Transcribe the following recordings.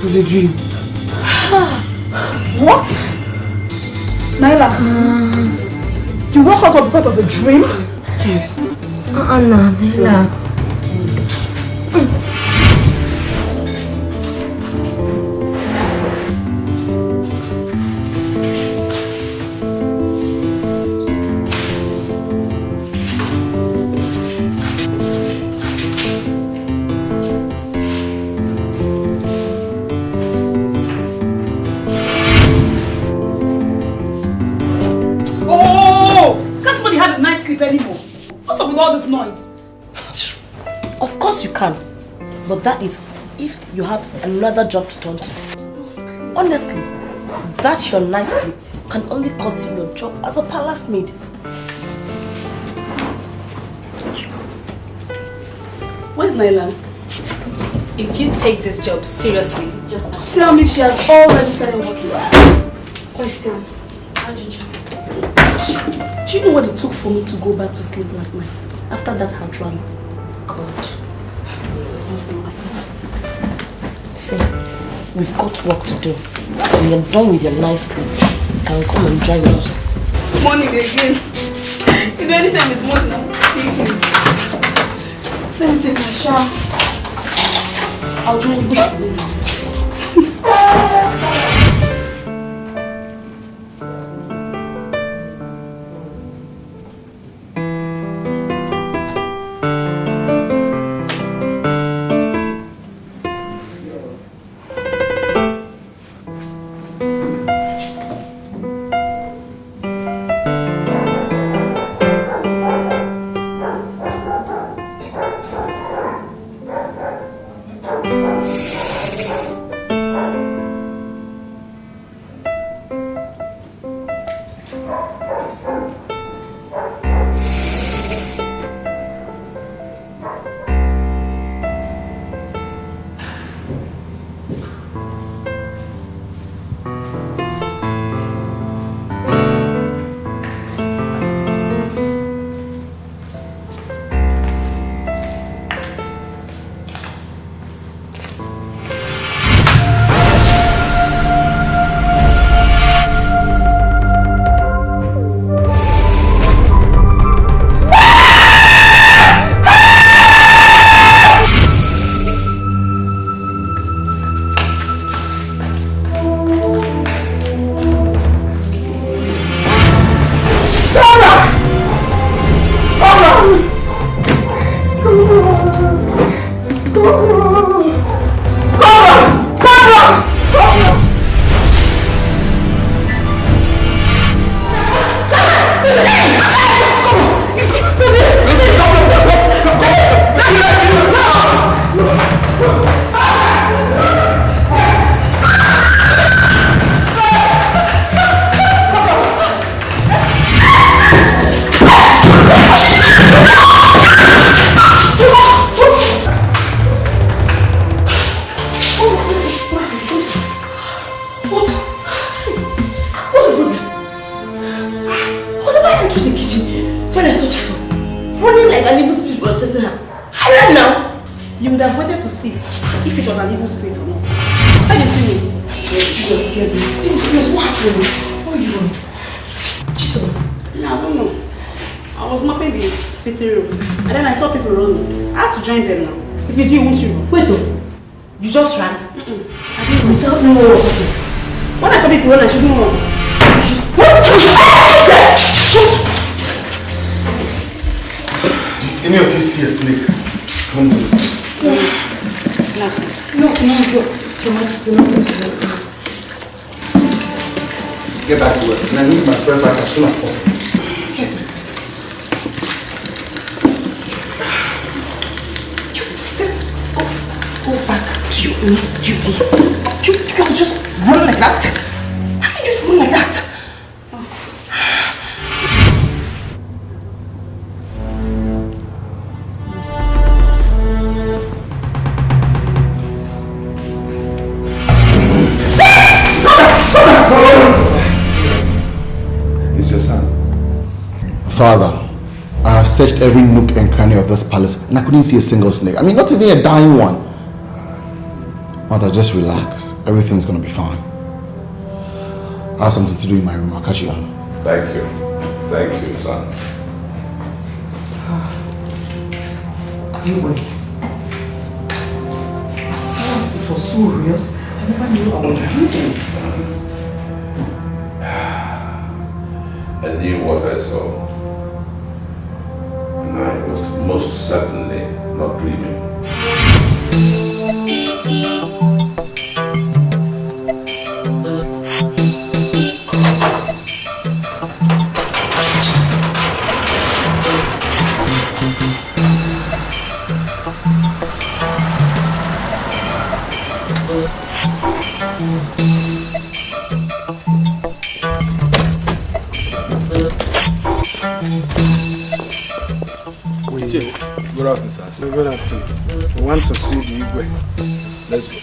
was a dream. What? Naila? You woke up because of a dream? Yes. No, Naila. Anymore. What's up with all this noise? Of course you can, but that is if you have another job to turn to. Honestly, that your night sleep can only cost you your job as a palace maid. Where's Naila? If you take this job seriously, just tell me she has already started working. Question. How did you? Do you know what it took for me to go back to sleep last night? After that hard run? God. See, we've got work to do. When you're done with your nice sleep, you can come and join us. Morning again. You know, anytime it's morning, I'm sleeping. Let me take my shower. I'll join you this morning. Get back to work, and I need my breakfast as soon as possible. Yes, go back to your own duty. You can't just run like that. How can you just run like that? Father, I have searched every nook and cranny of this palace and I couldn't see a single snake. I mean, not even a dying one. My Mother, just relax. Everything's gonna be fine. I have something to do in my room. I'll catch you out. Thank you. Thank you, son. Anyway, it was so real. I never knew I was dreaming. I knew what I saw. And I was most certainly not dreaming. Good afternoon, sir. Good afternoon. We want to see the Igwe. Let's go.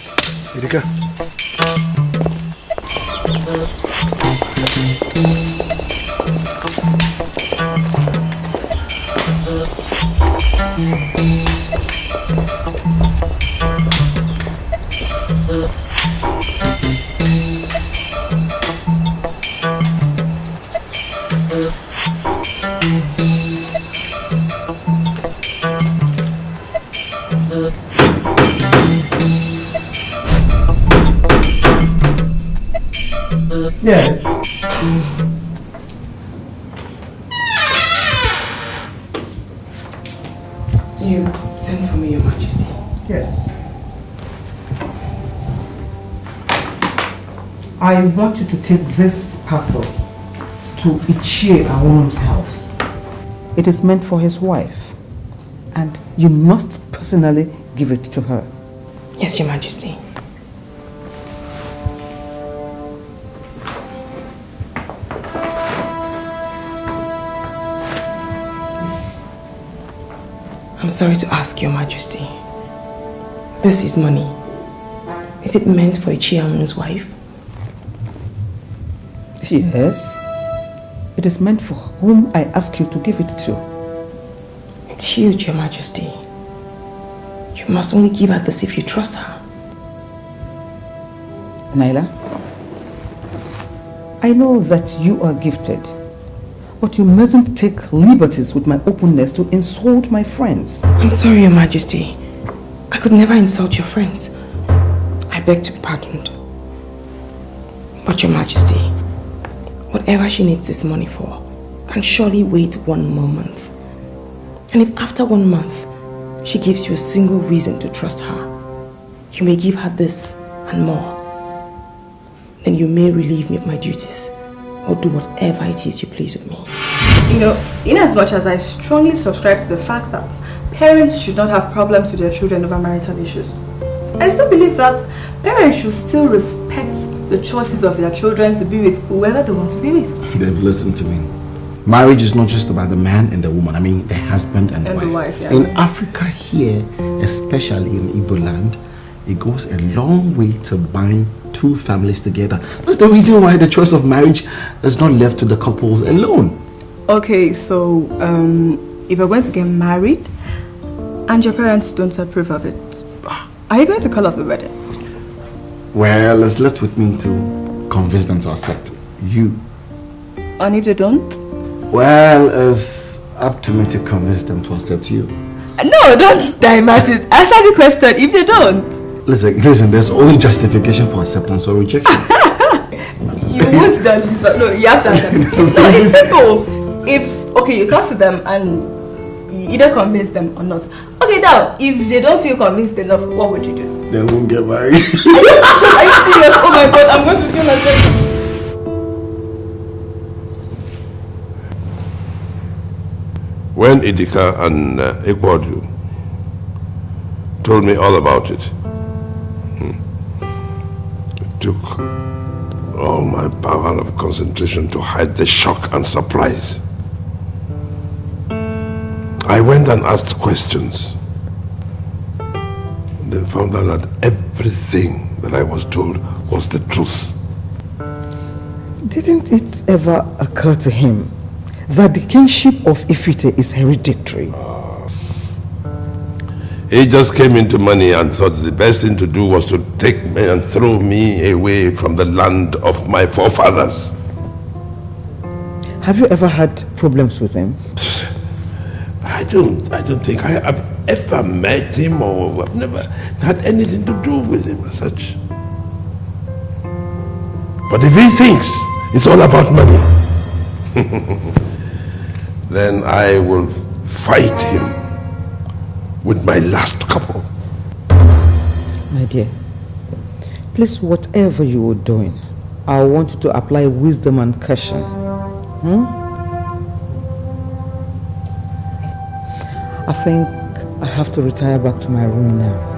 Dikeh. Yes. You sent for me, Your Majesty. Yes. I want you to take this parcel to Ichie Awon's house. It is meant for his wife, and you must personally give it to her. Yes, Your Majesty. I'm sorry to ask, Your Majesty. This is money. Is it meant for Ichiamun's wife? Yes. It is meant for whom I ask you to give it to. It's huge, Your Majesty. You must only give her this if you trust her. Naila, I know that you are gifted, but you mustn't take liberties with my openness to insult my friends. I'm sorry, Your Majesty. I could never insult your friends. I beg to be pardoned. But Your Majesty, whatever she needs this money for can surely wait 1 more month. And if after 1 month she gives you a single reason to trust her, you may give her this and more. Then you may relieve me of my duties or do whatever it is you please with me. You know, in as much as I strongly subscribe to the fact that parents should not have problems with their children over marital issues, I still believe that parents should still respect the choices of their children to be with whoever they want to be with. Babe, listen to me. Marriage is not just about the man and the woman. I mean, the husband and the wife. Yeah. In Africa here, especially in Igbo land, it goes a long way to bind 2 families together. That's the reason why the choice of marriage is not left to the couples alone. Okay, so if we're going to get married and your parents don't approve of it, are you going to call off the wedding? Well, it's left with me to convince them to accept you. And if they don't? Well, it's up to me to convince them to accept you. No, don't divert it. Answer the question if they don't. Listen, there's only justification for acceptance or rejection. You won't dodge this. No, you have to answer. No, it's simple. If, okay, you talk to them and you either convince them or not. Okay, now, if they don't feel convinced enough, what would you do? They won't get married. Are you serious? Oh my God, I'm going to feel myself. When Idika and Ekwodu told me all about it, it took all my power of concentration to hide the shock and surprise. I went and asked questions, and then found out that everything that I was told was the truth. Didn't it ever occur to him that the kingship of Ifite is hereditary? He just came into money and thought the best thing to do was to take me and throw me away from the land of my forefathers. Have you ever had problems with him? I don't think I have ever met him, or I've never had anything to do with him as such. But if he thinks it's all about money, then I will fight him with my last couple. My dear, please, whatever you are doing, I want you to apply wisdom and caution. I think I have to retire back to my room now.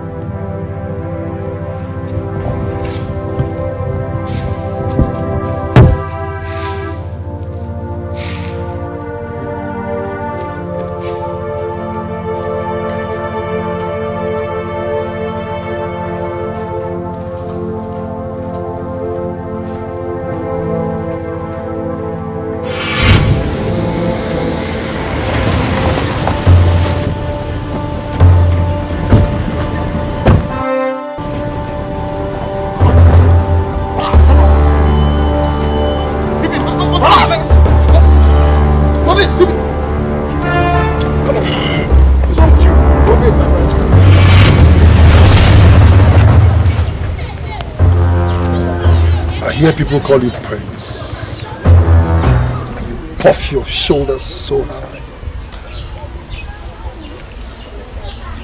I hear people call you Prince. And you puff your shoulders so high.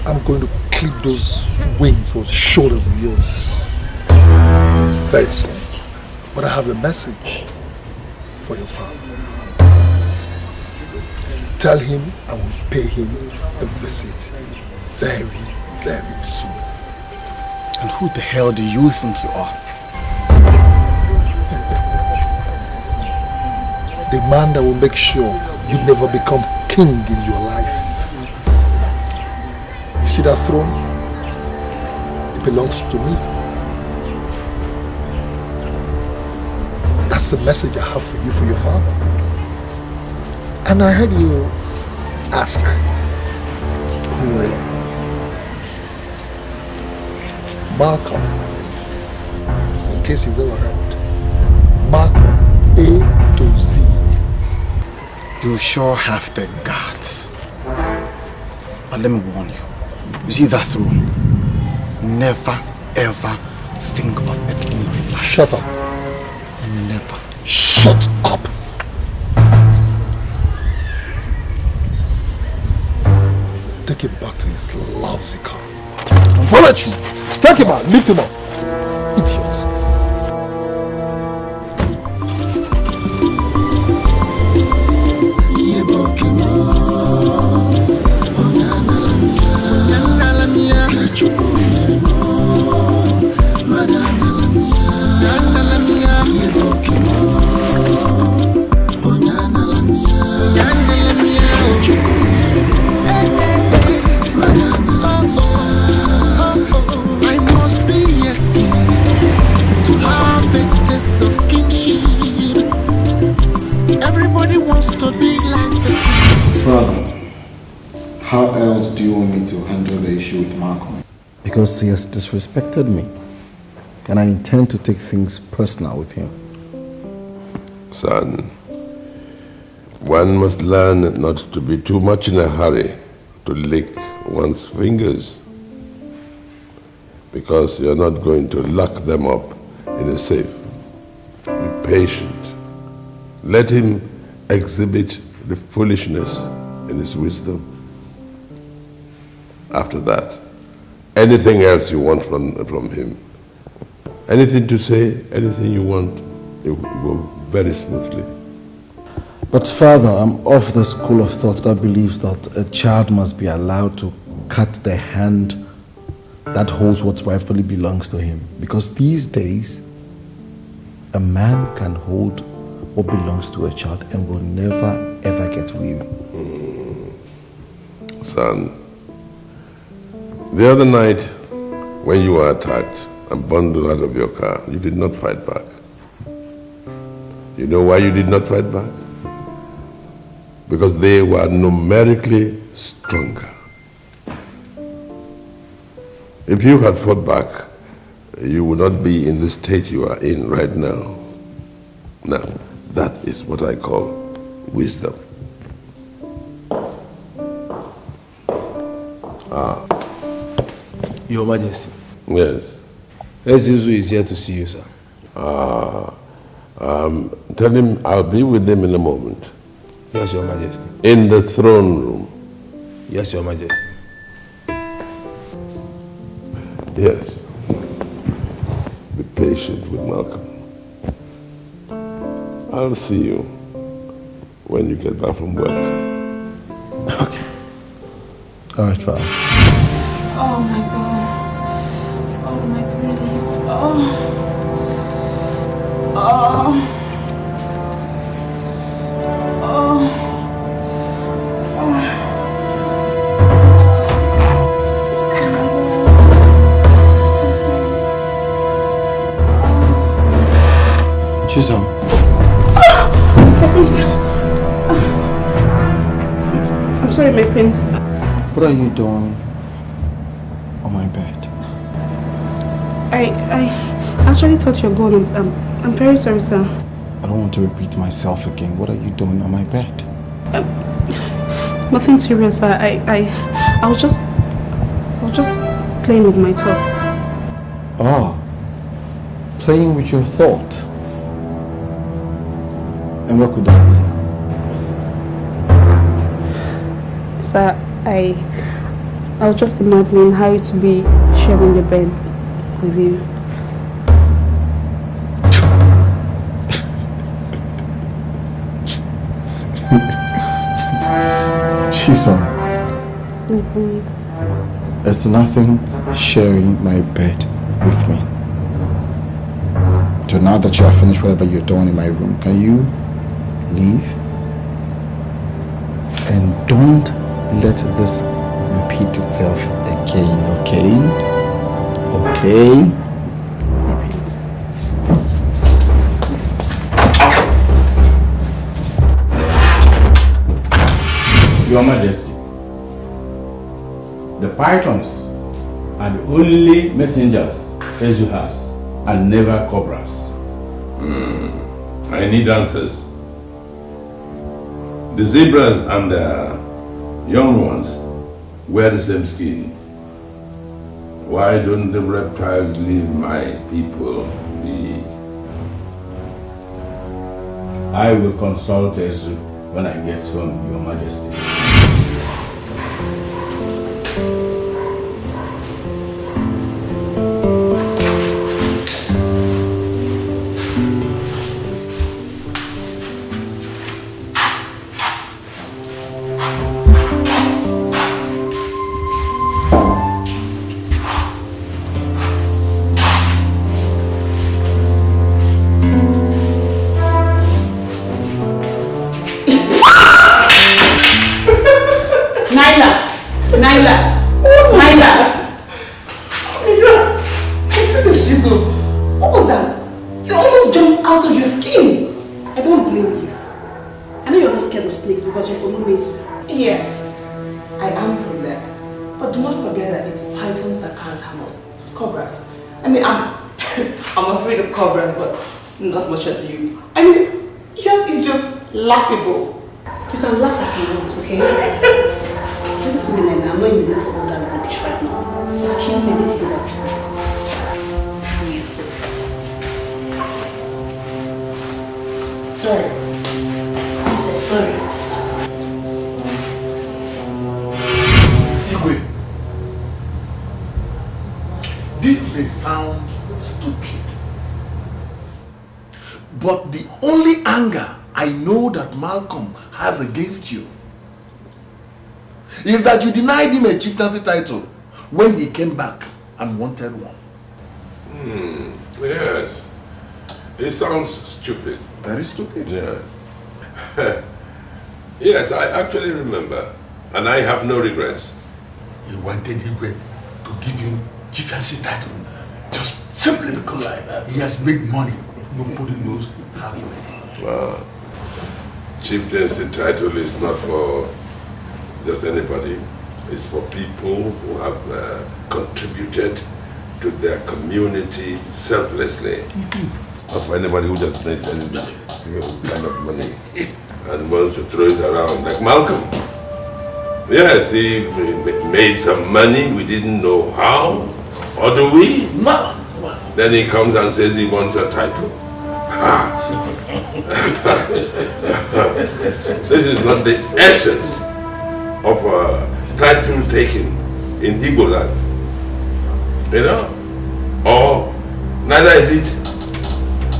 I'm going to clip those wings, those shoulders of yours very soon. But I have a message for your father. Tell him I will pay him a visit very, very soon. And who the hell do you think you are? The man that will make sure you never become king in your life. You see that throne? It belongs to me. That's the message I have for you, for your father. And I heard you ask who I am. Malcolm, in case you've never heard. Malcolm, A to Z. You sure have the guts. But let me warn you. You see that throne? Never ever think of it in your life. Shut up. Never. Shut up. Take him back to his lousy car. Bullets! Take him out. Lift him up. Idiot. Of kinship. Everybody wants to be like the Father, how else do you want me to handle the issue with Malcolm? Because he has disrespected me, and I intend to take things personal with him. Son, one must learn not to be too much in a hurry to lick one's fingers, because you're not going to lock them up in a safe. Be patient. Let him exhibit the foolishness in his wisdom. After that, anything else you want from him, anything to say, anything you want, it will go very smoothly. But Father, I'm of the school of thought that believes that a child must be allowed to cut the hand that holds what rightfully belongs to him. Because these days, a man can hold what belongs to a child and will never ever get weary. Son, the other night when you were attacked and bundled out of your car, you did not fight back. You know why you did not fight back? Because they were numerically stronger. If you had fought back, you would not be in the state you are in right now. Now, that is what I call wisdom. Your Majesty. Yes. Ezizu is here to see you, sir. Tell him I'll be with him in a moment. Yes, Your Majesty. In the throne room. Yes, Your Majesty. Yes. Be patient with Malcolm. I'll see you when you get back from work. Okay. All right, Father. Oh my God. Oh my goodness. Oh. Chisholm. I'm sorry, my prince. What are you doing on my bed? I actually thought you were gone. I'm very sorry, sir. I don't want to repeat myself again. What are you doing on my bed? Nothing serious, sir. I was just playing with my thoughts. Oh, playing with your thought. And what could that be? Sir, I was just imagining how it would be sharing the bed with you. Chisholm. It's nothing sharing my bed with me. So now that you have finished whatever you're doing in my room, can you leave? And don't let this repeat itself again, okay? Okay? Your Majesty, the pythons are the only messengers Ezu has, and never cobras. I need answers. The zebras and the young ones wear the same skin. Why don't the reptiles leave my people be? I will consult Ezu when I get home, Your Majesty. Laughable. You can laugh as you want, okay? Listen to me, Nana. I'm not in the mood for all that rubbish right now. Excuse me, I need to go back to work. Free yourself. Sorry. I'm so sorry. Igwe, this may sound stupid, but the only anger I know that Malcolm has against you is that you denied him a chieftaincy title when he came back and wanted one. Yes. It sounds stupid. Very stupid. Yes. Yes, I actually remember. And I have no regrets. He wanted Igwe to give him chieftaincy title just simply because he has made money. Nobody knows how he made it. Wow. Chieftaincy title is not for just anybody. is for people who have contributed to their community selflessly. Not for anybody who just makes any kind of money and wants to throw it around, like Malcolm. Yes, he made some money, we didn't know how, or do we? No. Then he comes and says he wants a title. This is not the essence of a title taken in Igbo land. You know? Or neither is it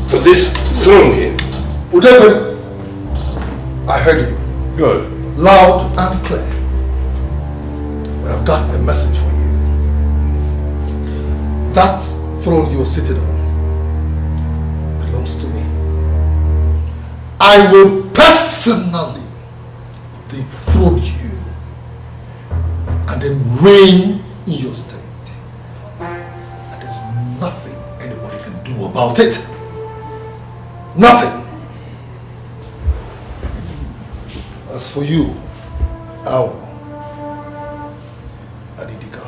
for this throne here. Udebe, I heard you. Good. Loud and clear. But I've got a message for you. That throne you're sitting on belongs to me. I will personally dethrone you and then reign in your state. And there's nothing anybody can do about it. Nothing. As for you, Ao and Idika,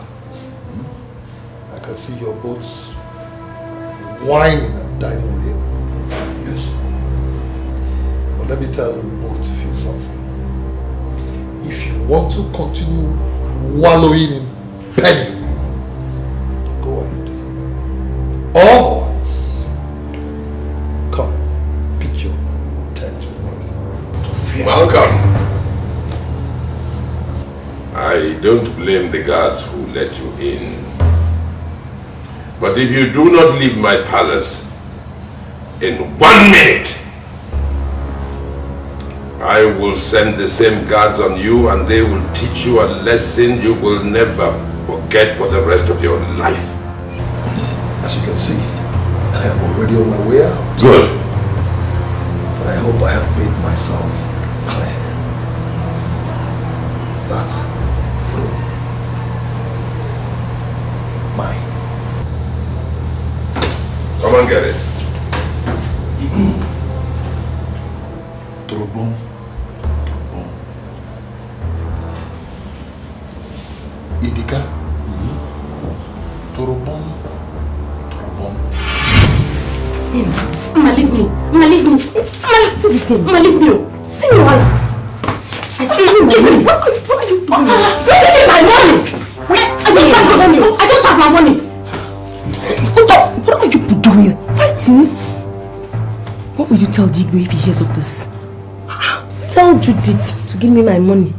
I can see your boats whining and dining with him. Yes. But let me tell both of you something. If you want to continue wallowing in penury, go ahead. Otherwise, come, pick your tent with me. Malcolm, I don't blame the guards who let you in. But if you do not leave my palace in 1 minute, I will send the same guards on you and they will teach you a lesson you will never forget for the rest of your life. As you can see, I am already on my way out. Good. But I hope I have made myself clear. That throne, mine. Come and get it. Turobon. Idika. Turobon. Mama, leave me. Mama, leave me. Mama, leave me. See me while. What are you doing? What are you doing? Where did you get my money? I don't have my money. Stop. What are you doing? Fighting? What will you tell Dikeh if he hears of this? Tell Judith to give me my money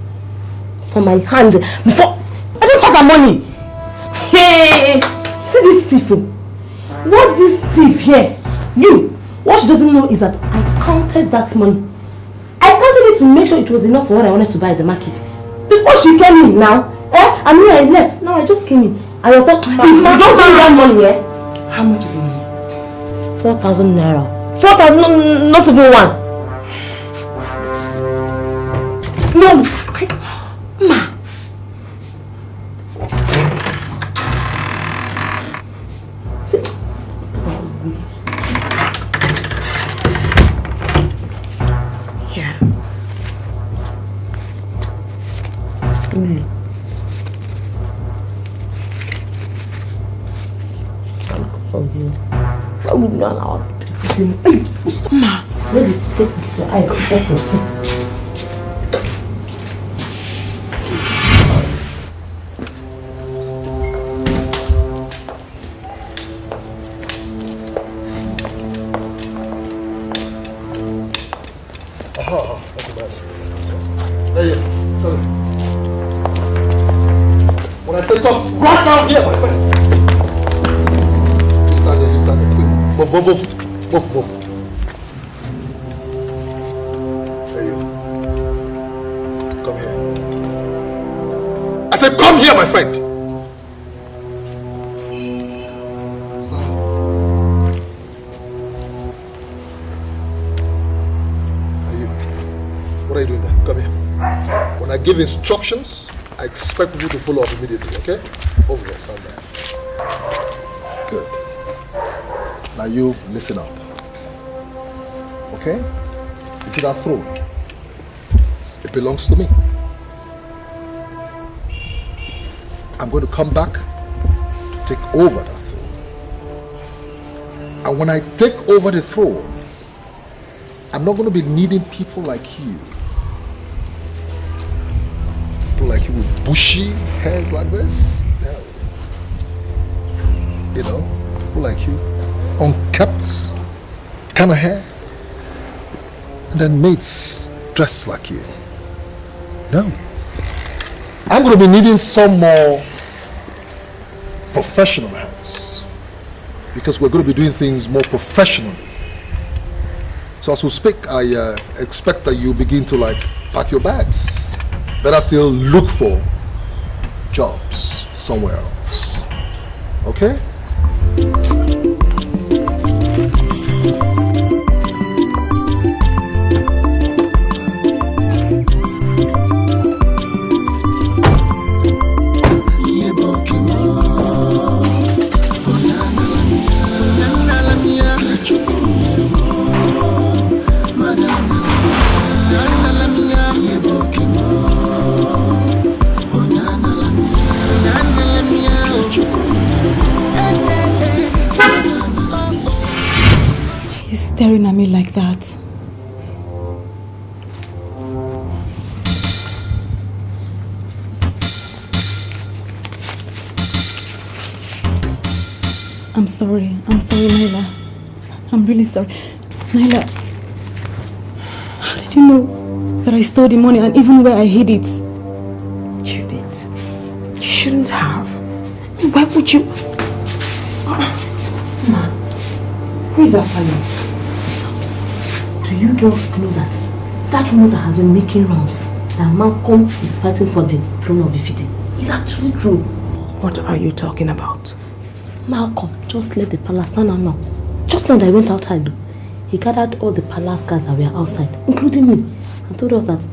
for my hand before I don't have her money. Hey, see this thief. What this thief here? What she doesn't know is that I counted that money. I counted it to make sure it was enough for what I wanted to buy at the market. Before she came in now, and when I left, now I just came in. And I thought, if you don't bring that money, How much is the money? 4,000 naira. 4,000, not even one. No, Ma. Yeah. For you. Why would you not allow people to stop, Ma? Maybe take this your eyes. When I say come, right down here, my friend. You stand there, quick. Move. There you. Come here. I said come here, my friend. What are you doing there? Come here. When I give instructions, I expect people to follow up immediately, okay? Over there, stand there. Good. Now you listen up. Okay? You see that throne? It belongs to me. I'm going to come back to take over that throne. And when I take over the throne, I'm not going to be needing people like you. People like you with bushy hairs like this. No. You know, people like you, unkept kind of hair. And then mates dressed like you. No. I'm going to be needing some more professional hands. Because we're going to be doing things more professionally. So as we speak, I expect that you begin to pack your bags. Better still look for jobs somewhere else. Okay? Staring at me like that. I'm sorry, Naila. I'm really sorry. Naila, how did you know that I stole the money and even where I hid it? Judith, you shouldn't have. Why would you? Ma, who is after you? Do you girls know that rumor that has been making rounds, that Malcolm is fighting for the throne of Ifite, is actually true? What are you talking about? Malcolm just left the palace now. Just now that I went outside, he gathered all the palace guards that were outside, including me, and told us that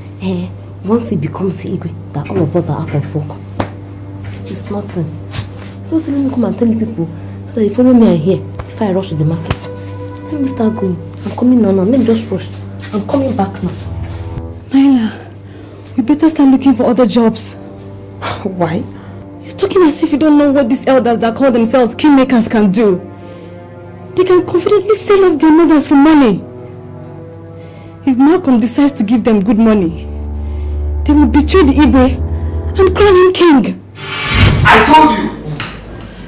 once he becomes the Igwe, that all of us are out of work. It's nothing. Just let me come and tell you people so that you follow me and here if I rush to the market. Let me start going. I'm coming now. Let me just rush. I'm coming back now. Naila, we better start looking for other jobs. Why? You're talking as if you don't know what these elders that call themselves kingmakers can do. They can confidently sell off their mothers for money. If Malcolm decides to give them good money, they will betray the Igwe and crown him king. I told you,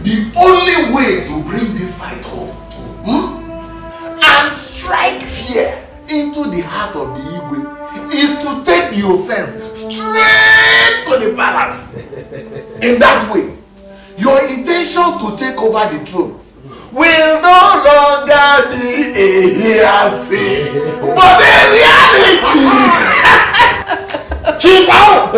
the only way to bring this fight home and strike fear into the heart of the Igwe is to take the offense straight to the palace. In that way, your intention to take over the throne will no longer be a hearsay, but a reality. Chief Owl!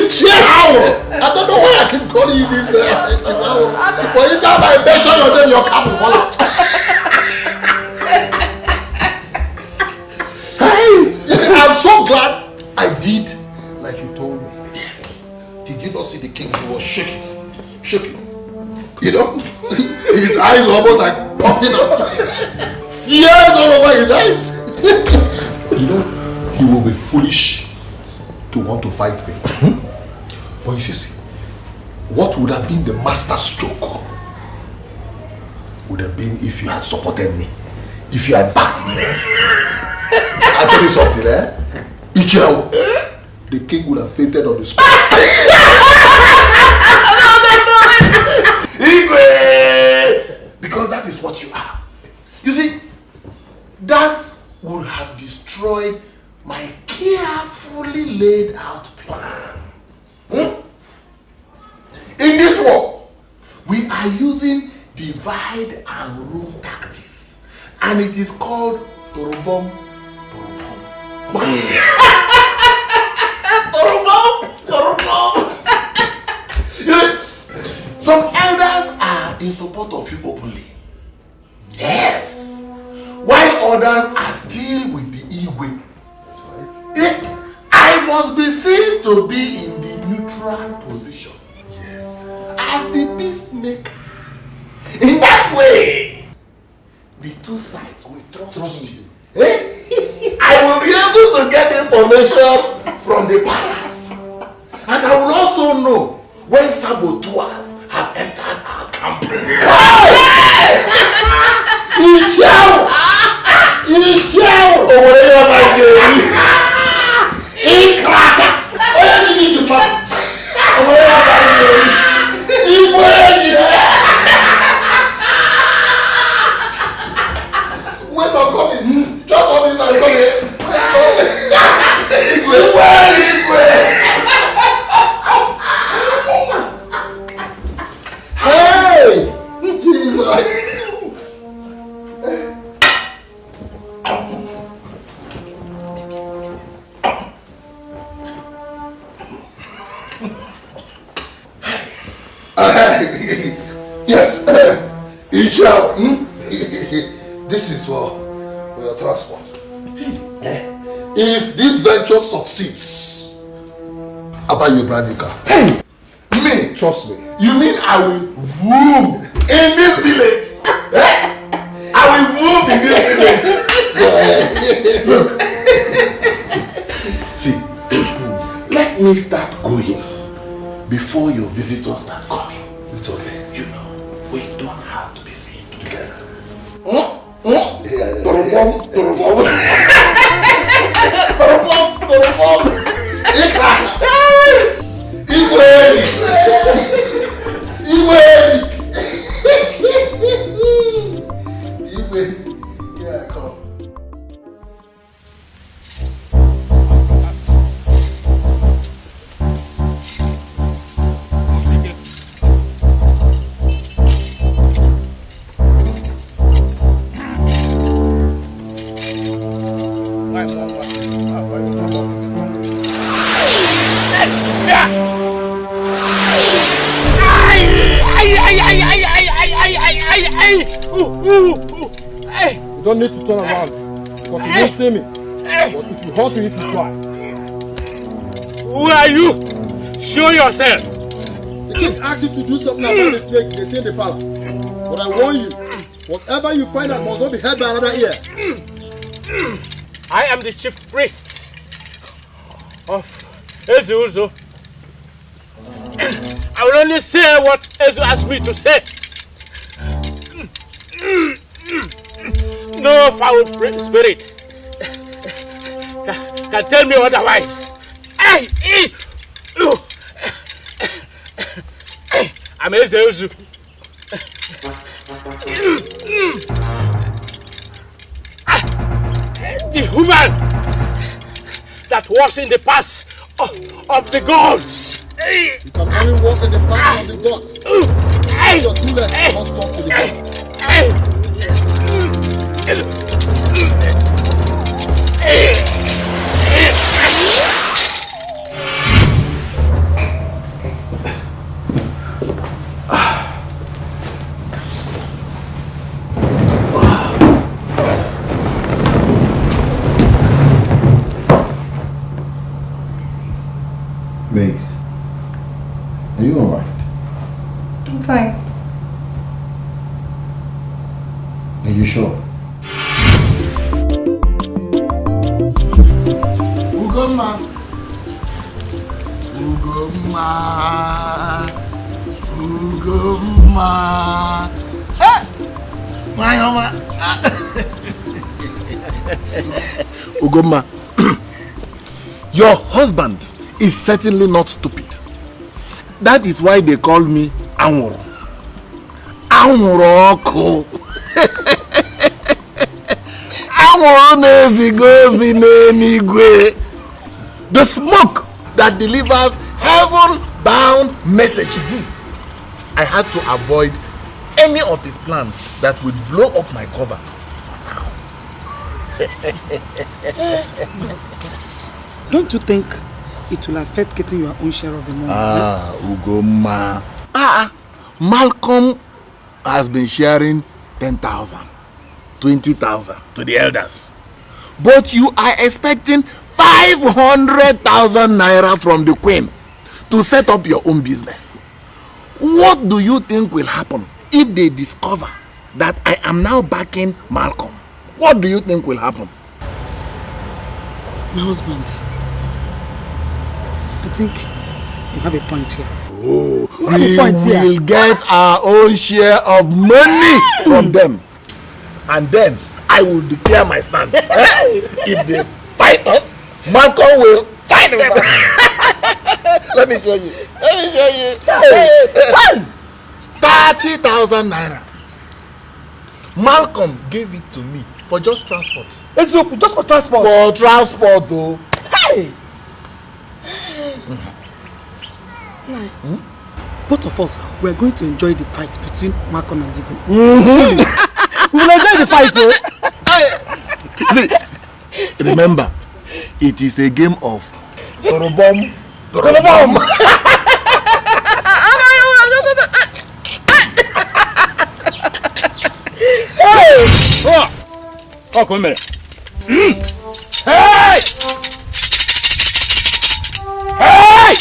Chief Owl! I don't know why I keep calling you this Chief Owl. But each time I mention your name, your cap will fall out. Hey! You see, I'm so glad I did like you told me. Yes. Did you not see the king? He was shaking. Shaking. You know? His eyes were almost like popping out. Tears all over his eyes. You know, he will be foolish to want to fight me. But you see, what would have been the master stroke would have been if you had supported me, if you had backed me. I'll tell you something, Micheal, the king would have fainted on the spot. Because that is what you are. You see, that would have destroyed my carefully laid out plan. In this war, we are using divide and rule tactics, and it is called Torobom. Some elders are in support of you openly. Yes. While others are still with the Igwe. I must be seen to be in the neutral position. Yes. As the peacemaker. In that way, the two sides will trust you. I will be able to get information from the palace. And I will also know when saboteurs have entered our camp. Micheal! Micheal! Oh, whatever I do. In cracker! Oh, you need to pop. Oh, whatever I do. In where? Wait for coming. Just for me now. Hey! Jesus! Yes, Micheal. This is for your transport. If this venture succeeds, I'll buy you a brand new car. Hey! Me? Trust me. You mean I will vroom in this village? I will vroom in this village. Look. See, let me start going before your visitors start coming. It's okay. You know, we don't have to be seen together. Yeah, come. You don't need to turn around because you won't see me. But it will hurt you if you try. Who are you? Show yourself. The king asked you to do something about the snake they see in the palace. But I warn you, whatever you find out must not be heard by another ear. I am the chief priest of Ezu. I will only say what Ezu asked me to say. No foul spirit can tell me otherwise. I'm Ezu. The human that walks in the paths of the gods. You can only walk in the path of the gods. Your two legs must talk to the gods. Babes, are you alright? I'm fine. Are you sure? Ugoma. Ugoma. Ugoma. My Oma. Ugoma. Your husband is certainly not stupid. That is why they call me Anwuro. Anwuroko. The smoke that delivers heaven-bound messages. I had to avoid any of his plans that would blow up my cover for now. Don't you think it will affect getting your own share of the money? Ugoma. Malcolm has been sharing 10,000, 20,000 to the elders. But you are expecting 500,000 naira from the queen to set up your own business. What do you think will happen if they discover that I am now backing Malcolm? What do you think will happen? My husband, I think you have a point here. We will get our own share of money from them. And then I will declare my stand. If they fight us, Malcolm will fight them. Let me show you. 30,000 naira. Malcolm gave it to me for just transport. Just for transport? For transport, though. Hey! Both of us, we are going to enjoy the fight between Malcolm and Igbo. We will enjoy the fight, See, remember, it is a game of Torobom. Hey! Oh, come here. Hey! Hey!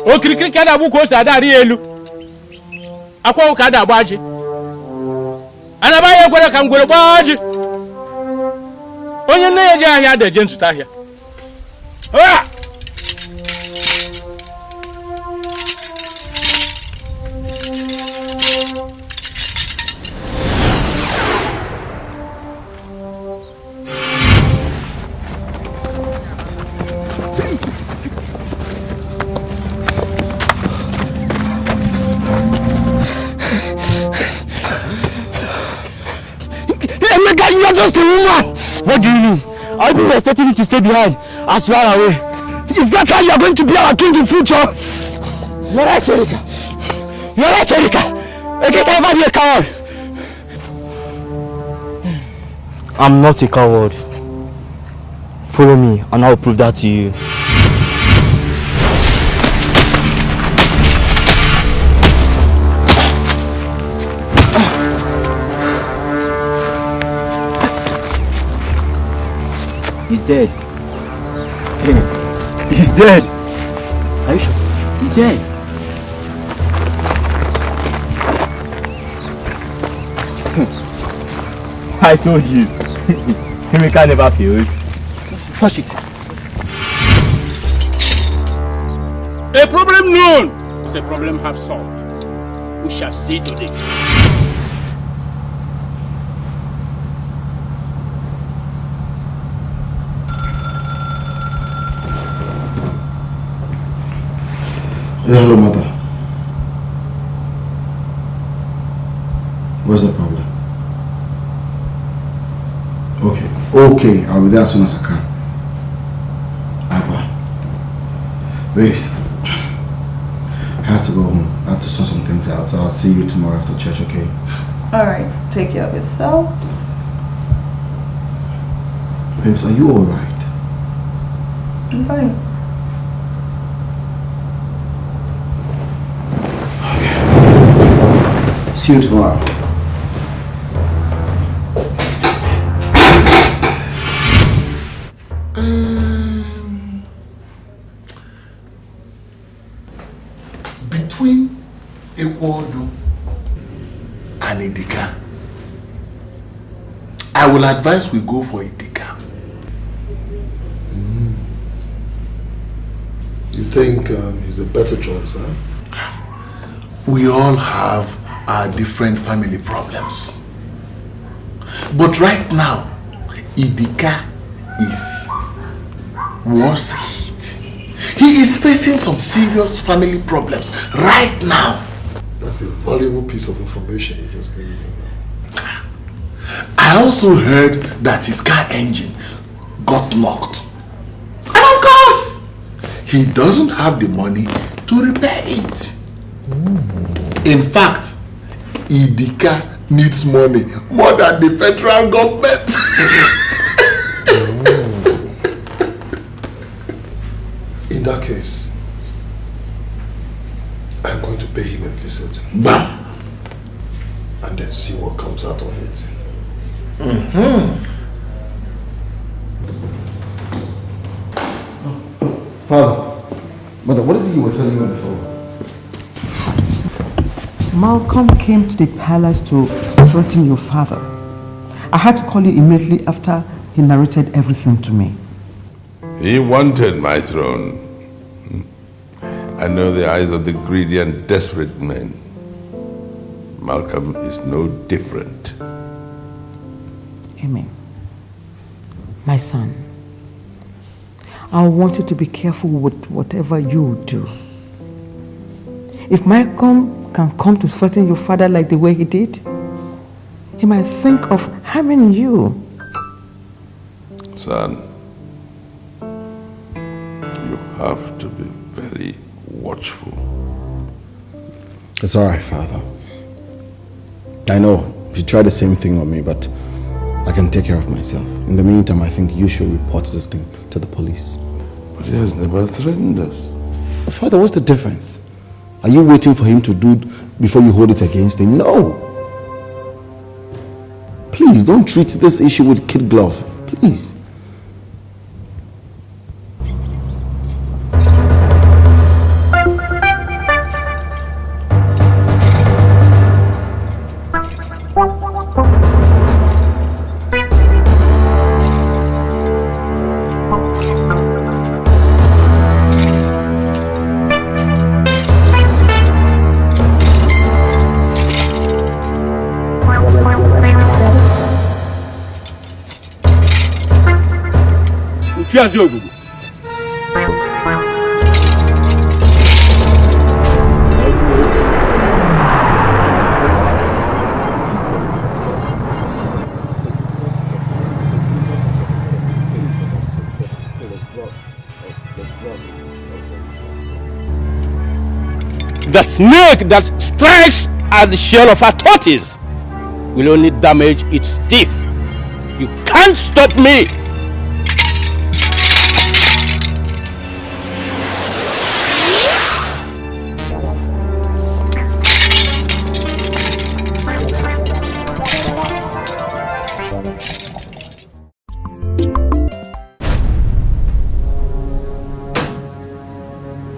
O kirikiri ka da bu ko sa da ri elu. Akwa ka da gbaji. Ana ba ye gwere ka ngwere gbaji. Onye nne ya ji ahịa da je nsuta ahịa. Ah! You are just a woman. What do you mean? Are you expecting me to stay behind as you are away? Is that how you are going to be our king in future? You are right, Erika. You are right, Erika. Erika can never be a coward. I'm not a coward. Follow me and I will prove that to you. He's dead. He's dead. Are you sure? He's dead. I told you. Himika never fails. Touch it. A problem known is a problem half solved. We shall see today. Hello, mother. What's the problem? Okay, I'll be there as soon as I can. Abba. Wait. I have to go home. I have to sort some things out, so I'll see you tomorrow after church, okay? Alright, take care of yourself. Babes, are you alright? I'm fine. See you tomorrow. Between Ekwodo and Dikeh, I will advise we go for Dikeh. You think he's a better choice, huh? We all have our different family problems. But right now, Dikeh is worse hit. He is facing some serious family problems right now. That's a valuable piece of information you just gave me. I also heard that his car engine got knocked. And of course, he doesn't have the money to repair it. In fact, Dikeh needs money more than the federal government. In that case, I'm going to pay him a visit. Bam! And then see what comes out of it. Father, mother, what is it you were telling me on the phone? Malcolm came to the palace to threaten your father. I had to call you immediately after He narrated everything to me. He wanted my throne. I know the eyes of the greedy and desperate men. Malcolm is no different. Amen. My son, I want you to be careful with whatever you do. If Malcolm can come to threaten your father like the way he did, he might think of harming you. Son, you have to be very watchful. It's all right, Father. I know you tried the same thing on me, but I can take care of myself. In the meantime, I think you should report this thing to the police. But he has never threatened us. Father, what's the difference? Are you waiting for him to do it before you hold it against him? No. Please, don't treat this issue with kid glove. Please. The snake that strikes at the shell of a tortoise will only damage its teeth. You can't stop me!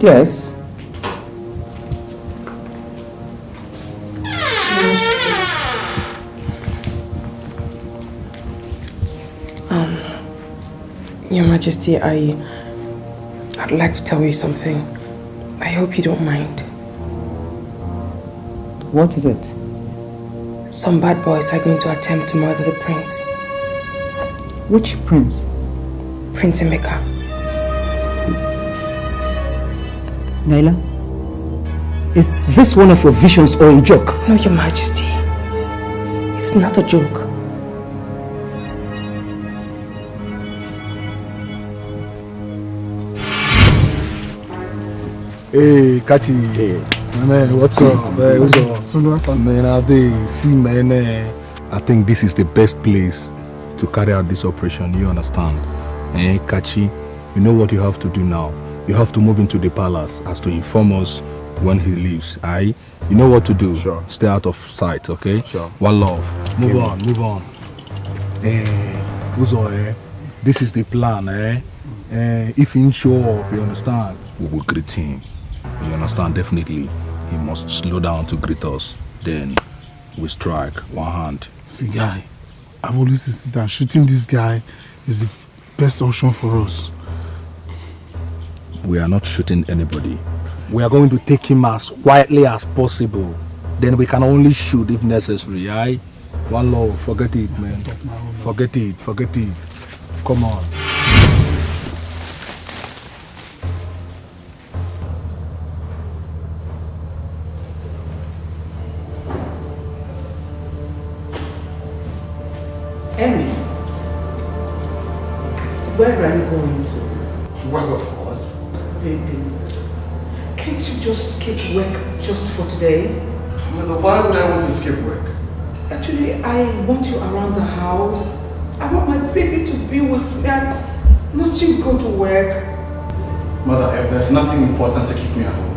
Yes. Your Majesty, I'd like to tell you something. I hope you don't mind. What is it? Some bad boys are going to attempt to murder the prince. Which prince? Prince Emeka. Naila, is this one of your visions or a joke? No, Your Majesty. It's not a joke. Hey, Kachi. Hey. Man, what's up? Man, I think this is the best place to carry out this operation, you understand? Hey, Kachi, you know what you have to do now? You have to move into the palace as to inform us when he leaves. Aye? You know what to do. Sure. Stay out of sight, okay? Sure. One love. Move on. Uzo, this is the plan, if he show up, you understand, we will greet him. You understand? Definitely. He must slow down to greet us. Then we strike one hand. See, guy, I've always insisted that shooting this guy is the best option for us. We are not shooting anybody. We are going to take him as quietly as possible. Then we can only shoot if necessary, aye? One love, forget it, man. Forget it. Come on. Emmy, where are you going to? Well, of course. Baby, can't you just skip work just for today? Mother, why would I want to skip work? Actually, I want you around the house. I want my baby to be with me. Must you go to work? Mother, if there's nothing important to keep me at home,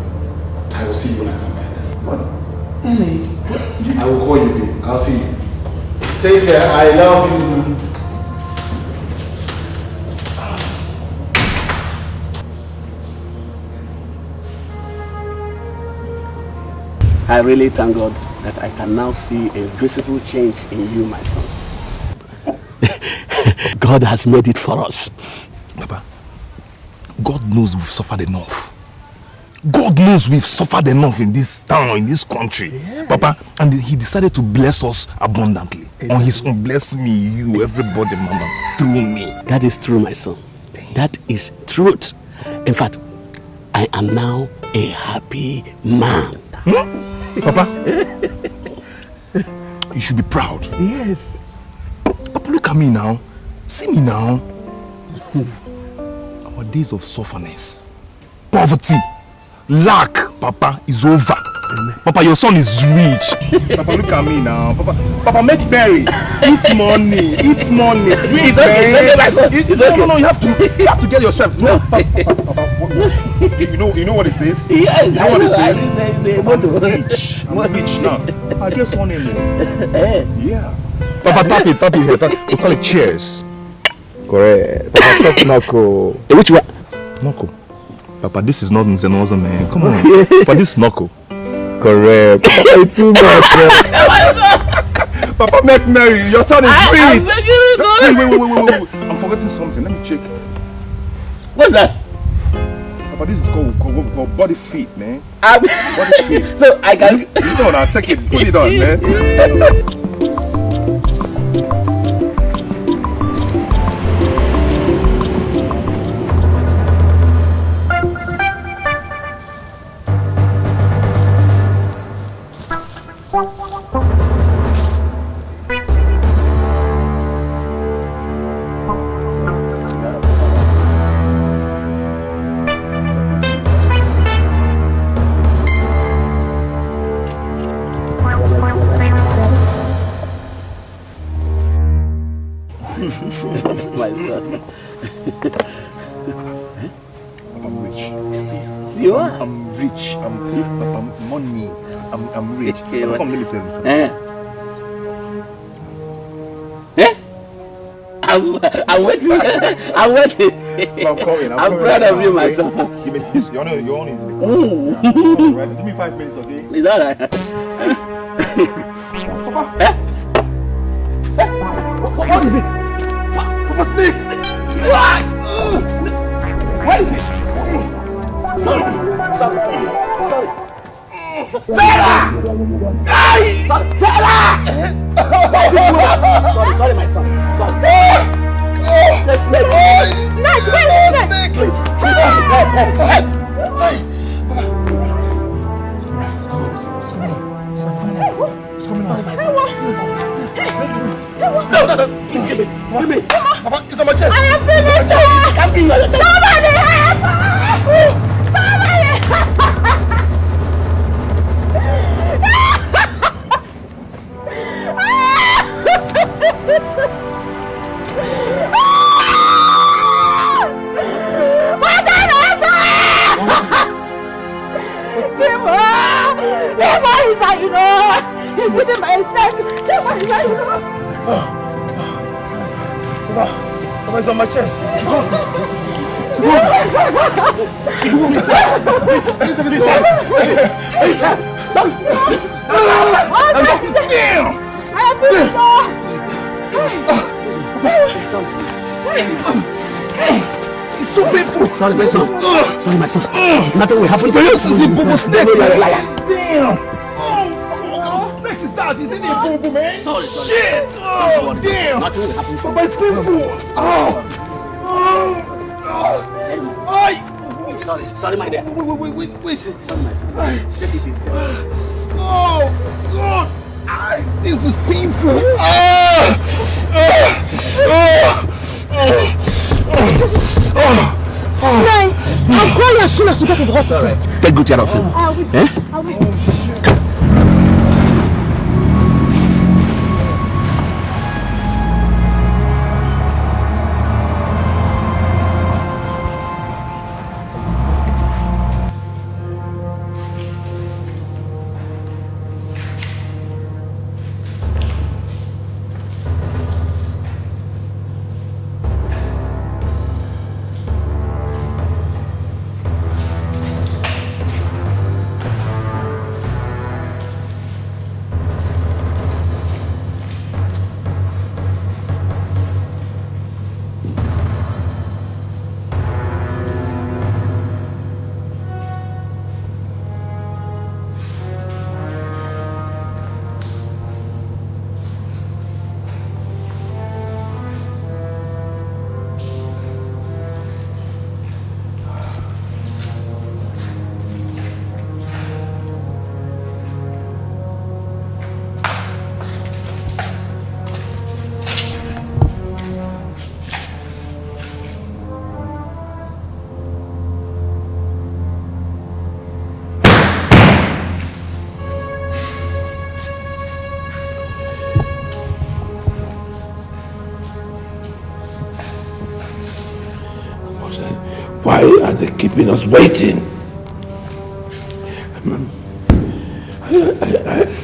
I will see you when I come back. What? Emmy, I will call you, babe. I'll see you. Take care. I love you. I really thank God that I can now see a visible change in you, my son. God has made it for us. Papa, God knows we've suffered enough. God knows we've suffered enough in this town, in this country. Yes. Papa, and he decided to bless us abundantly. Exactly. On his own, bless me, you, everybody, Mama, through me. That is true, my son. That is truth. In fact, I am now a happy man. Papa, you should be proud. Yes. Papa, look at me now. See me now. Our days of sufferness, poverty, lack, Papa, is over. Papa, your son is rich. Papa, look at me now. Papa, make berry. Eat money. Eat money. It's okay, my son. No, you have to get yourself. No, Papa, you know what is this? Yes, you know what is this? I'm rich now. I guess one in there. Yeah. Papa, tap it here. We call it cheers. Correct. Papa, talk knuckle. Which one? Knuckle. Papa, this is not Nzenoza, man. Come on. Papa, this is knuckle. Correct. Papa, it's too much, man. Papa, make merry. Your son is rich. Wait. I'm forgetting something. Let me check. What's that? Papa, this is called body feet, man. Body feet. So I can... You know now, take it. Put it on, man. My son. I'm rich. You are? I'm rich. I'm money. I'm rich. Okay, Come, let me tell you something. I'm waiting. I'm waiting. I'm coming. I'm proud of you, my son. Give me this. Your own is right. Give me 5 minutes, okay? It's alright. Papa. What is it? Papa, snake! Where is it? Sorry. Fela! Sorry, my son. Sorry. Snake! Please. No. Please give me. Papa, it's on my chest. I am finished. Can't be your chest. Somebody help! He's beating my snake. Papa, it's on my chest. It's so painful. Sorry, my son. Nothing will happen to you. This is a boo snake. Damn. Is it a boo man? Sorry. Shit! Oh, damn! Nothing will happen to you. Papa, it's painful. Sorry, my dear. Wait. Sorry, my son. Take it easy. Oh, God! This is painful. I'll call you as soon as you get to the hospital. Take good care of him. I will. keeping us waiting.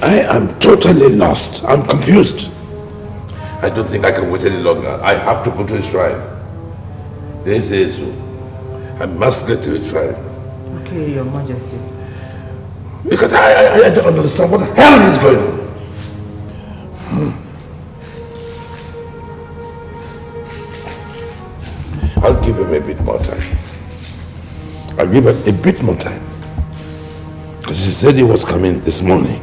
I am totally lost. I'm confused. I don't think I can wait any longer. I have to go to his shrine. This is... I must get to his shrine. Okay, Your Majesty. Because I don't understand what the hell is going on. I'll give him a bit more time. I'll give him a bit more time. Because he said he was coming this morning.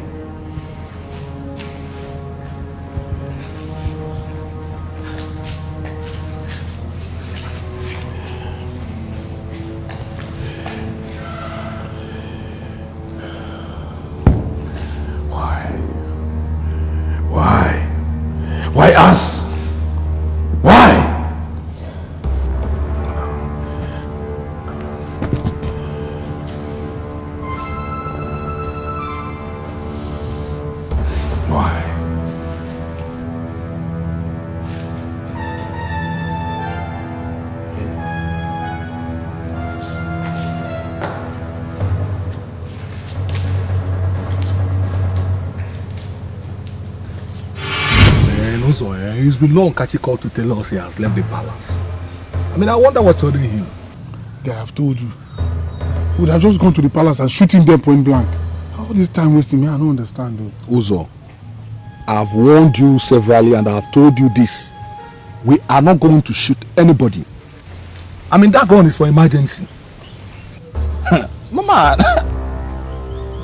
Why us? Why? It's been long Kachi called to tell us he has left the palace. I mean, I wonder what's holding him. Guy, I've told you. We would have just gone to the palace and shoot him there point blank. All this time wasting, me, I don't understand though. Uzo, I've warned you severally and I've told you this. We are not going to shoot anybody. I mean, that gun is for emergency. Mama,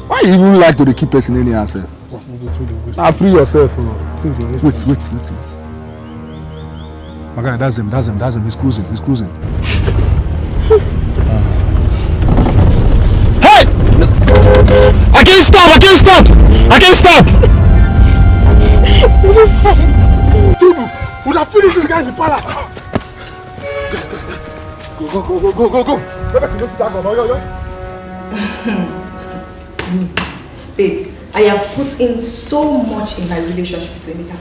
why you even like to keep us in any answer? Now free yourself. Wait. My guy, that's him. He's cruising. Hey! I can't stop! Dude, would have finished this guy in the palace. Go. Babe, I have put in so much in my relationship with Emeka.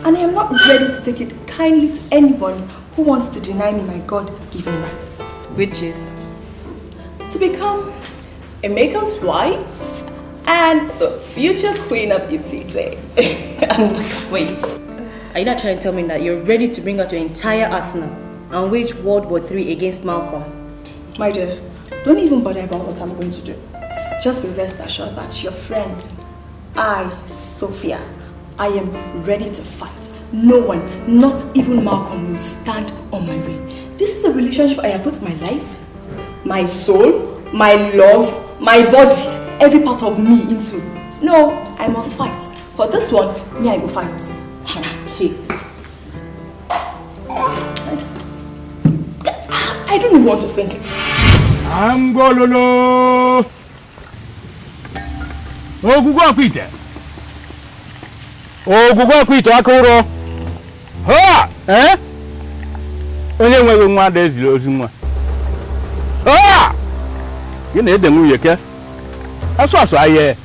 And I am not ready to take it kindly to anyone who wants to deny me my God-given rights. Which is? To become Emeka's wife and the future queen of Ifite. Wait, are you not trying to tell me that you're ready to bring out your entire arsenal and wage World War III against Malcolm? My dear, don't even bother about what I'm going to do. Just be rest assured that your friend, Sophia, I am ready to fight. No one, not even Malcolm, will stand on my way. This is a relationship I have put my life, my soul, my love, my body, every part of me into. No, I must fight. For this one, me I go fight. Hey. I don't even want to think it. I'm gololo. Ogugo kwite akuro. Ha! Eh? Onye nwe nwa da ezili ozu nwa. Ha! Gị na-ede nwunye ke. Asụ aye.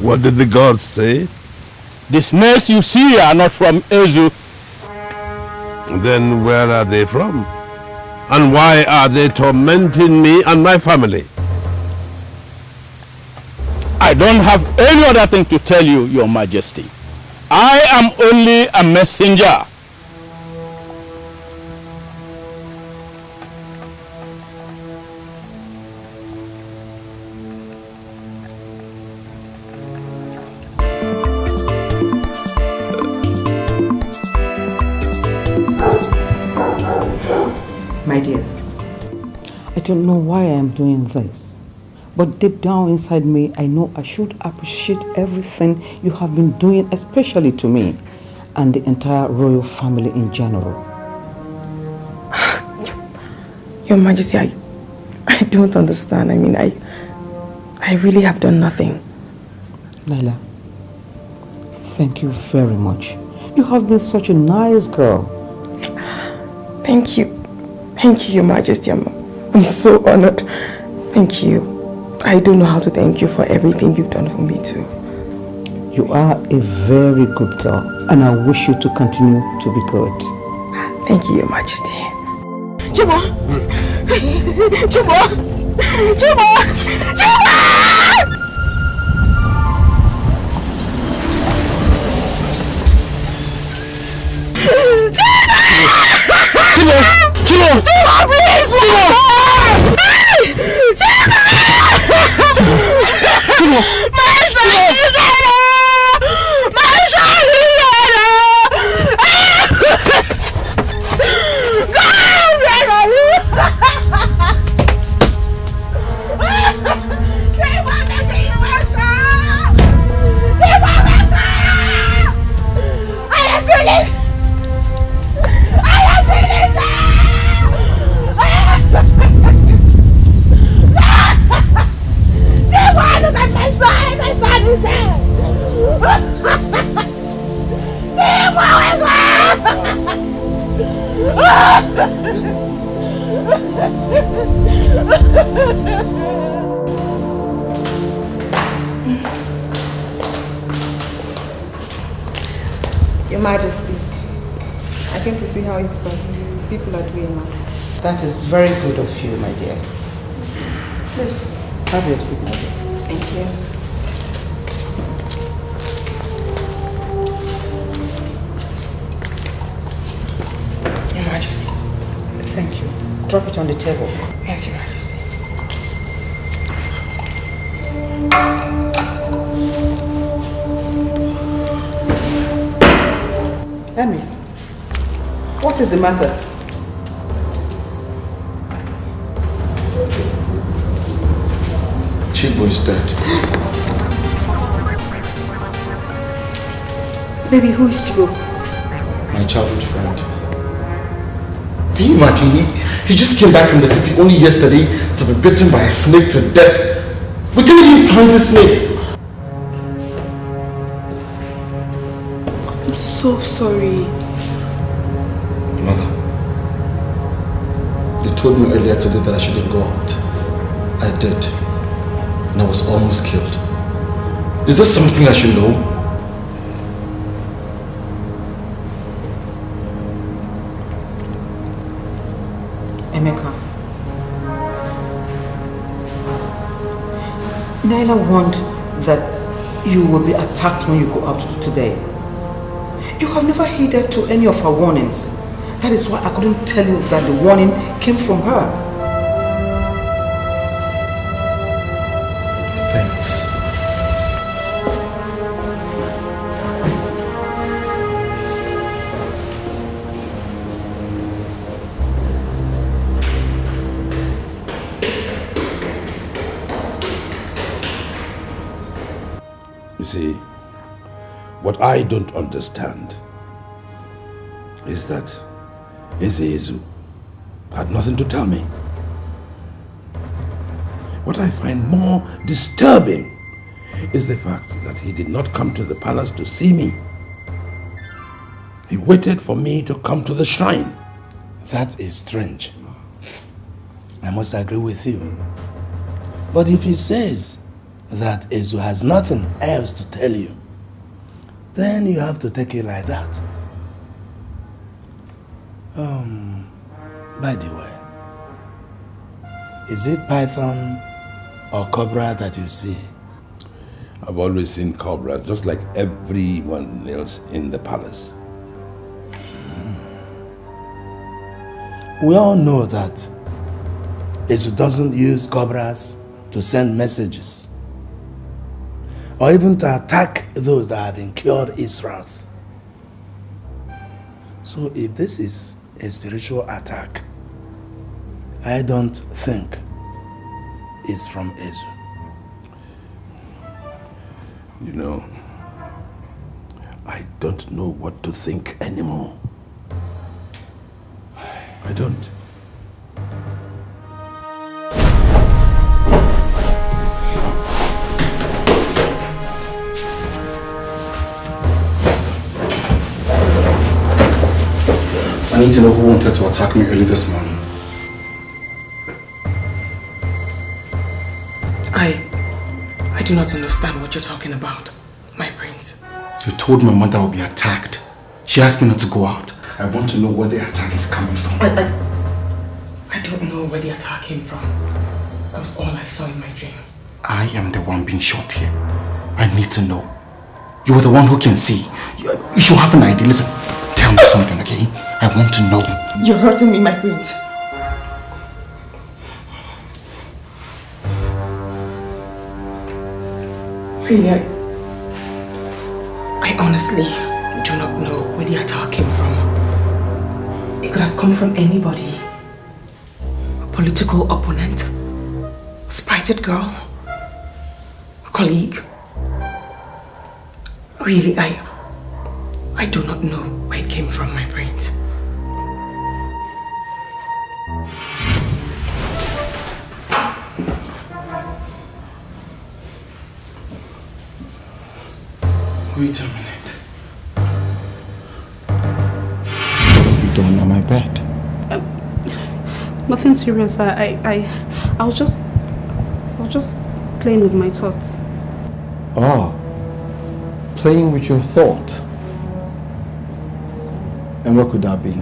What did the gods say? The snakes you see are not from Ezu. Then where are they from? And why are they tormenting me and my family? I don't have any other thing to tell you, Your Majesty. I am only a messenger. My dear, I don't know why I am doing this, but deep down inside me, I know I should appreciate everything you have been doing, especially to me and the entire royal family in general. Your Majesty, I don't understand. I mean, I really have done nothing. Laila, thank you very much. You have been such a nice girl. Thank you. Thank you, Your Majesty. I'm so honored. Thank you. I don't know how to thank you for everything you've done for me too. You are a very good girl, and I wish you to continue to be good. Thank you, Your Majesty. Chibo! Chibo! Chibo! Chibo! Chibo! Chibo! Chibo, please! Chibo! Chibo! My son is alive! My son is alive! God, where are you? I am finished! I am finished! Look at my son! My son is dead! Your Majesty, I came to see how people are doing now. That is very good of you, my dear. Please, have your seat, my dear. Thank you. Your Majesty. Thank you. Drop it on the table. Yes, Your Majesty. Emmy, what is the matter? Chibo is dead. Baby, who is Chibo? My childhood friend. Can you imagine? He just came back from the city only yesterday to be bitten by a snake to death. We can't even find the snake. I'm so sorry. Mother, you told me earlier today that I shouldn't go out. I did. And I was almost killed. Is there something I should know? Emeka, Naila warned that you will be attacked when you go out today. You have never heeded to any of her warnings. That is why I couldn't tell you that the warning came from her. Thanks. You see, what I don't understand is that Ezezu had nothing to tell me. What I find more disturbing is the fact that he did not come to the palace to see me. He waited for me to come to the shrine. That is strange. I must agree with you. But if he says that Ezu has nothing else to tell you, then you have to take it like that. By the way, is it python or cobra that you see? I've always seen cobra, just like everyone else in the palace. We all know that Ezu doesn't use cobras to send messages or even to attack those that have incurred his wrath. So if this is a spiritual attack, I don't think it's from Ezu. You know, I don't know what to think anymore. I don't. I need to know who wanted to attack me early this morning. I do not understand what you're talking about, my prince. You told my mother I would be attacked. She asked me not to go out. I want to know where the attack is coming from. I don't know where the attack came from. That was all I saw in my dream. I am the one being shot here. I need to know. You are the one who can see. You should have an idea. Listen, tell me something, okay? I want to know. You're hurting me, my prince. Really, I honestly do not know where the attack came from. It could have come from anybody. A political opponent, a spirited girl, a colleague. Really, I do not know where it came from, my brains. Wait a minute. You don't know my bed. Nothing serious. I was just playing with my thoughts. Oh, playing with your thought. And what could that be?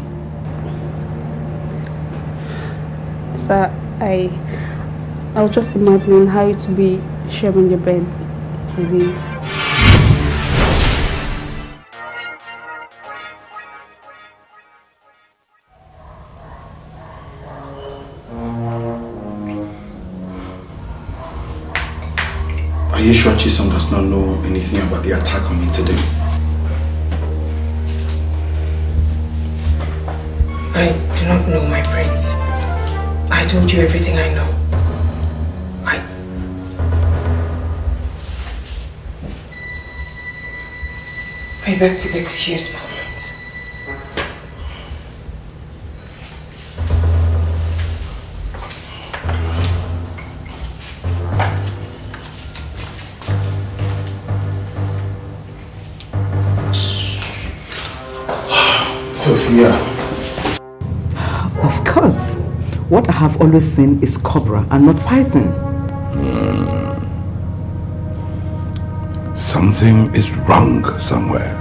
Sir, I was just imagining how it would be sharing your bed with you. Are you sure Chisom does not know anything about the attack on me today? I do not know, my prince. I told you everything I know. I beg to be excused, my prince. Sophia. Of course. What I have always seen is cobra and not python. Something is wrong somewhere.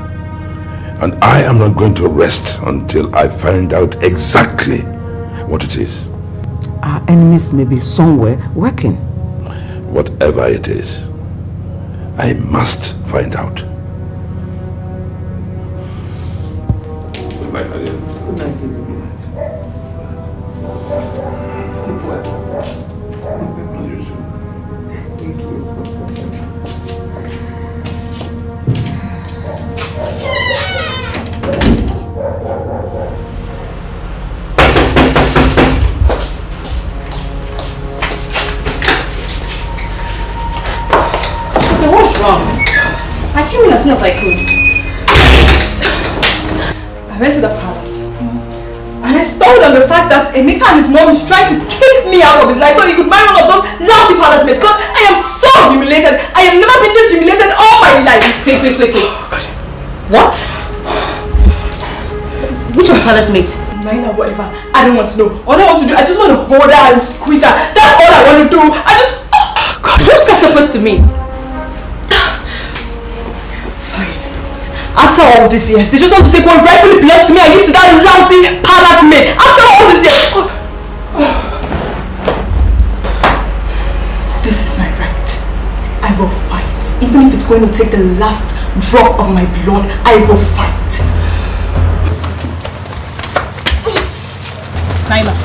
And I am not going to rest until I find out exactly what it is. Our enemies may be somewhere working. Whatever it is, I must find out. Good night, my dear. Good night, Good night. Sleep well. Thank you. Okay, what's wrong? I came in as soon as I could. I went to the palace. And I stumbled on the fact that Emeka and his mom is trying to kick me out of his life so he could marry one of those lousy palace maids. God, I am so humiliated. I have never been this humiliated all my life. Wait. What? Which of palace mates? Minor, whatever. I don't want to know. All I want to do, I just want to hold her and squeeze her. That's all I want to do. I just... God, what's that supposed to mean? After all these years, they just want to take what rightfully belongs to me and give to that lousy palace maid. After all these years. This is my right. I will fight. Even if it's going to take the last drop of my blood, I will fight. Naila,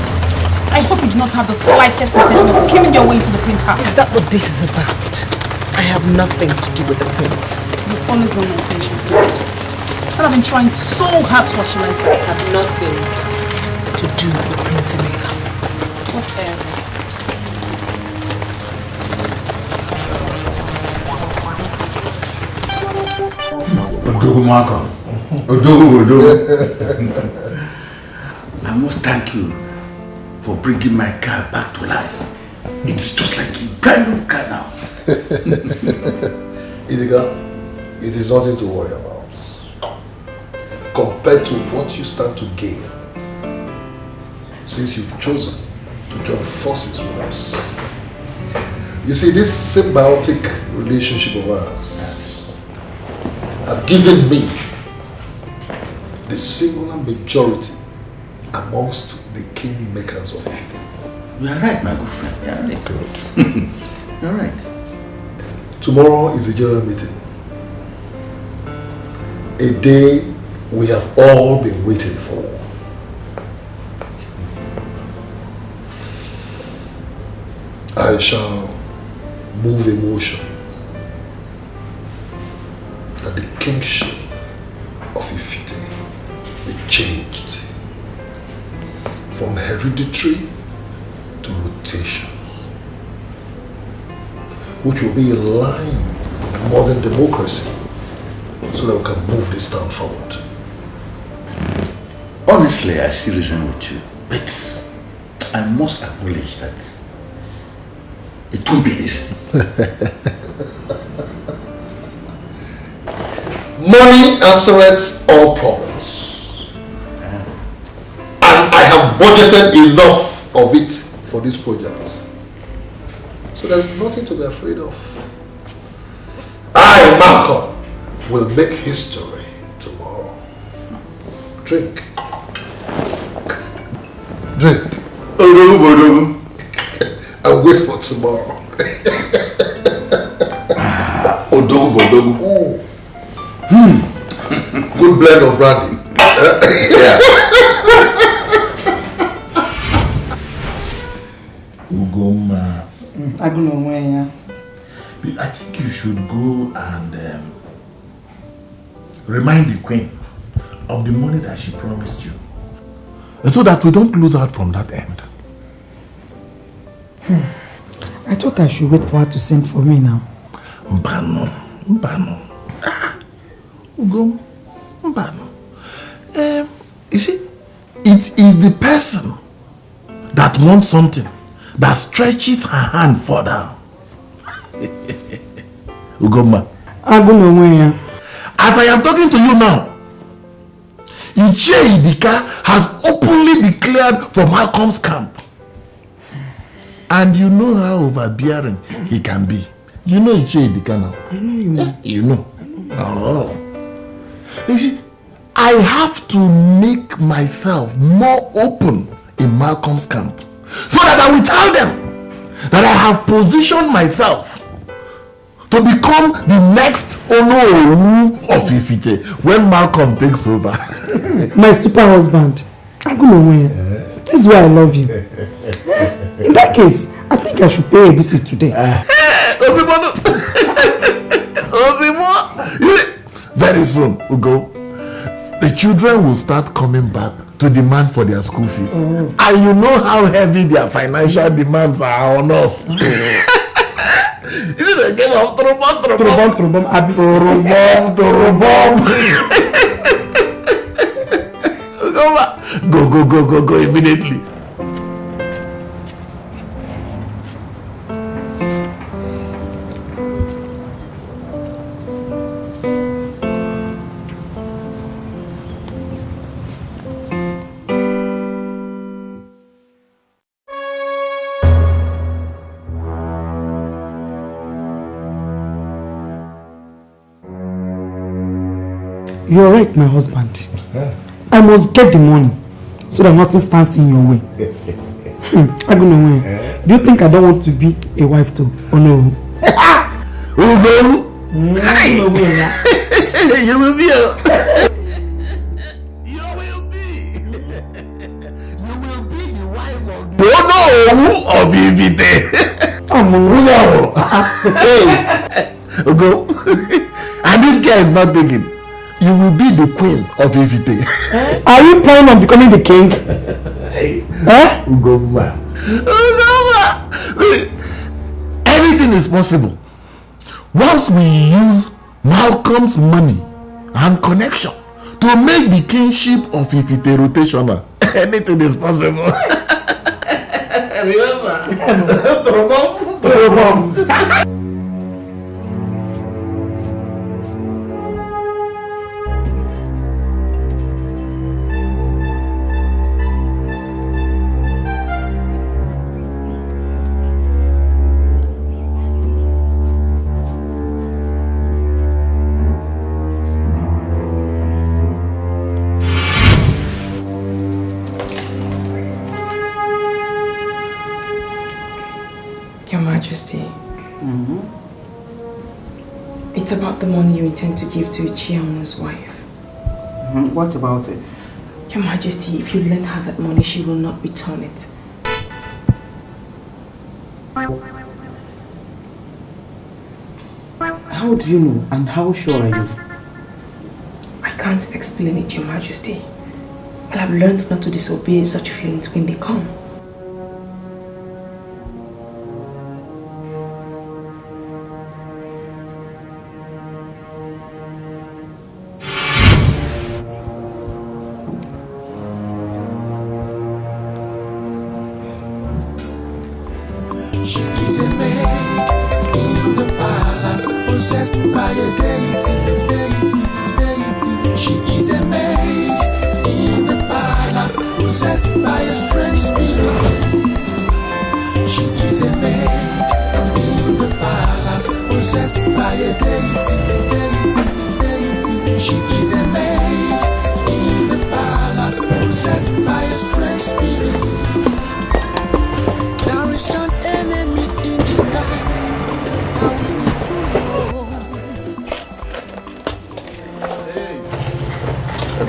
I hope you do not have the slightest intention of skimming your way into the prince's house. Is that what this is about? I have nothing to do with the prince. You've always known my intentions. And I've been trying so hard to actualize that. I have nothing to do with Prince Emeka. Whatever. I must thank you for bringing my car back to life. It's just like a brand new car now. Idiga, it is nothing to worry about. Compared to what you stand to gain, since you've chosen to join forces with us. You see, this symbiotic relationship of ours have given me the singular majority amongst the kingmakers of Ifite. You are right, my good friend. You are right. You are right. Tomorrow is a general meeting. A day we have all been waiting for. I shall move a motion that the kingship of Ifite be changed from hereditary to rotation, which will be in line with modern democracy, so that we can move this town forward. Honestly, I see reason with you, but I must acknowledge that it won't be easy. Money answers all problems. And I have budgeted enough of it for this project. So there's nothing to be afraid of. I, Malcolm, will make history tomorrow. Drink. Drink. And wait for tomorrow. Good blend of brandy. Yeah. Ugoma. I don't know when. I think you should go and remind the queen of the money that she promised you, so that we don't lose out from that end. I thought I should wait for her to send for me now. Mbano. Ugo. Mbano. You see, it is the person that wants something that stretches her hand further. Ugoma. As I am talking to you now, Ichie Idika has openly declared for Malcolm's camp. And you know how overbearing he can be. You know Ichie Idika now. I know you know. You know. Oh. You see, I have to make myself more open in Malcolm's camp, so that I will tell them that I have positioned myself to become the next Ono of Ifite when Malcolm takes over. My super husband. This is why I love you. In that case, I think I should pay a visit today. Very soon, Ugo, the children will start coming back to demand for their school fees. And you know how heavy their financial demands are on us. It is a game of Turubom. Go immediately. You're right, my husband. I must get the money so that nothing stands in your way. Do you think I don't want to be a wife too? Oh no. You will be the wife of Ifite. Go. And if care is not taken, you will be the queen of Ifite. Are you planning on becoming the king? Ugoma. Anything is possible once we use Malcolm's money and connection to make the kingship of Ifite rotational. Anything is possible. Remember? It's about the money you intend to give to Ichiamu's wife. What about it? Your Majesty, if you lend her that money, she will not return it. How do you know and how sure are you? I can't explain it, Your Majesty. But I've learned not to disobey such feelings when they come. She is a maid in the palace, possessed by a deity. She is a maid in the palace, possessed by a strange spirit. She is a maid in the palace, possessed by a deity. She is a maid in the palace, possessed by a strange spirit. There is an enemy in disguise. Now we need to know.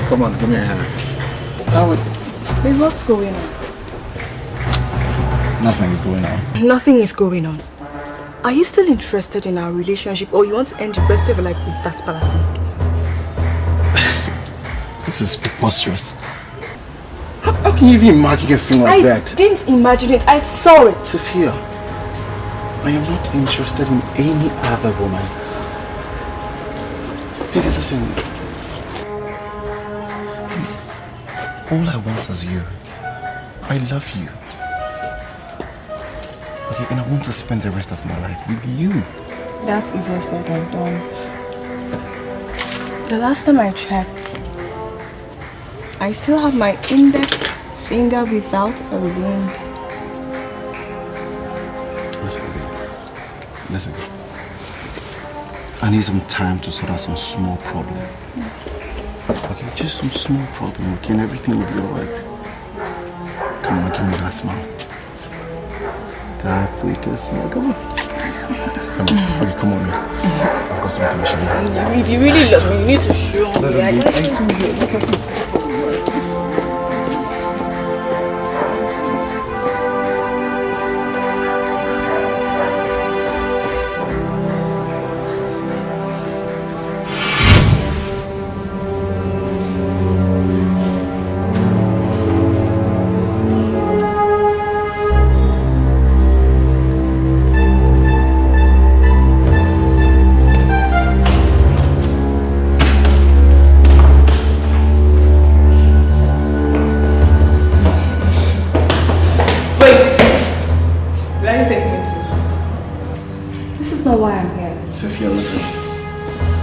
Come on, give me a hand. Babe, what's going on? Nothing is going on. Nothing is going on. Are you still interested in our relationship, or you want to end the rest of your life with that palace maid? This is preposterous. How can you even imagine a thing like that? I didn't imagine it, I saw it. Sophia, I am not interested in any other woman. Baby, listen. All I want is you. I love you. Okay, and I want to spend the rest of my life with you. That's easier said than done. The last time I checked, I still have my index finger without a ring. Listen, babe. Listen. I need some time to sort out some small problem. Okay, just some small problem, okay, and everything will be alright. Come on, give me that smile. That pretty smile, come on. Come on, okay, come on, man. I've got something to show you. If you really love me, you need to show me. Listen, babe, I told you, look at this.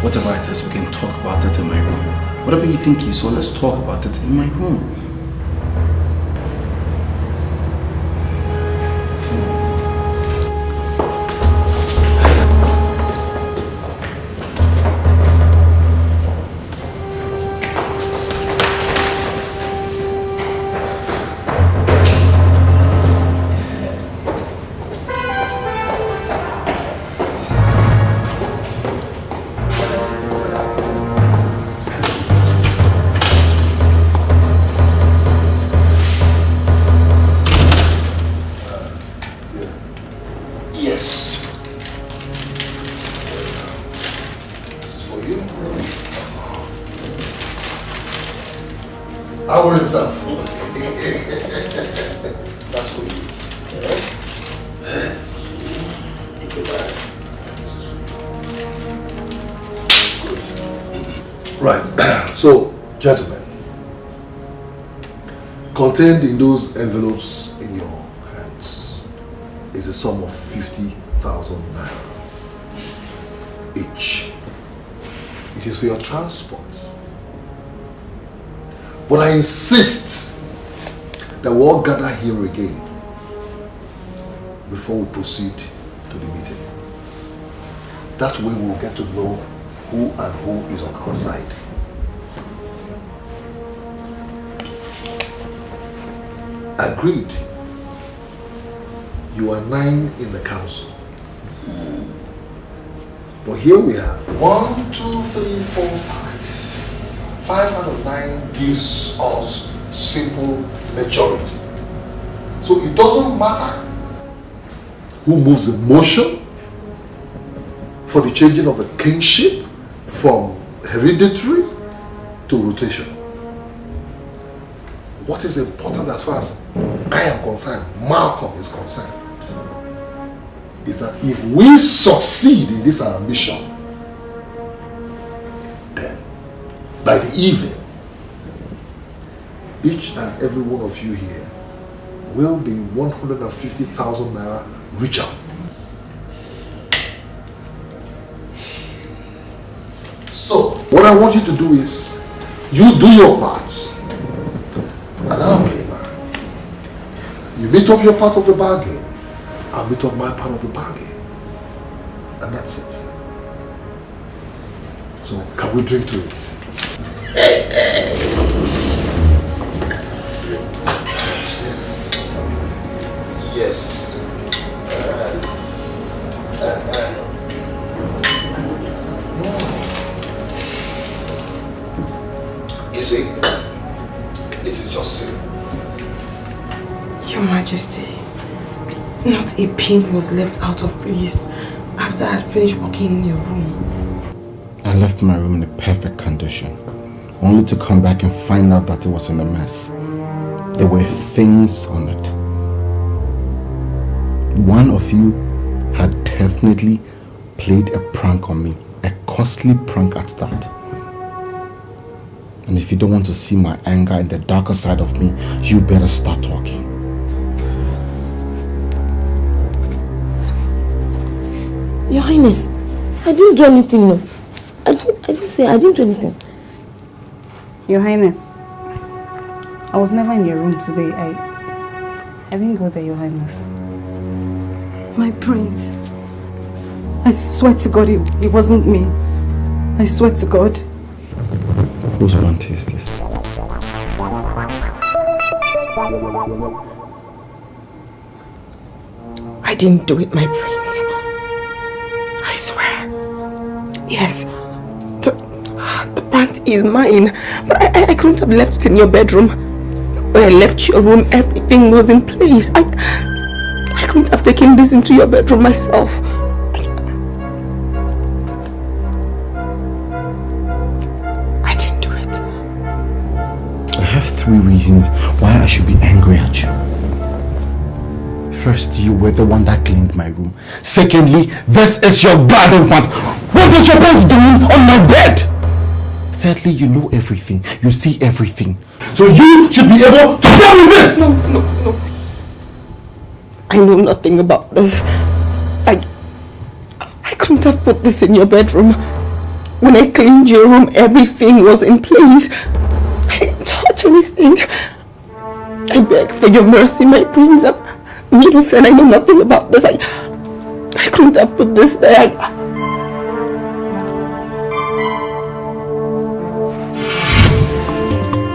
Whatever it is, we can talk about it in my room. Whatever you think is so, let's talk about it in my room. So, gentlemen, contained in those envelopes in your hands is a sum of 50,000 naira each. It is for your transport. But I insist that we all gather here again before we proceed to the meeting. That way we'll get to know who and who is on our side. Agreed. You are 9 in the council. But here we have 1, 2, 3, 4, 5. 5 out of 9 gives us simple majority. So it doesn't matter who moves the motion for the changing of the kingship from hereditary to rotation. What is important as far as I am concerned, Malcolm is concerned, is that if we succeed in this ambition, then by the evening, each and every one of you here will be 150,000 naira richer. So, what I want you to do is, you do your parts, and I'll play mine. You meet up your part of the bargain, I'll meet up my part of the bargain. And that's it. So, can we drink to it? Yes. You see, it is just simple. Your Majesty, not a pin was left out of place after I had finished working in your room. I left my room in a perfect condition, only to come back and find out that it was in a mess. There were things on it. One of you had definitely played a prank on me, a costly prank at that. And if you don't want to see my anger and the darker side of me, you better start talking. Your Highness, I didn't do anything, no. I didn't do anything. Your Highness, I was never in your room today. I didn't go there, Your Highness. My prince, I swear to God it wasn't me. I swear to God. Whose bounty is this? I didn't do it, my prince. I swear. Yes, the pant is mine, but I couldn't have left it in your bedroom. When I left your room, everything was in place. I couldn't have taken this into your bedroom myself. I didn't do it. I have 3 reasons why I should be angry at you. First, you were the one that cleaned my room. Secondly, this is your garden pant. What is your pants doing on my bed? Thirdly, you know everything. You see everything. So you should be able to tell me this! No. I know nothing about this. I couldn't have put this in your bedroom. When I cleaned your room, everything was in place. I didn't touch anything. I beg for your mercy, my prince. I'm innocent. I know nothing about this. I couldn't have put this there.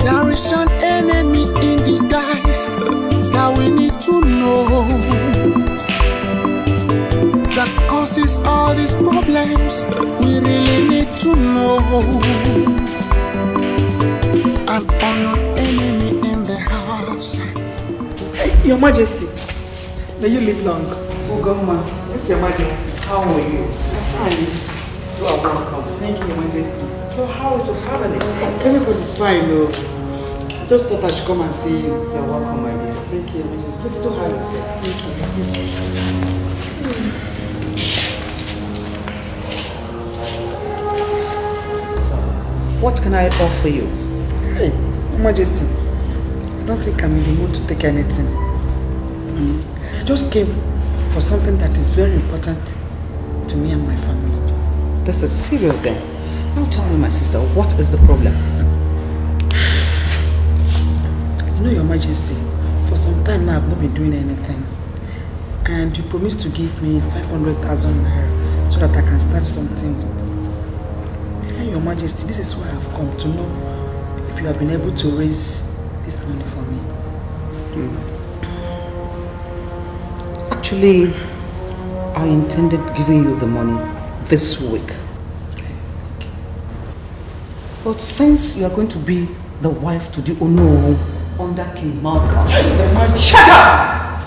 There is an enemy in disguise that we need to know, that causes all these problems. We really need to know. An unknown enemy in the house. Your Majesty, may you live long. Oh, Governor. Yes, Your Majesty. How are you? I'm fine. You are welcome. Thank you, Your Majesty. So, how is your family? Everybody's fine, though. I just thought I should come and see you. You're welcome, my dear. Thank you, Your Majesty. Please do have yourself. Thank you. So, what can I offer you? Hey, Your Majesty. I don't think I'm in the mood to take anything. I just came for something that is very important to me and my family. This is serious then. Now tell me, my sister, what is the problem? You know, Your Majesty, for some time now I've not been doing anything. And you promised to give me 500,000 naira so that I can start something. Yeah, Your Majesty, this is why I've come to know if you have been able to raise this money for me. Actually, I intended giving you the money this week. But since you are going to be the wife to the Ono under King Malcolm, the man, shut up!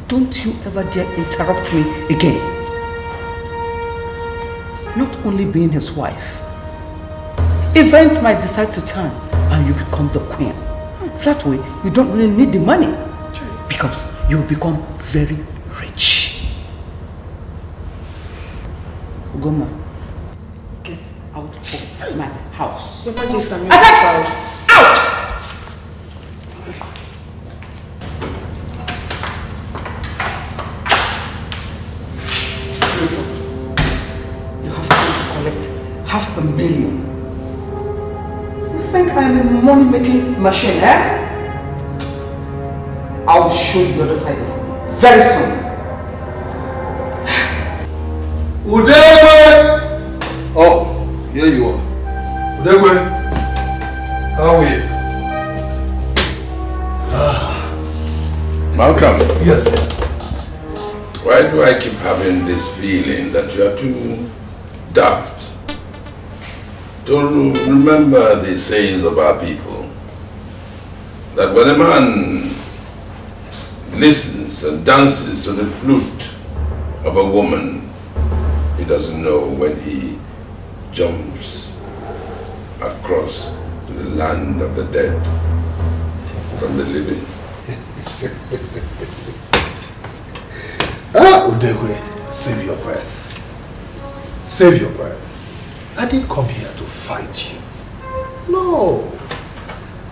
Don't you ever dare interrupt me again. Not only being his wife, events might decide to turn and you become the queen. That way, you don't really need the money because you will become very rich. Ugoma, get out of my house. Your Majesty, I'm out! You have come to collect $500,000. You think I'm a money-making machine, eh? I will show you the other side of it very soon. Udegwe! Oh, here you are. Udegwe, how are you? Malcolm. Yes, sir. Why do I keep having this feeling that you are too daft to remember the sayings of our people? That when a man listens and dances to the flute of a woman, he doesn't know when he jumps across to the land of the dead from the living. Udegwe, save your breath. Save your breath. I didn't come here to fight you. No.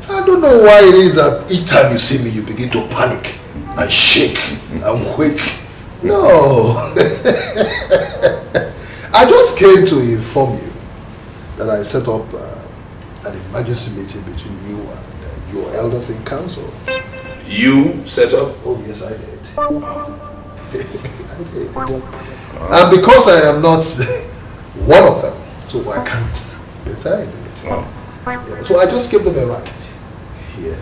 I don't know why it is that each time you see me, you begin to panic and shake and wake. No. I just came to inform you that I set up an emergency meeting between you and your elders in council. You set up? Oh, yes, I did. I did. And because I am not one of them, so I can't be there in the meeting. Yeah, so I just gave them a ride here.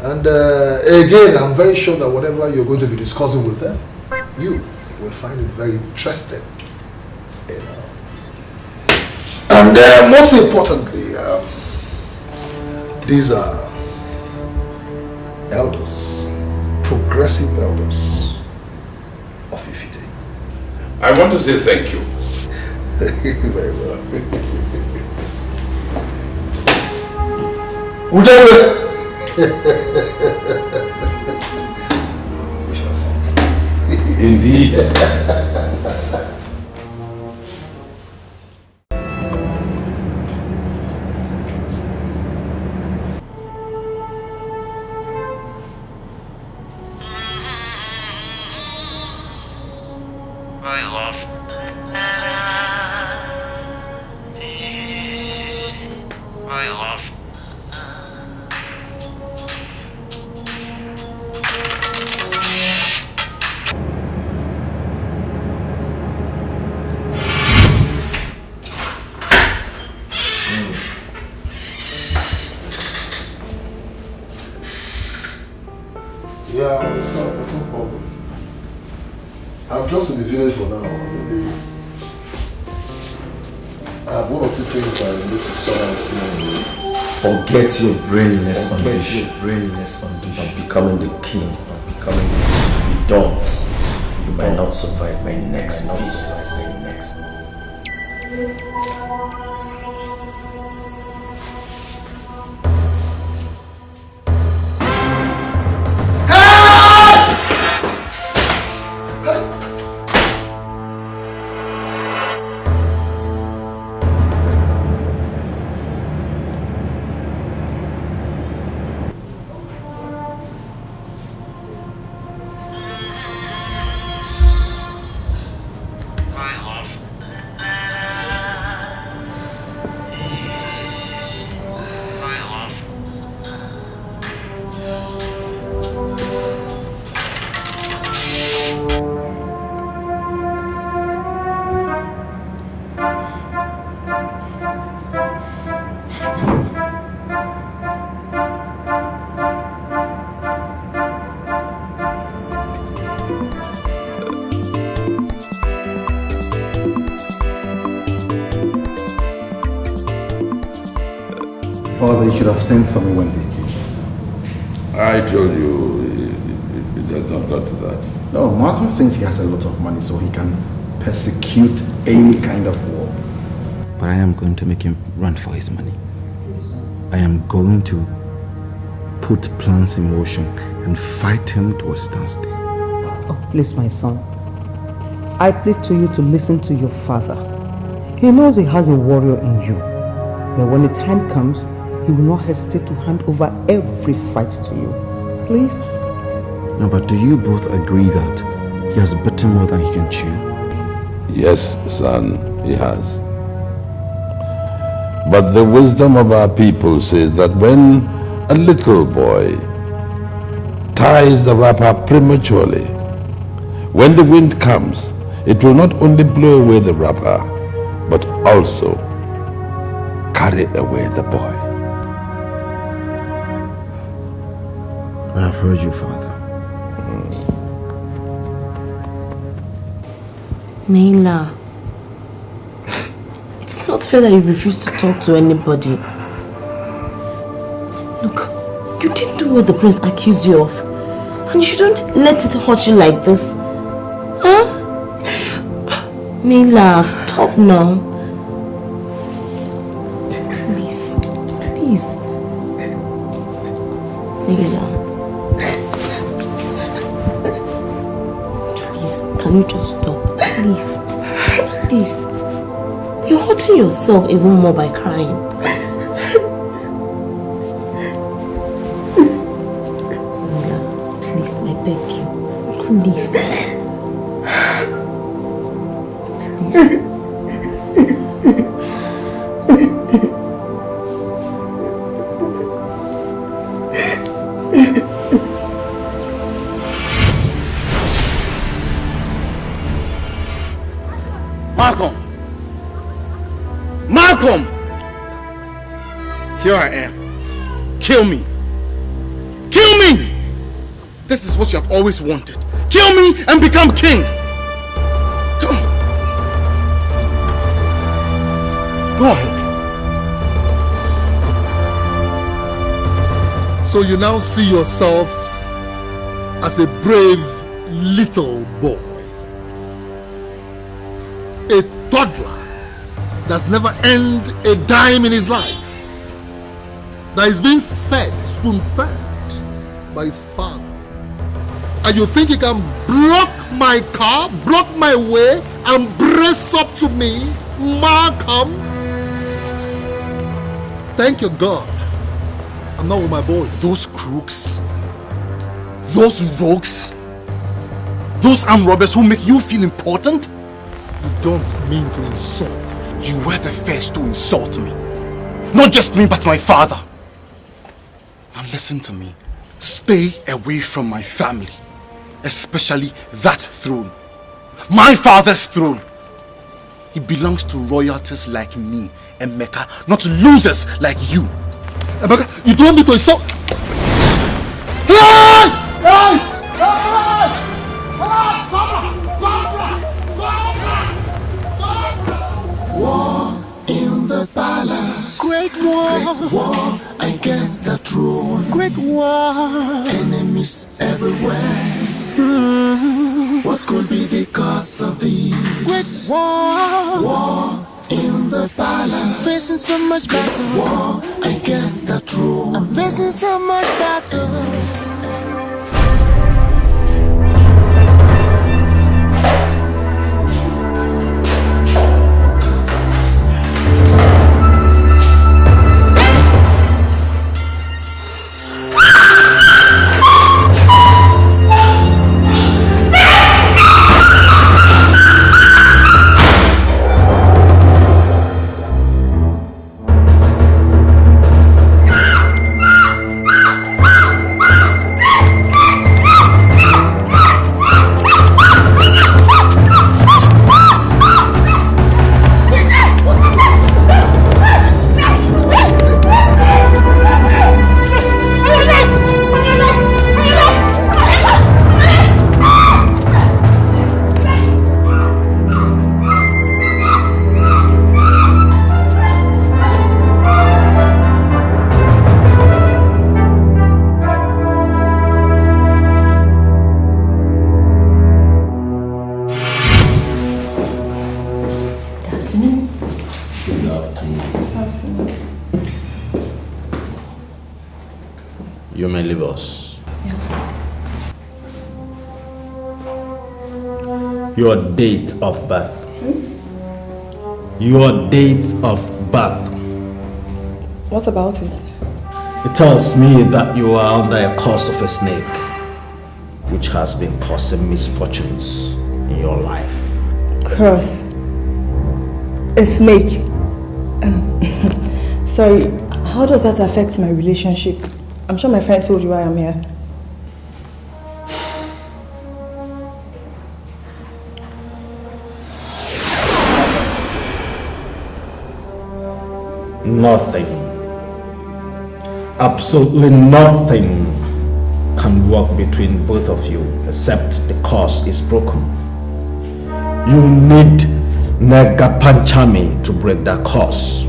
And again, I'm very sure that whatever you're going to be discussing with them, you will find it very interesting. You know. And most importantly, these are elders, progressive elders of Ifite. I want to say thank you. Very well. Udegwe! We shall see. Indeed. Yeah, it's no problem. I'm just in the village for now. Maybe I have one or two things I need to sort out. Forget your brainless ambition. Of becoming the king, of becoming the don't. You might not survive my next visit. Father, you should have sent for me when they came. I told you it has not got to that. No, Malcolm thinks he has a lot of money so he can persecute any kind of war. But I am going to make him run for his money. I am going to put plans in motion and fight him to a standstill. Oh, please, my son. I plead to you to listen to your father. He knows he has a warrior in you. But when the time comes, he will not hesitate to hand over every fight to you. Please? No, but do you both agree that he has bitten more than he can chew? Yes, son, he has. But the wisdom of our people says that when a little boy ties the wrapper prematurely, when the wind comes, it will not only blow away the wrapper, but also carry away the boy. I have heard you, Father. Naila, it's not fair that you refuse to talk to anybody. Look, you didn't do what the prince accused you of. And you shouldn't let it hurt you like this. Huh? Naila, stop now. Please, please. Naila. Please, can you just stop? Please. Please. You're hurting yourself even more by crying. Naila, please, I beg you. Please. Malcolm! Here I am. Kill me. Kill me! This is what you have always wanted. Kill me and become king. Come on. Go ahead. So you now see yourself as a brave little boy. A toddler that's never earned a dime in his life. That is being fed, spoon-fed by his father. And you think you can block my car, block my way, and brace up to me, Malcolm? Thank you, God. I'm not with my boys. Those crooks, those rogues, those armed robbers who make you feel important? You don't mean to insult me. You were the first to insult me. Not just me, but my father. Now listen to me. Stay away from my family. Especially that throne. My father's throne. It belongs to royalties like me, Emeka, not to losers like you. Emeka, you don't want me to insult... Hey! Hey! War in the palace. Great war against the throne. Great war. Enemies everywhere. What could be the cause of this? Great war. War in the palace. Facing so much battle. War against the throne. I'm facing so much battle. You may leave us. Yes. Your date of birth. Your date of birth. What about it? It tells me that you are under a curse of a snake, which has been causing misfortunes in your life. Curse. A snake. Sorry, how does that affect my relationship? I'm sure my friend told you why I'm here. Nothing, absolutely nothing can work between both of you except the curse is broken. You need Nega Panchami to break that curse.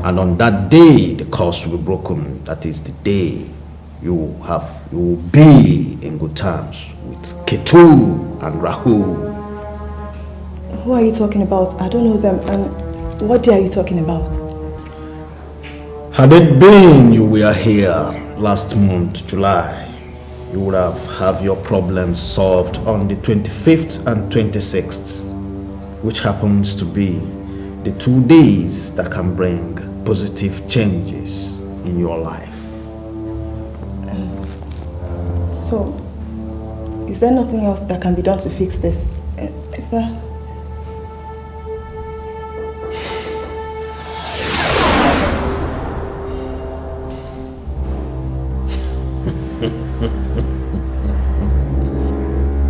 And on that day, the curse will be broken. That is the day you will be in good terms with Ketu and Rahu. Who are you talking about? I don't know them. And what day are you talking about? Had it been you were here last month, July, you would have your problems solved on the 25th and 26th, which happens to be the 2 days that can bring positive changes in your life. So, is there nothing else that can be done to fix this? Is there?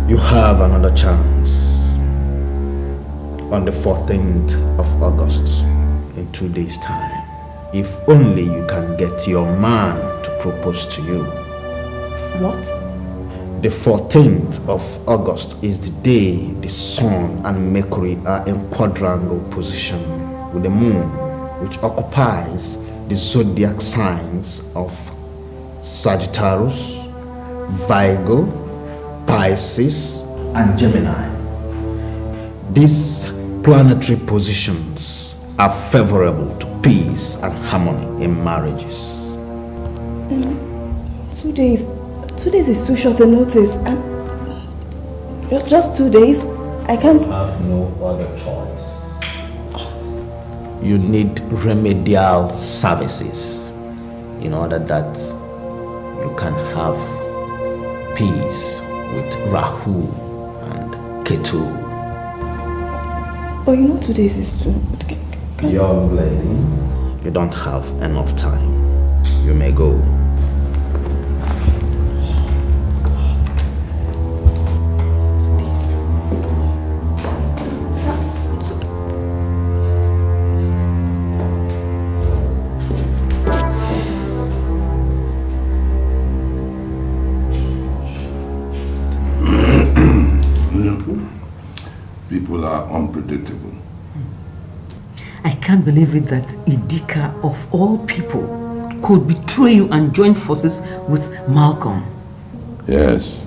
You have another chance on the 14th of August in 2 days' time. If only you can get your man to propose to you. What? The 14th of August is the day the Sun and Mercury are in quadrangle position with the Moon, which occupies the zodiac signs of Sagittarius, Virgo, Pisces, and Gemini. These planetary positions are favorable to peace and harmony in marriages. 2 days. 2 days is too short a notice. Just 2 days? I can't... have no other choice. You need remedial services in order that you can have peace with Rahu and Ketu. But you know 2 days is too... Young lady, you don't have enough time. You may go. People are unpredictable. I can't believe it that Dikeh, of all people, could betray you and join forces with Malcolm. Yes.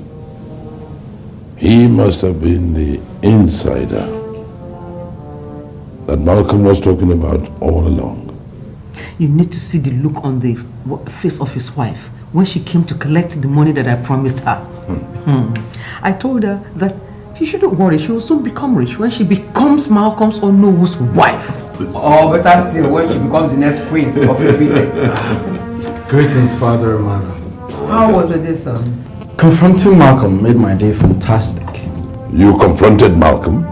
He must have been the insider that Malcolm was talking about all along. You need to see the look on the face of his wife when she came to collect the money that I promised her. I told her that she shouldn't worry, she will soon become rich when she becomes Malcolm's Onowo's wife. Or better still, when she becomes the next queen of Ife. Greetings, Father and Mother. How was it, this son? Confronting Malcolm made my day fantastic. You confronted Malcolm?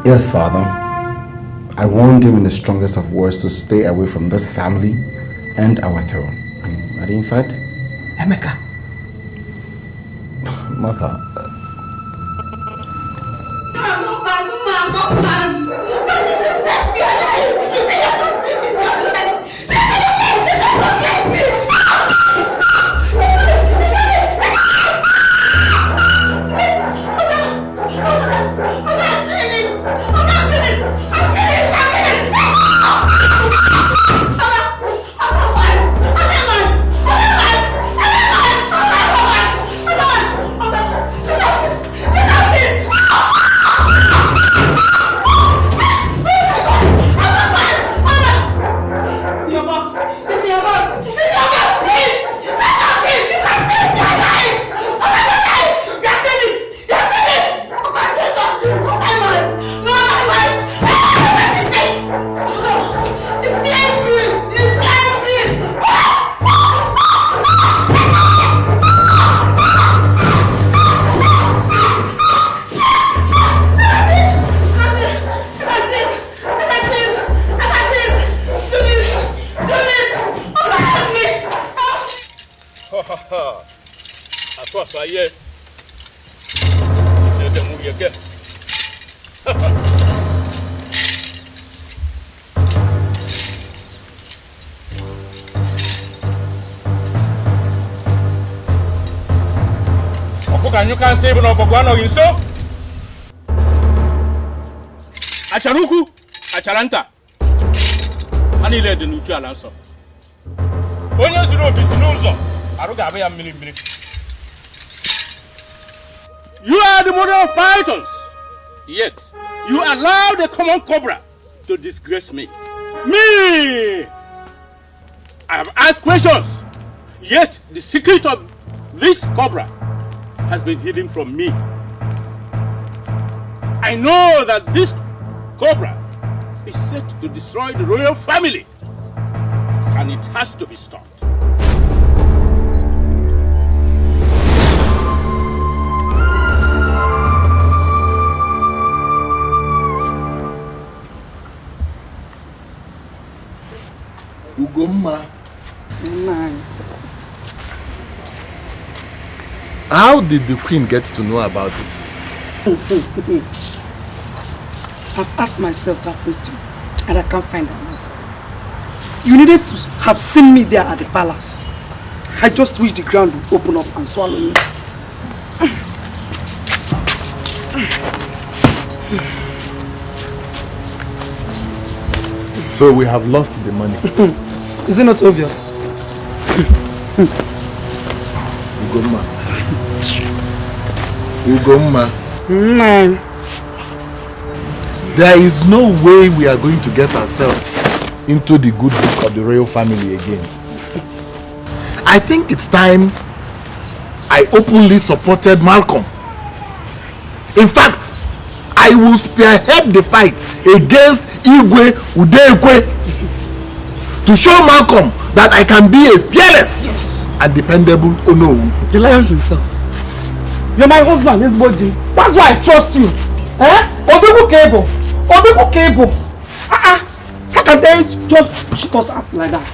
Yes, Father. I warned him in the strongest of words to stay away from this family and our throne. And in fact, Emeka. Mother. course, I hear. Let them move again. You can't save no Bogwano in so. Acharuku, Acharanta. And he led the neutral answer. When you know Bisnuzo, Arugabe and Milibri. You are the mother of pythons. Yet, you allow the common cobra to disgrace me. Me! I have asked questions. Yet, the secret of this cobra has been hidden from me. I know that this cobra is set to destroy the royal family, and it has to be stopped. Ugomma. Man. How did the queen get to know about this? I've asked myself that question and I can't find an answer. You needed to have seen me there at the palace. I just wish the ground would open up and swallow me. So we have lost the money. Is it not obvious? Ugomma. Man. There is no way we are going to get ourselves into the good book of the royal family again. I think it's time I openly supported Malcolm. In fact, I will spearhead the fight against Igwe Udekwe to show Malcolm that I can be a fearless and dependable Ono. The lion himself. You're my husband, this body. That's why I trust you. Obiku Cable. Obiku Cable. How can they just shit us up like that?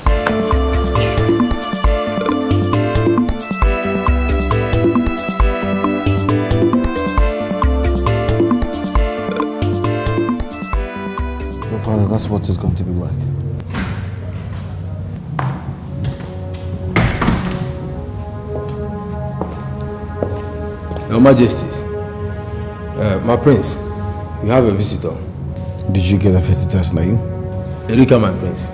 So, Father, that's what it's going to be like. Your Majesties, my prince, you have a visitor. Did you get the visitor's name? Erika, my prince.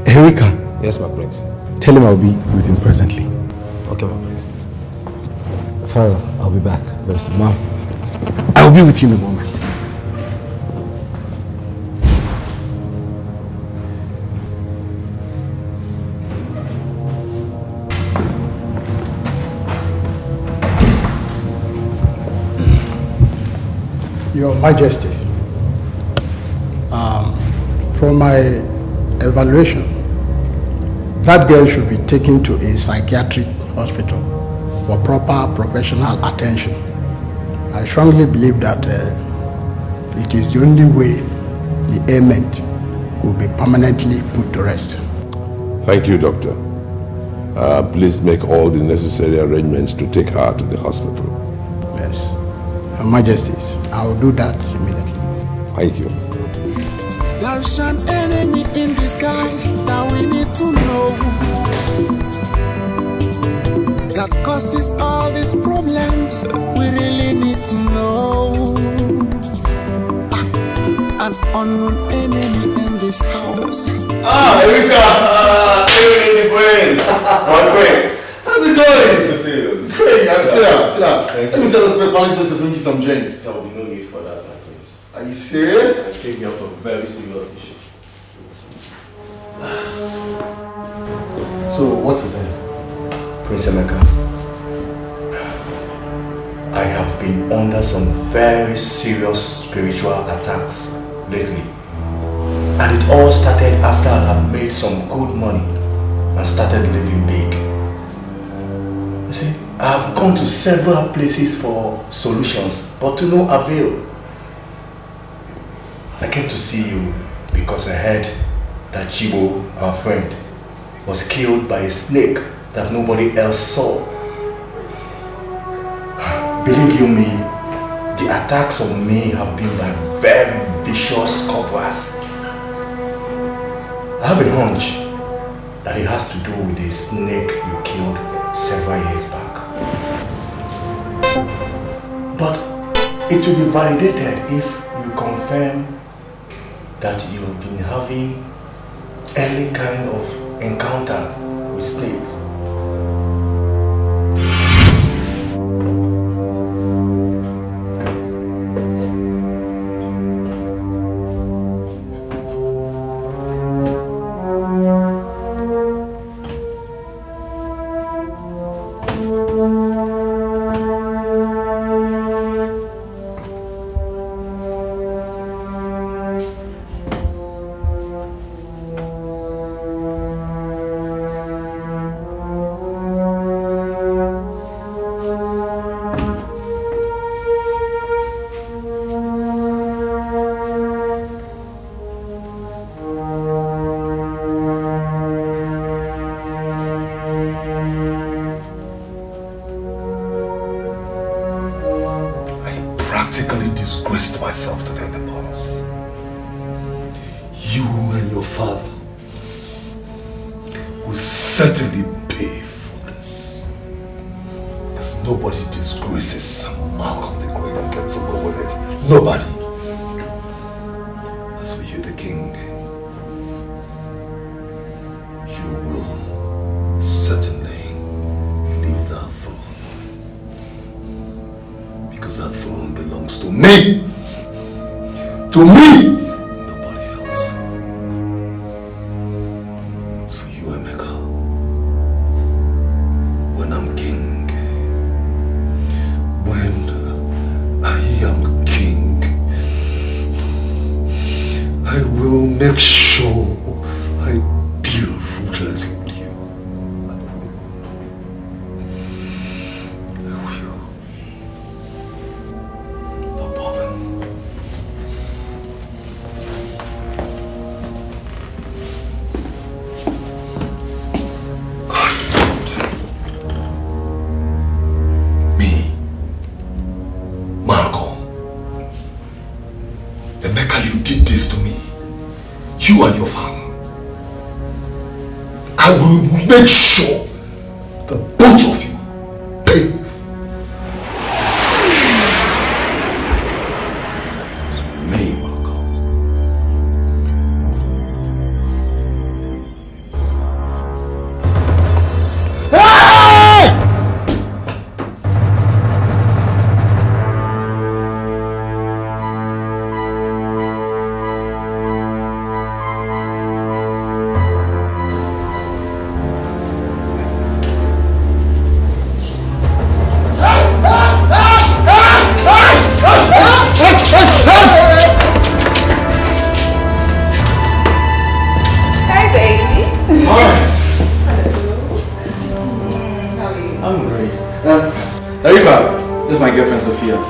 Erika? Yes, my prince. Tell him I'll be with him presently. Okay, my prince. Father, I'll be back very soon. Mom, I'll be with you in a moment. Your Majesty, from my evaluation, that girl should be taken to a psychiatric hospital for proper professional attention. I strongly believe that it is the only way the ailment could be permanently put to rest. Thank you, Doctor. Please make all the necessary arrangements to take her to the hospital. Yes. Your Majesties, I will do that immediately. Thank you. There's an enemy in disguise that we need to know, that causes all these problems. We really need to know. An unknown enemy in this house. Erika! Hey, Queen! My Queen! How's it going? Good to see you. Great, sit down. Let me tell the police to bring you some drinks. There will be no need for that, my prince. Are you serious? I came here for a very serious issue. So, what is it? Prince Emeka, I have been under some very serious spiritual attacks lately. And it all started after I had made some good money and started living big. You see, I have gone to several places for solutions, but to no avail. I came to see you because I heard that Chibo, our friend, was killed by a snake that nobody else saw. Believe you me, the attacks on me have been by very vicious corporals. I have a hunch that it has to do with the snake you killed several years back. But it will be validated if you confirm that you've been having any kind of encounter with snakes. You and your father. I will make sure the both of you pay.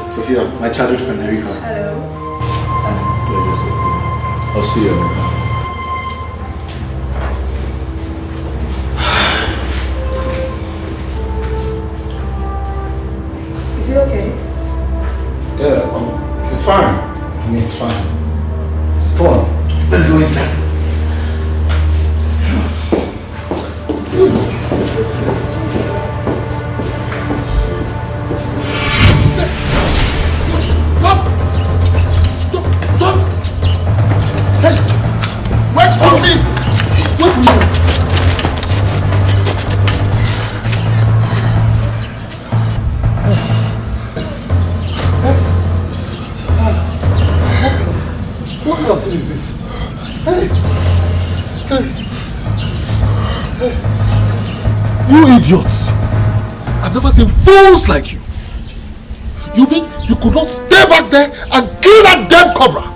Sophia, my childhood friend, Erika. Hello. I'll see you. Is he okay? Yeah, he's fine. I mean, he's fine. Come on, let's go inside. Idiots! I've never seen fools like you. You mean you could not stay back there and kill that damn cobra?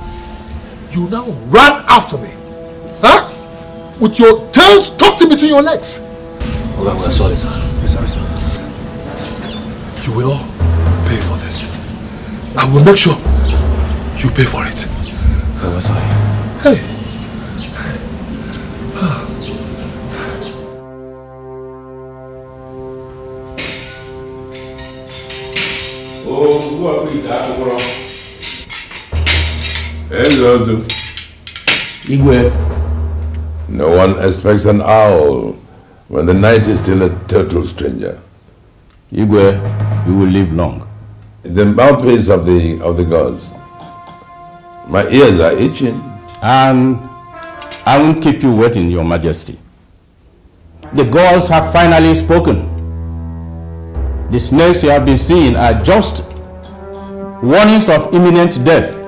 You now ran after me, huh? With your tails tucked in between your legs. We're sorry, sir. We're sorry, sir. You will all pay for this. I will make sure you pay for it. We're sorry. Hey. Hello. Igwe. No one expects an owl when the night is still a total stranger. Igwe, you will live long. The mouthpiece of the gods. My ears are itching. And I won't keep you waiting, Your Majesty. The gods have finally spoken. The snakes you have been seeing are just warnings of imminent death.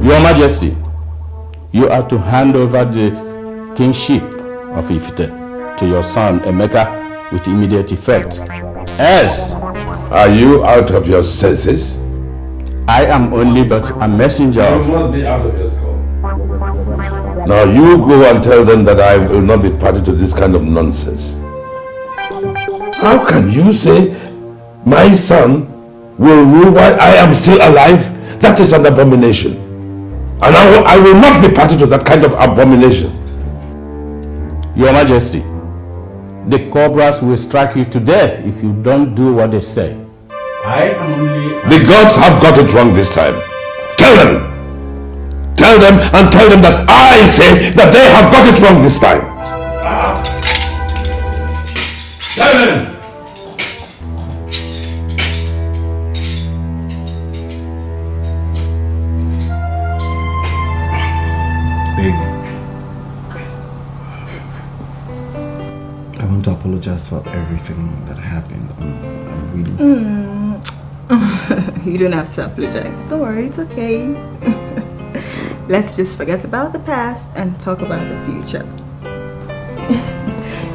Your Majesty, you are to hand over the kingship of Ifite to your son Emeka with immediate effect. Else, are you out of your senses? I am only but a messenger of... You must be out of your skull. Now you go and tell them that I will not be party to this kind of nonsense. How can you say my son will rule while I am still alive? That is an abomination. And I will not be party to that kind of abomination. Your Majesty, the cobras will strike you to death if you don't do what they say. I am only... The gods have got it wrong this time. Tell them! Tell them and tell them that I say that they have got it wrong this time. Tell them! Baby, I want to apologize for everything that happened. I'm really... You don't have to apologize. Don't worry, it's okay. Let's just forget about the past and talk about the future.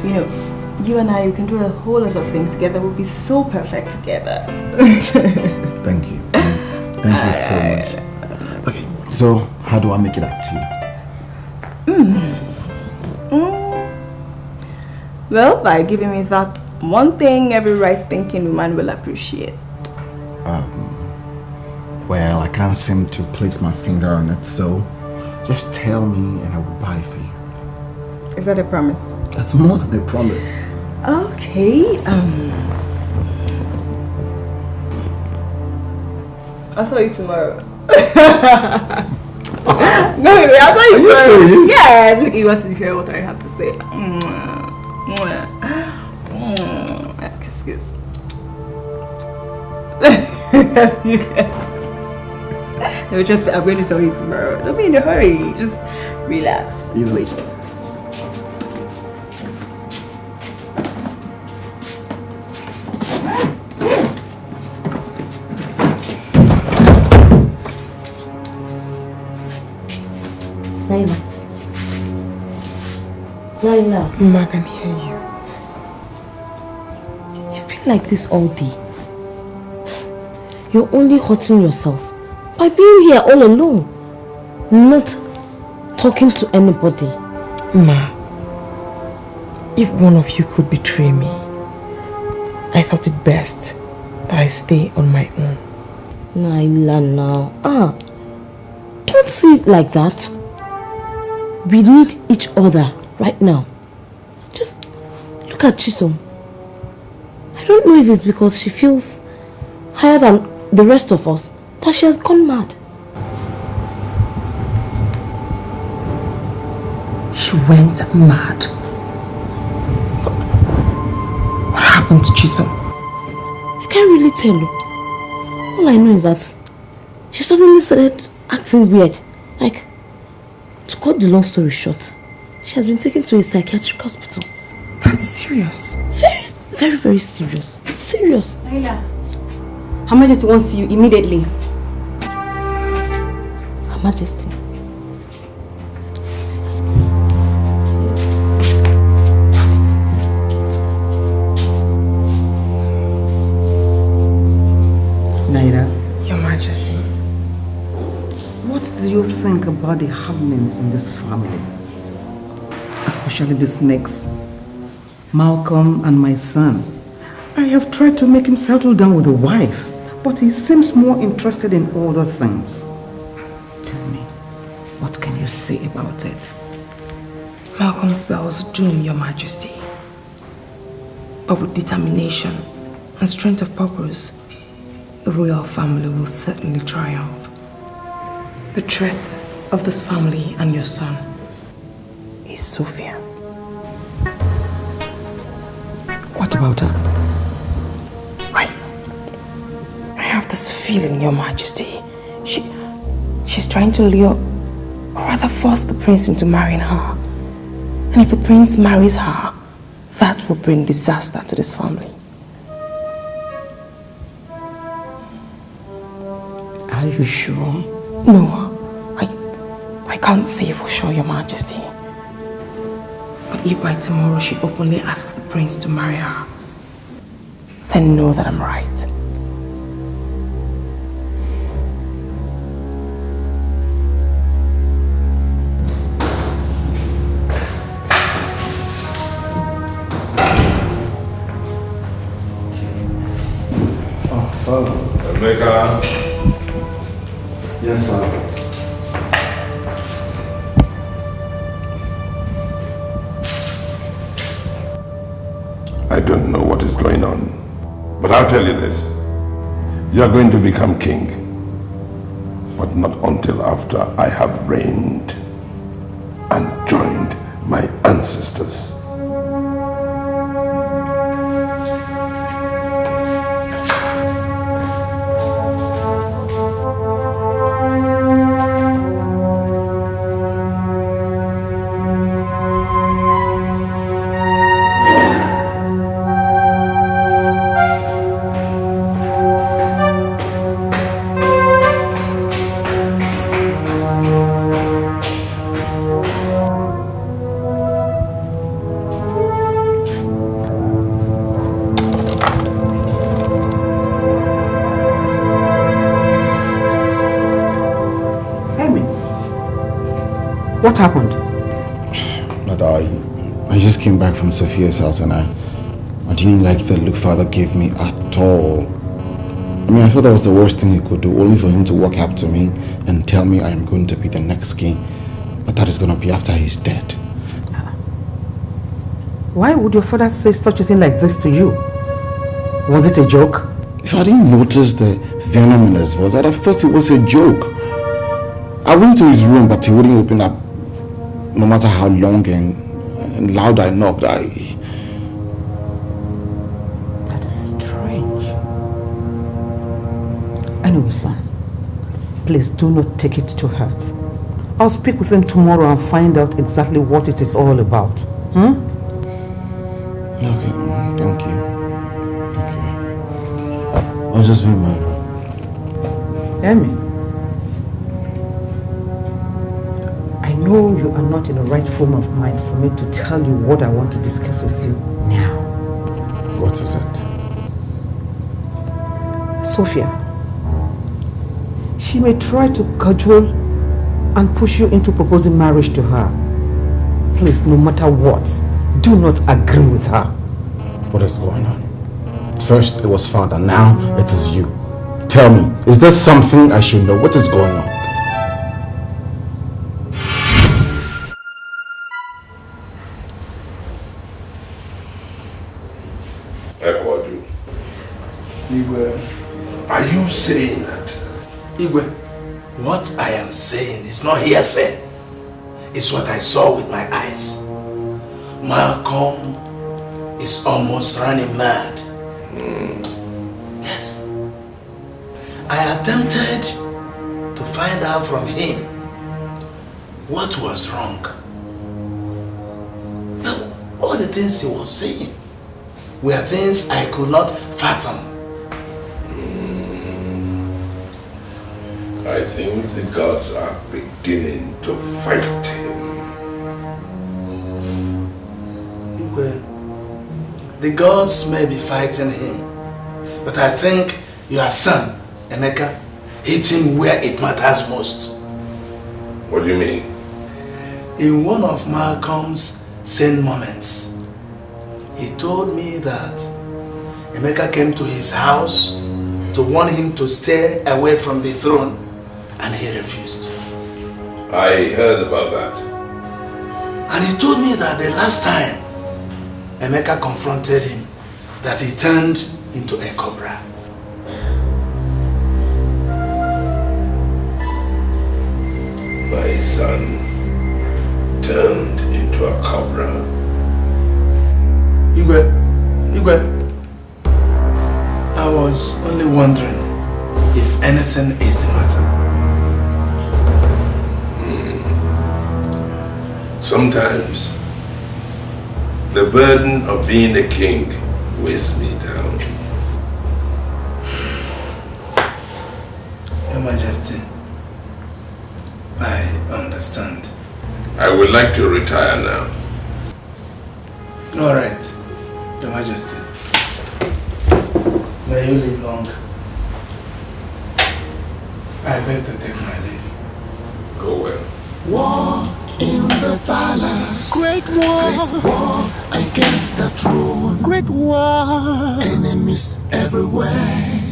You know, you and I, we can do a whole lot of things together. We'll be so perfect together. Thank you. Thank you so much. Okay, so how do I make it up to you? Well, by giving me that one thing every right-thinking woman will appreciate. Well, I can't seem to place my finger on it, so just tell me and I will buy it for you. Is that a promise? That's more than a promise. Okay, I'll tell you tomorrow. No, wait, I'll tell you tomorrow. Are you serious? Yeah, look, you want to hear what I have to say. Excuse. Yes, you can. No, just I'm going to tell you tomorrow. Don't be in a hurry. Just relax. You wait. Laila. Mama, I can hear you. You've been like this all day. You're only hurting yourself by being here all alone, not talking to anybody. Ma, if one of you could betray me, I thought it best that I stay on my own. Laila, now. Don't see it like that. We need each other right now. Just look at Chisom. I don't know if it's because she feels higher than the rest of us that she has gone mad. She went mad. What happened to Chisom? I can't really tell you. All I know is that she suddenly started acting weird. Like, to cut the long story short, she has been taken to a psychiatric hospital. That's serious. Very, very, very serious. Serious. Laila, Her Majesty wants you immediately. Her Majesty. Naira. Your Majesty. What do you think about the happenings in this family? Especially the snakes. Malcolm and my son. I have tried to make him settle down with a wife, but he seems more interested in other things. Tell me, what can you say about it? Malcolm's spells doom, Your Majesty. But with determination and strength of purpose, the royal family will certainly triumph. The threat of this family and your son is Sophia. What about her? I have this feeling, Your Majesty. She's trying to lure, or rather force the prince into marrying her. And if the prince marries her, that will bring disaster to this family. Are you sure? No, I can't say for sure, Your Majesty. But if by tomorrow she openly asks the prince to marry her, then know that I'm right. Emeka. Yes, Father. I don't know what is going on, but I'll tell you this. You are going to become king, but not until after I have reigned and joined my ancestors. What happened? But I just came back from Sophia's house and I didn't like the look father gave me at all. I mean, I thought that was the worst thing he could do, only for him to walk up to me and tell me I am going to be the next king. But that is going to be after he's dead. Why would your father say such a thing like this to you? Was it a joke? If I didn't notice the venom in his voice, I'd have thought it was a joke. I went to his room, but he wouldn't open up. No matter how long and loud I knocked, That is strange. Anyway, son, please do not take it to heart. I'll speak with him tomorrow and find out exactly what it is all about. Okay, thank you. I'll just be my... Emmy, I know you are not in the right frame of mind for me to tell you what I want to discuss with you now. What is it? Sophia, she may try to cajole and push you into proposing marriage to her. Please, no matter what, do not agree with her. What is going on? First it was father, now it is you. Tell me, is there something I should know? What is going on? Igwe, are you saying that? Igwe, what I am saying is not hearsay. It's what I saw with my eyes. Malcolm is almost running mad. Yes. I attempted to find out from him what was wrong. But all the things he was saying were things I could not fathom. I think the gods are beginning to fight him. Well, the gods may be fighting him, but I think your son, Emeka, hit him where it matters most. What do you mean? In one of Malcolm's sane moments, he told me that Emeka came to his house to warn him to stay away from the throne, and he refused. I heard about that. And he told me that the last time Emeka confronted him, that he turned into a cobra. my son turned into a cobra. Igwe, I was only wondering if anything is the matter. Sometimes the burden of being a king weighs me down. Your Majesty, I understand. I would like to retire now. All right, Your Majesty. May you live long. I beg to take my leave. Go well. War in the palace. Great war against the throne. Great war. Enemies everywhere.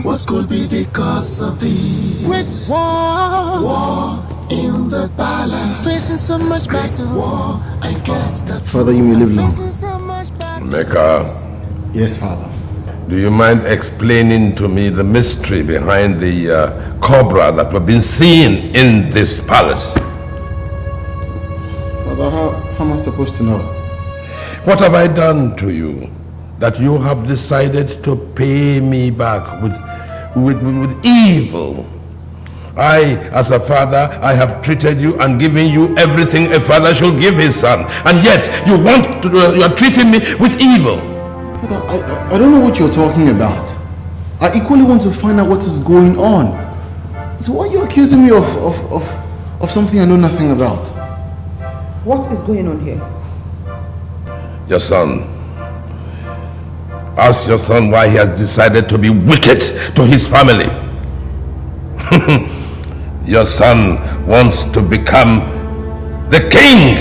What could be the cause of this? Great war. War in the palace. Facing so much battle. War against the throne. Father, you may live long. Mecca. Yes, Father. Do you mind explaining to me the mystery behind the cobra that we've been seeing in this palace? Father, how am I supposed to know? What have I done to you that you have decided to pay me back with evil? I, as a father, I have treated you and given you everything a father should give his son, and yet you are treating me with evil. Father, I don't know what you're talking about. I equally want to find out what is going on. So why are you accusing me of something I know nothing about? What is going on here? Your son. Ask your son why he has decided to be wicked to his family. Your son wants to become the king.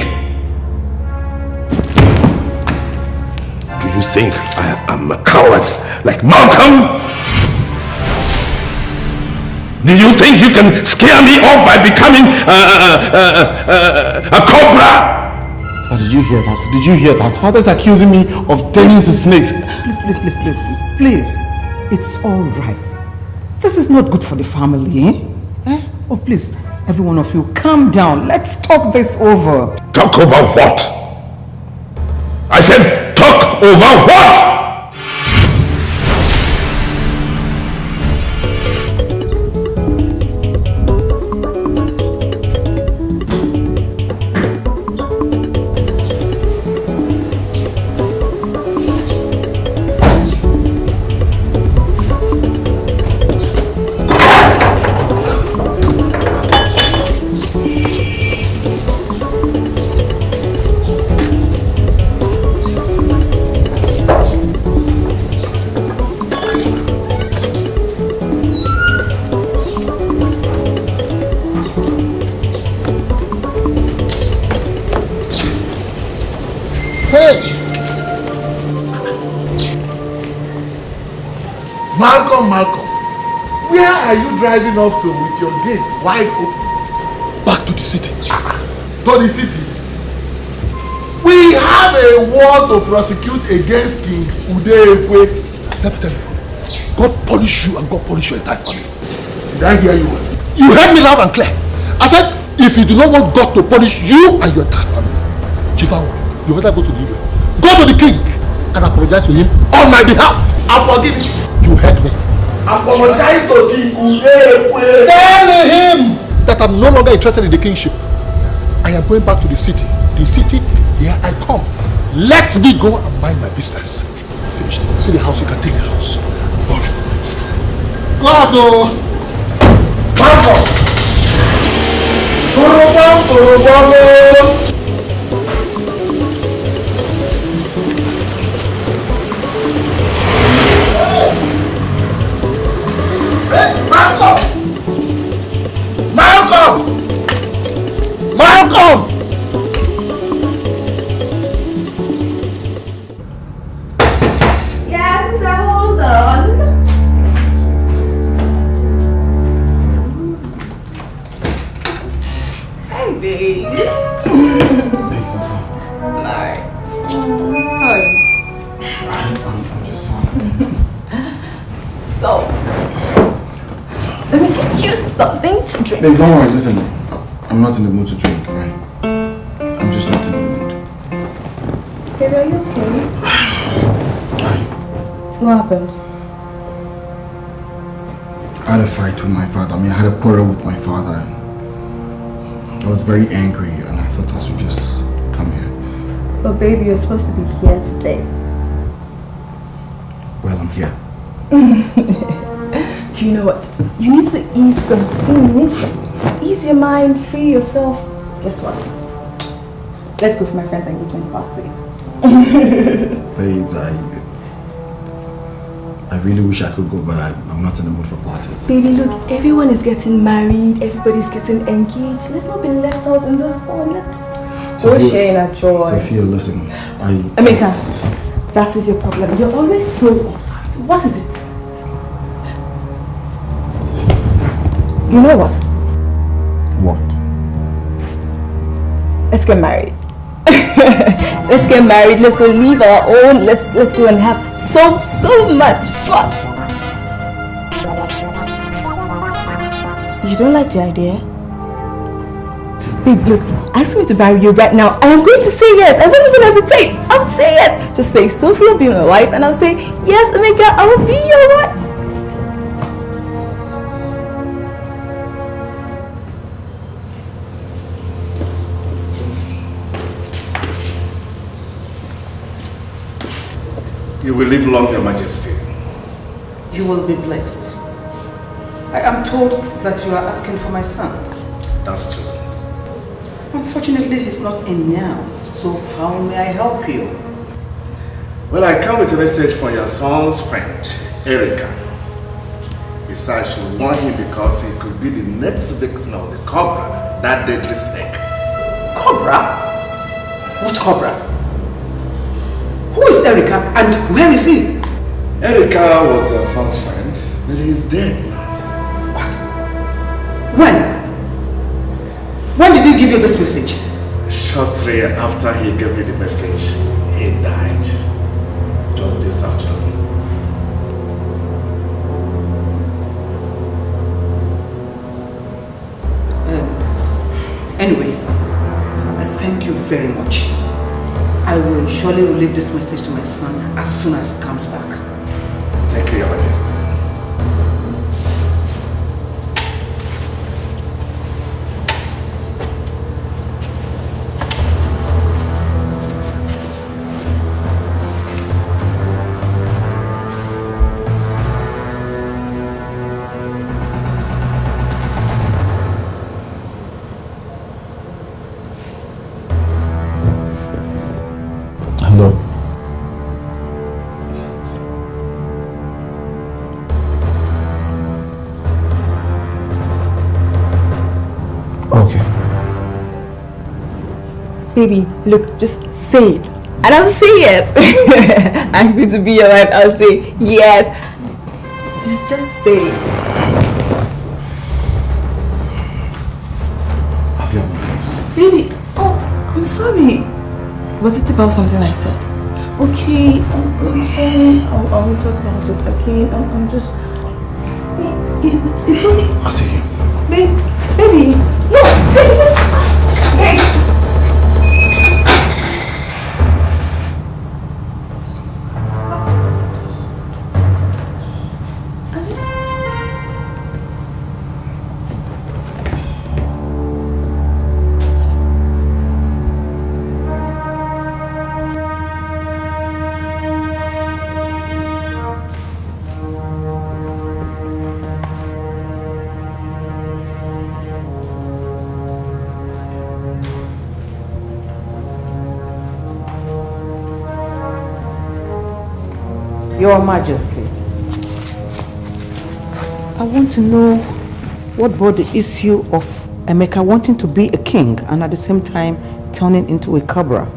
Do you think I am a coward like Malcolm? Do you think you can scare me off by becoming a cobra? Father, did you hear that? Did you hear that? Father's accusing me of turning into snakes. Please. It's all right. This is not good for the family, eh? Oh, please, every one of you, calm down. Let's talk this over. Talk over what? I said talk over what? Malcolm, where are you driving off to with your gates wide open? Back to the city. To the city. We have a war to prosecute against King Udekwe. Let me tell you, God punish you and God punish your entire family. Did I hear you well? You heard me loud and clear. I said, if you do not want God to punish you and your entire family, Chifanwa, you better go to the evil. Go to the king and apologize to him on my behalf. And forgive him. You heard me. Apologize to King Udekwe. Tell him that I'm no longer interested in the kingship. I am going back to the city. The city, here I come. Let me go and mind my business. Finished. See the house, you can take the house. God, Marco! Malcolm! Yes, hold on. Hey, baby. Alright. How are you? I'm just fine. So, let me get you something to drink. Babe, don't worry, listen. I'm not in the mood to drink, right? I'm just not in the mood. Babe, are you okay? What happened? I had a fight with my father. I mean, I had a quarrel with my father. And I was very angry and I thought I should just come here. But baby, you're supposed to be here today. Well, I'm here. You know what? You need to ease some steam. You need to ease your mind, free yourself. Guess what? Let's go for my friend's engagement party. Babes, I really wish I could go, but I'm not in the mood for parties. Baby, look, everyone is getting married, everybody's getting engaged. Let's not be left out in this one. Let's go share in our joy. Sophia, listen, Emeka, that is your problem. You're always so uptight. What is it? You know what? What? Let's get married. Let's get married. Let's go leave our own. Let's go and have so much fun. You don't like the idea? Babe, look, ask me to marry you right now. I am going to say yes. I won't even hesitate. I would say yes. Just say Sophie will be my wife, and I'll say yes, Emeka, I will be your wife. You will live long, Your Majesty. You will be blessed. I am told that you are asking for my son. That's true. Unfortunately, he's not in now. So how may I help you? Well, I come with a message from your son's friend, Erica. He said I should warn him because he could be the next victim of the cobra, that deadly snake. Cobra? What cobra? Who is Erica and where is he? Erica was your son's friend, but he is dead now. What? When? When did he give you this message? Shortly after he gave me the message, he died. Just this afternoon. Anyway, I thank you very much. I will surely relay this message to my son as soon as he comes back. Thank you, Your Majesty. Baby, look, just say it. And I'll say yes. Ask me to be your wife, I'll say yes. Just say it. Baby, oh, I'm sorry. Was it about something I said? Okay, I'll talk about it, okay? I'm just... It's only... I'll see you. Baby, no, baby. Your Majesty, I want to know what brought the issue of Emeka wanting to be a king and at the same time turning into a cobra.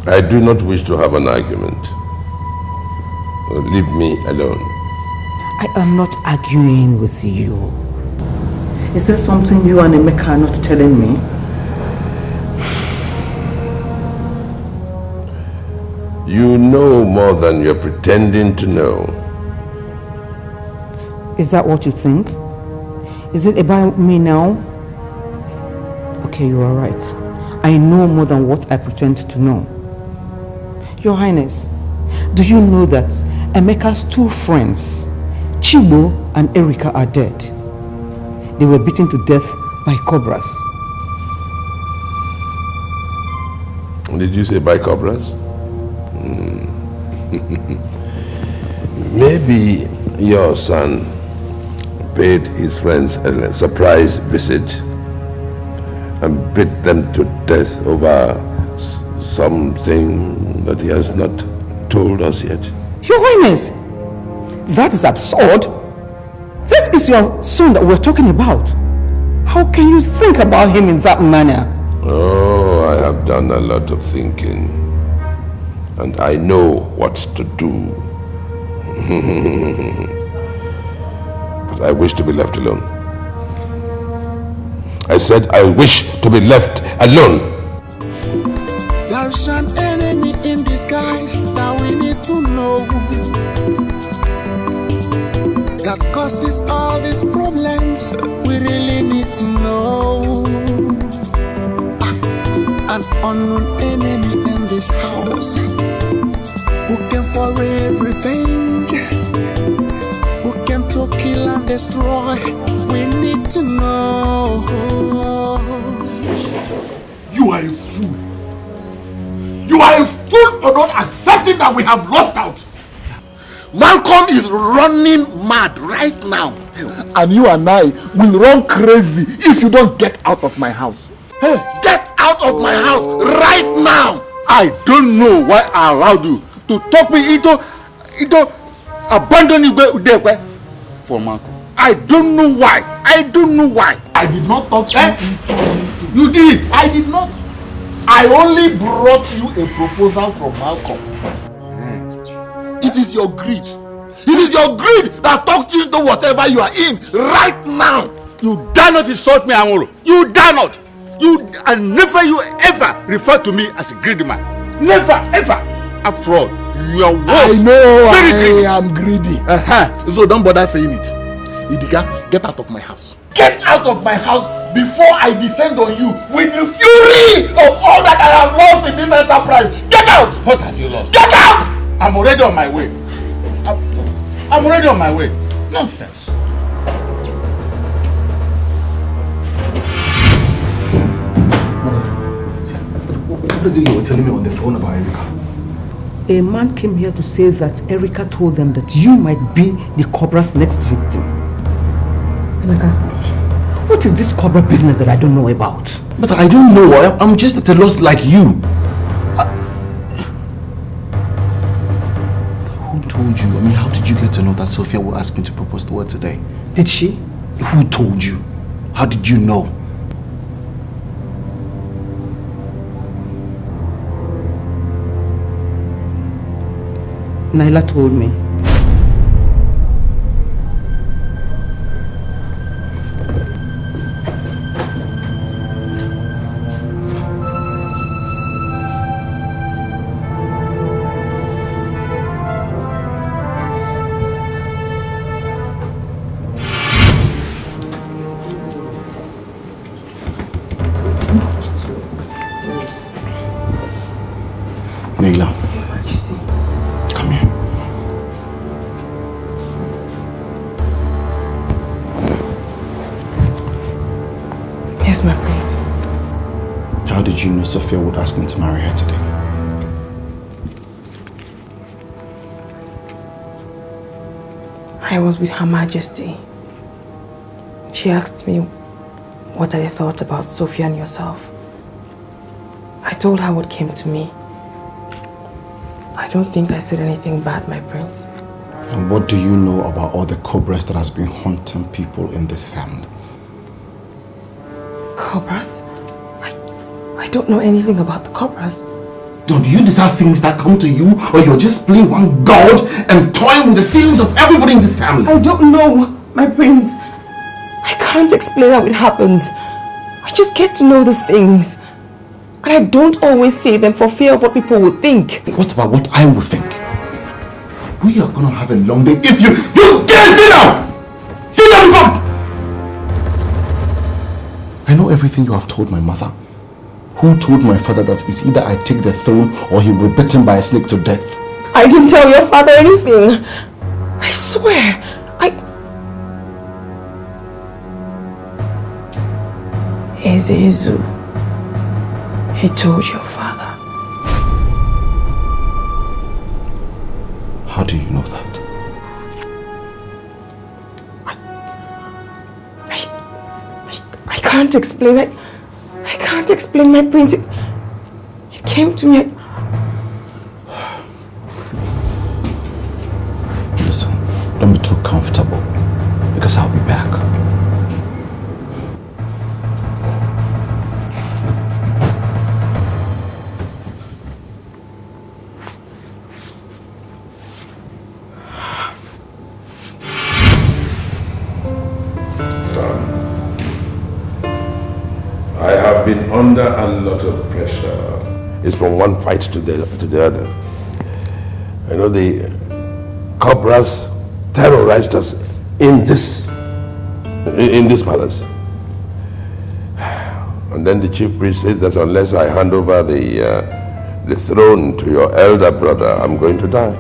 I do not wish to have an argument. Leave me alone. I am not arguing with you. Is there something you and Emeka are not telling me? You know more than you're pretending to know. Is that what you think? Is it about me now? Okay, you are right. I know more than what I pretend to know. Your Highness, do you know that Emeka's 2 friends, Chibo and Erika, are dead? They were beaten to death by cobras. Did you say by cobras? Maybe your son paid his friends a surprise visit and beat them to death over something that he has not told us yet. Your Highness, that is absurd. This is your son that we're talking about. How can you think about him in that manner? Oh, I have done a lot of thinking, and I know what to do. But I wish to be left alone. I said I wish to be left alone. There's an enemy in disguise that we need to know, that causes all these problems. We really need to know. An unknown enemy in this house, who came for revenge, who came to kill and destroy. We need to know. You are a fool. You are a fool for not accepting that we have lost out. Malcolm is running mad right now. And you and I will run crazy if you don't get out of my house. Hey, get out of my house right now. I don't know why I allowed you to talk me into abandoning Dikeh for Malcolm. I don't know why. I don't know why. I did not talk you into anything. You did. I did not. I only brought you a proposal from Malcolm. It is your greed. It is your greed that talked you into whatever you are in right now. You dare not insult me, Amoro. You dare not. And never you ever refer to me as a greedy man. Never, ever. After all, you are worse. I know very greedy. I am greedy. So don't bother saying it. Idika, get out of my house. Get out of my house before I descend on you with the fury of all that I have lost in this enterprise. Get out! What have you lost? Get out! I'm already on my way. I'm already on my way. Nonsense. What is it you were telling me on the phone about Erika? A man came here to say that Erika told them that you might be the cobra's next victim. Emeka, what is this cobra business that I don't know about? But I don't know. I'm just at a loss like you. Who told you? I mean, how did you get to know that Sophia will ask me to propose to her today? Did she? Who told you? How did you know? Naila told me. Naila. Come here. Yes, my prince. How did you know Sophia would ask me to marry her today? I was with Her Majesty. She asked me what I thought about Sophia and yourself. I told her what came to me. I don't think I said anything bad, my prince. And what do you know about all the cobras that has been haunting people in this family? Cobras? I don't know anything about the cobras. Do you deserve things that come to you, or you're just playing one god and toying with the feelings of everybody in this family? I don't know, my prince. I can't explain how it happens. I just get to know these things. And I don't always say them for fear of what people will think. What about what I will think? We are gonna have a long day if you get it down! Confirm! I know everything you have told my mother. Who told my father that it's either I take the throne or he will be bitten by a snake to death? I didn't tell your father anything. I swear. Ezezu, he told your father. How do you know that? I can't explain it. I can't explain, my prince. It came to me. Listen, don't be too comfortable because I'll be back. Been under a lot of pressure. It's from one fight to the other. I know the cobras terrorized us in this palace. And then the chief priest says that unless I hand over the throne to your elder brother, I'm going to die.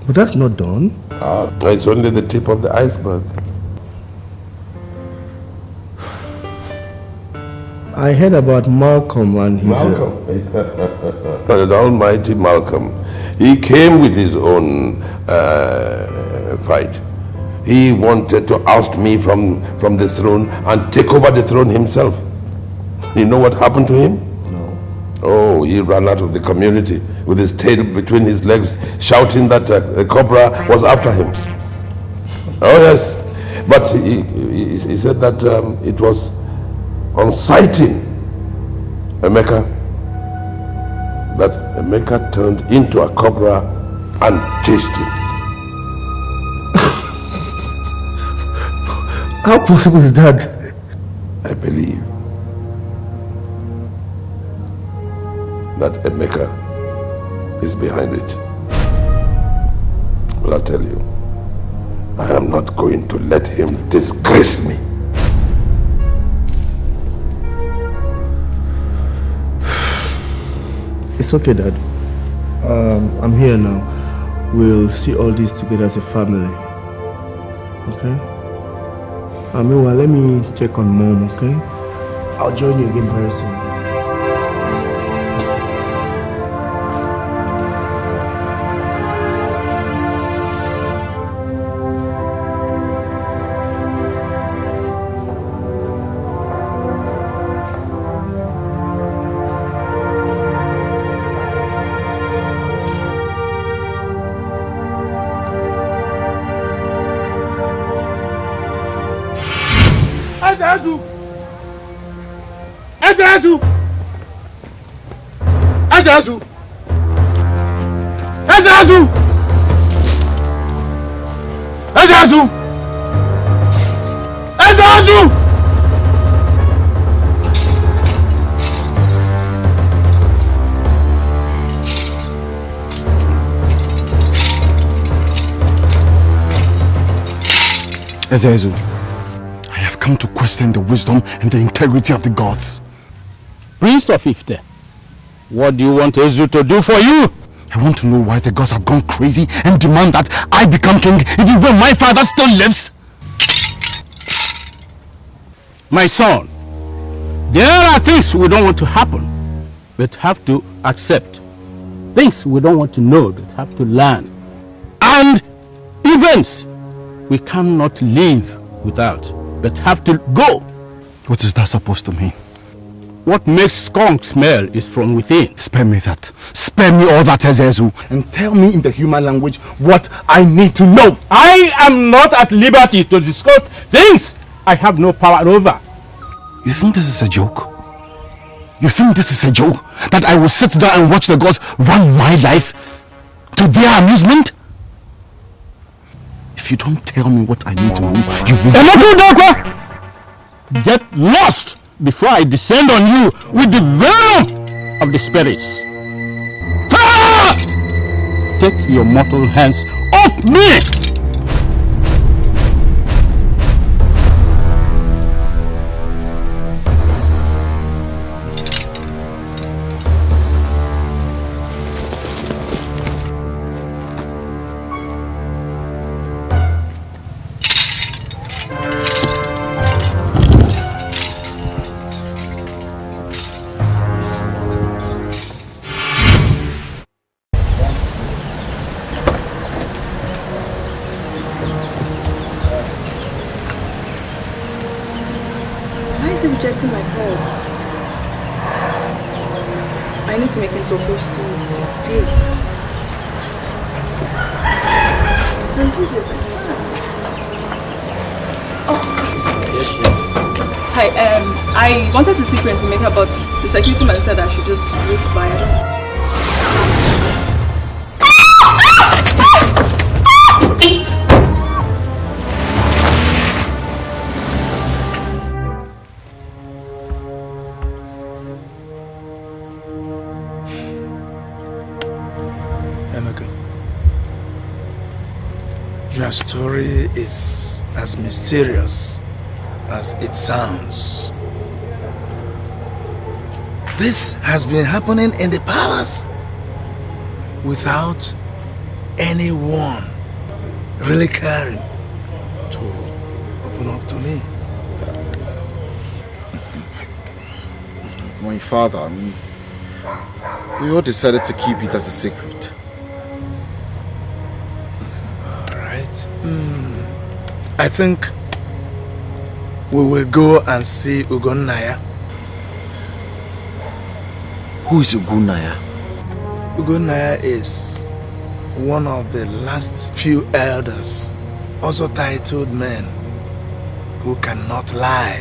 But that's not done. It's only the tip of the iceberg. I heard about Malcolm and his... Malcolm? The almighty Malcolm. He came with his own fight. He wanted to oust me from the throne and take over the throne himself. You know what happened to him? No. Oh, he ran out of the community with his tail between his legs, shouting that a cobra was after him. Oh yes. But he said that it was on sighting Emeka, that Emeka turned into a cobra and chased him. How possible is that? I believe that Emeka is behind it. But I'll tell you, I am not going to let him disgrace me. It's okay, Dad. I'm here now. We'll see all this together as a family. Okay? Meanwhile, let me check on Mom, okay? I'll join you again very soon. Ezezu, I have come to question the wisdom and the integrity of the gods. Prince of Ifte, what do you want Ezu to do for you? I want to know why the gods have gone crazy and demand that I become king even when my father still lives. My son, there are things we don't want to happen, but have to accept. Things we don't want to know, but have to learn. And events we cannot live without, but have to go. What is that supposed to mean? What makes skunk smell is from within. Spare me that. Spare me all that, Ezezu. And tell me in the human language what I need to know. I am not at liberty to discuss things I have no power over. You think this is a joke? You think this is a joke? That I will sit down and watch the gods run my life to their amusement? If you don't tell me what I need to know, you will... Get lost before I descend on you with the venom of the spirits. Ah! Take your mortal hands off me! is he rejecting my calls? I need to make him propose to me today. Yes, yes. Hi, I wanted to see Prince Emeka, but the security man said I should just wait by her. Your story is as mysterious as it sounds. This has been happening in the palace without anyone really caring to open up to me. My father, we all decided to keep it as a secret. I think we will go and see Ugonnaya. Who is Ugonnaya? Ugonnaya is one of the last few elders, also titled men, who cannot lie.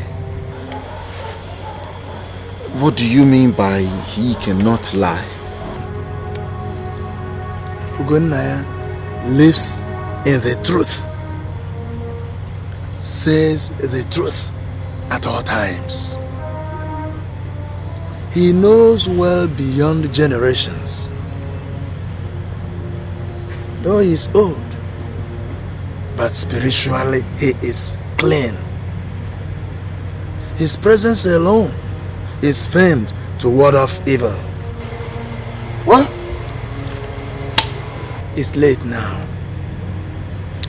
What do you mean by he cannot lie? Ugonnaya lives in the truth, says the truth at all times. He knows well beyond generations. Though he is old, but spiritually he is clean. His presence alone is famed to ward off evil. What? It's late now.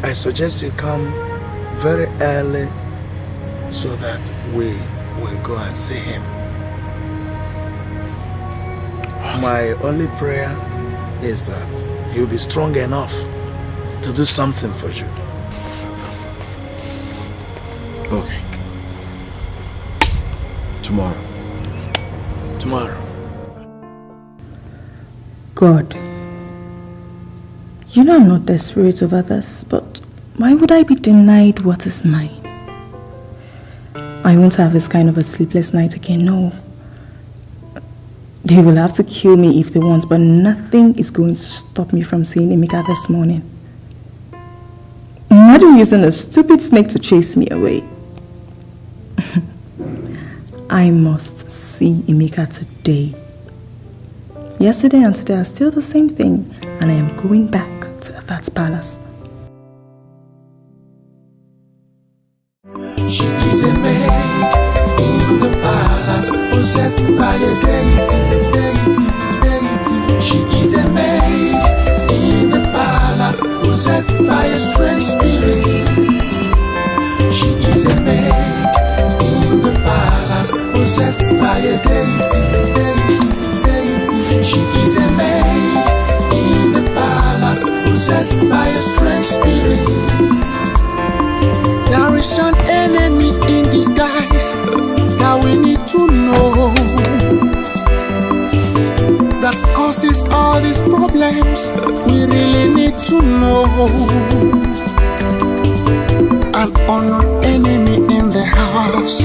I suggest you come very early so that we will go and see him. My only prayer is that he'll be strong enough to do something for you. Okay. Tomorrow. Tomorrow. God, you know I'm not desperate over this, but why would I be denied what is mine? I won't have this kind of a sleepless night again, no. They will have to kill me if they want, but nothing is going to stop me from seeing Emeka this morning. Imagine using a stupid snake to chase me away. I must see Emeka today. Yesterday and today are still the same thing, and I am going back to that palace. She is a maid in the palace, possessed by a deity. She is a maid in the palace, possessed by a strange spirit. She is a maid in the palace, possessed by a deity. She is a maid in the palace, possessed by a strange spirit. There is an enemy in disguise that we need to know, that causes all these problems. We really need to know. An unknown enemy in the house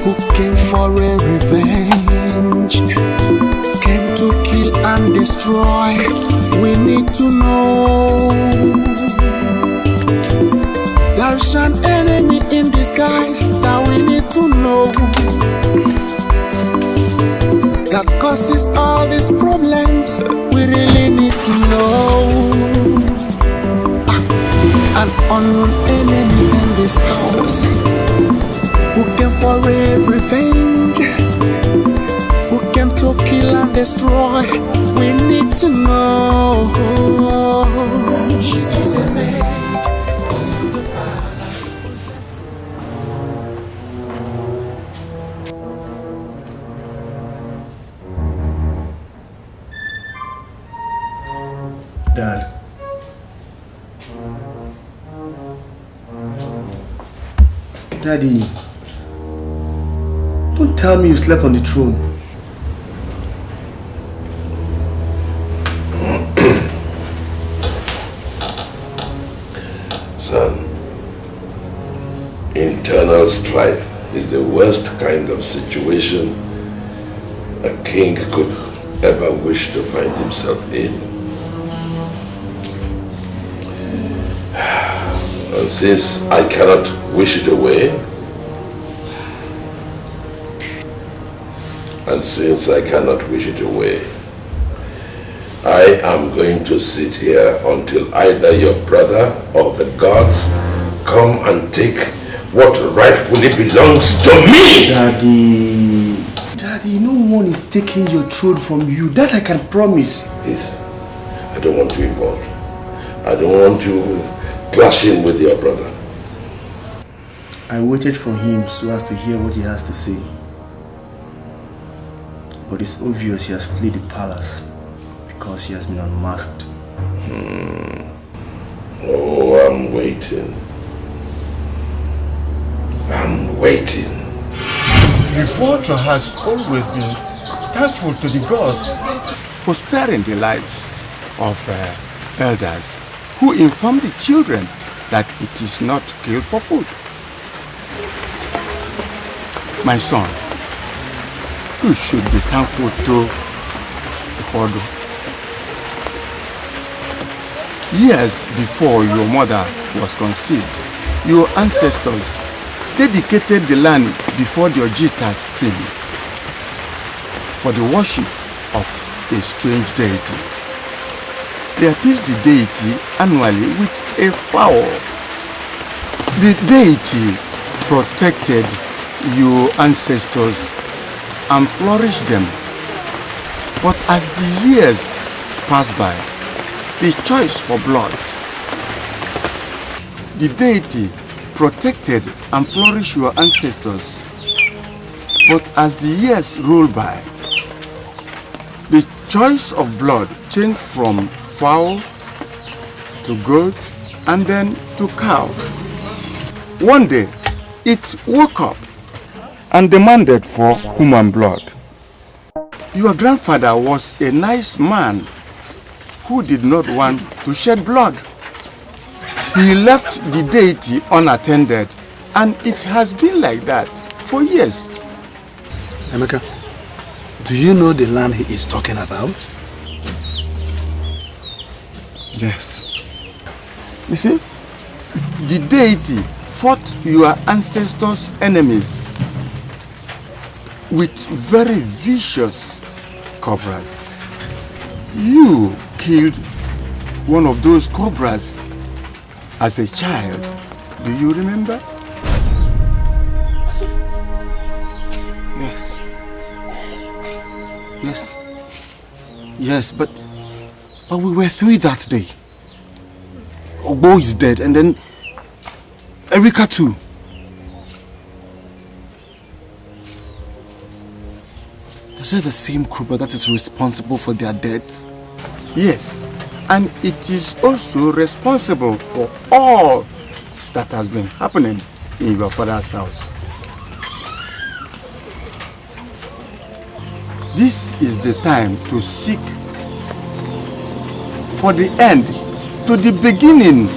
who came for a revenge, came to kill and destroy. We need to know. There's an enemy in disguise that we need to know, that causes all these problems. We really need to know. An unknown enemy in this house who came for a revenge, who came to kill and destroy. We need to know. She is a maid. Dad. Daddy. Don't tell me you slept on the throne. Son, internal strife is the worst kind of situation a king could ever wish to find himself in. And since I cannot wish it away, I am going to sit here until either your brother or the gods come and take what rightfully belongs to me! Daddy, no one is taking your throne from you. That I can promise. Please, I don't want to involve. I don't want to clash in with your brother. I waited for him so as to hear what he has to say. But it's obvious he has fled the palace because he has been unmasked. Oh, I'm waiting. I'm waiting. The vulture has always been thankful to the gods for sparing the lives of elders who inform the children that it is not killed for food. My son, you should be thankful to Odo. Years before your mother was conceived, your ancestors dedicated the land before the Ojita stream for the worship of a strange deity. They appeased the deity annually with a fowl. The deity protected your ancestors and flourished them. But as the years passed by, the choice for blood, the deity protected and flourished your ancestors. But as the years rolled by, the choice of blood changed from fowl to goat and then to cow. One day, it woke up and demanded for human blood. Your grandfather was a nice man who did not want to shed blood. He left the deity unattended, and it has been like that for years. Emeka, do you know the land he is talking about? Yes. You see, the deity fought your ancestors' enemies with very vicious cobras. You killed one of those cobras as a child. Do you remember? Yes. Yes. Yes, but we were three that day. Ogbo is dead, and then Erika too. Is it the same Kruba that is responsible for their deaths? Yes, and it is also responsible for all that has been happening in your father's house. This is the time to seek for the end to the beginning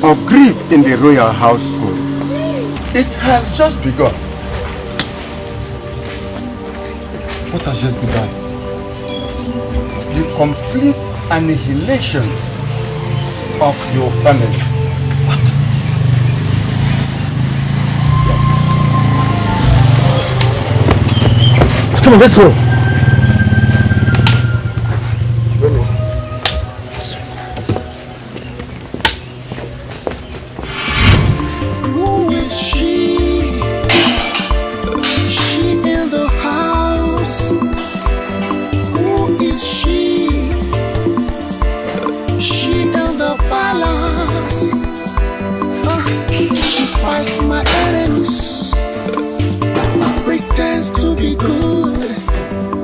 of grief in the royal household. It has just begun. What has just begun? The complete annihilation of your family. Come on, let's go. Who is she? She in the house. Who is she? She in the palace. She fights my enemies. Pretends to be good.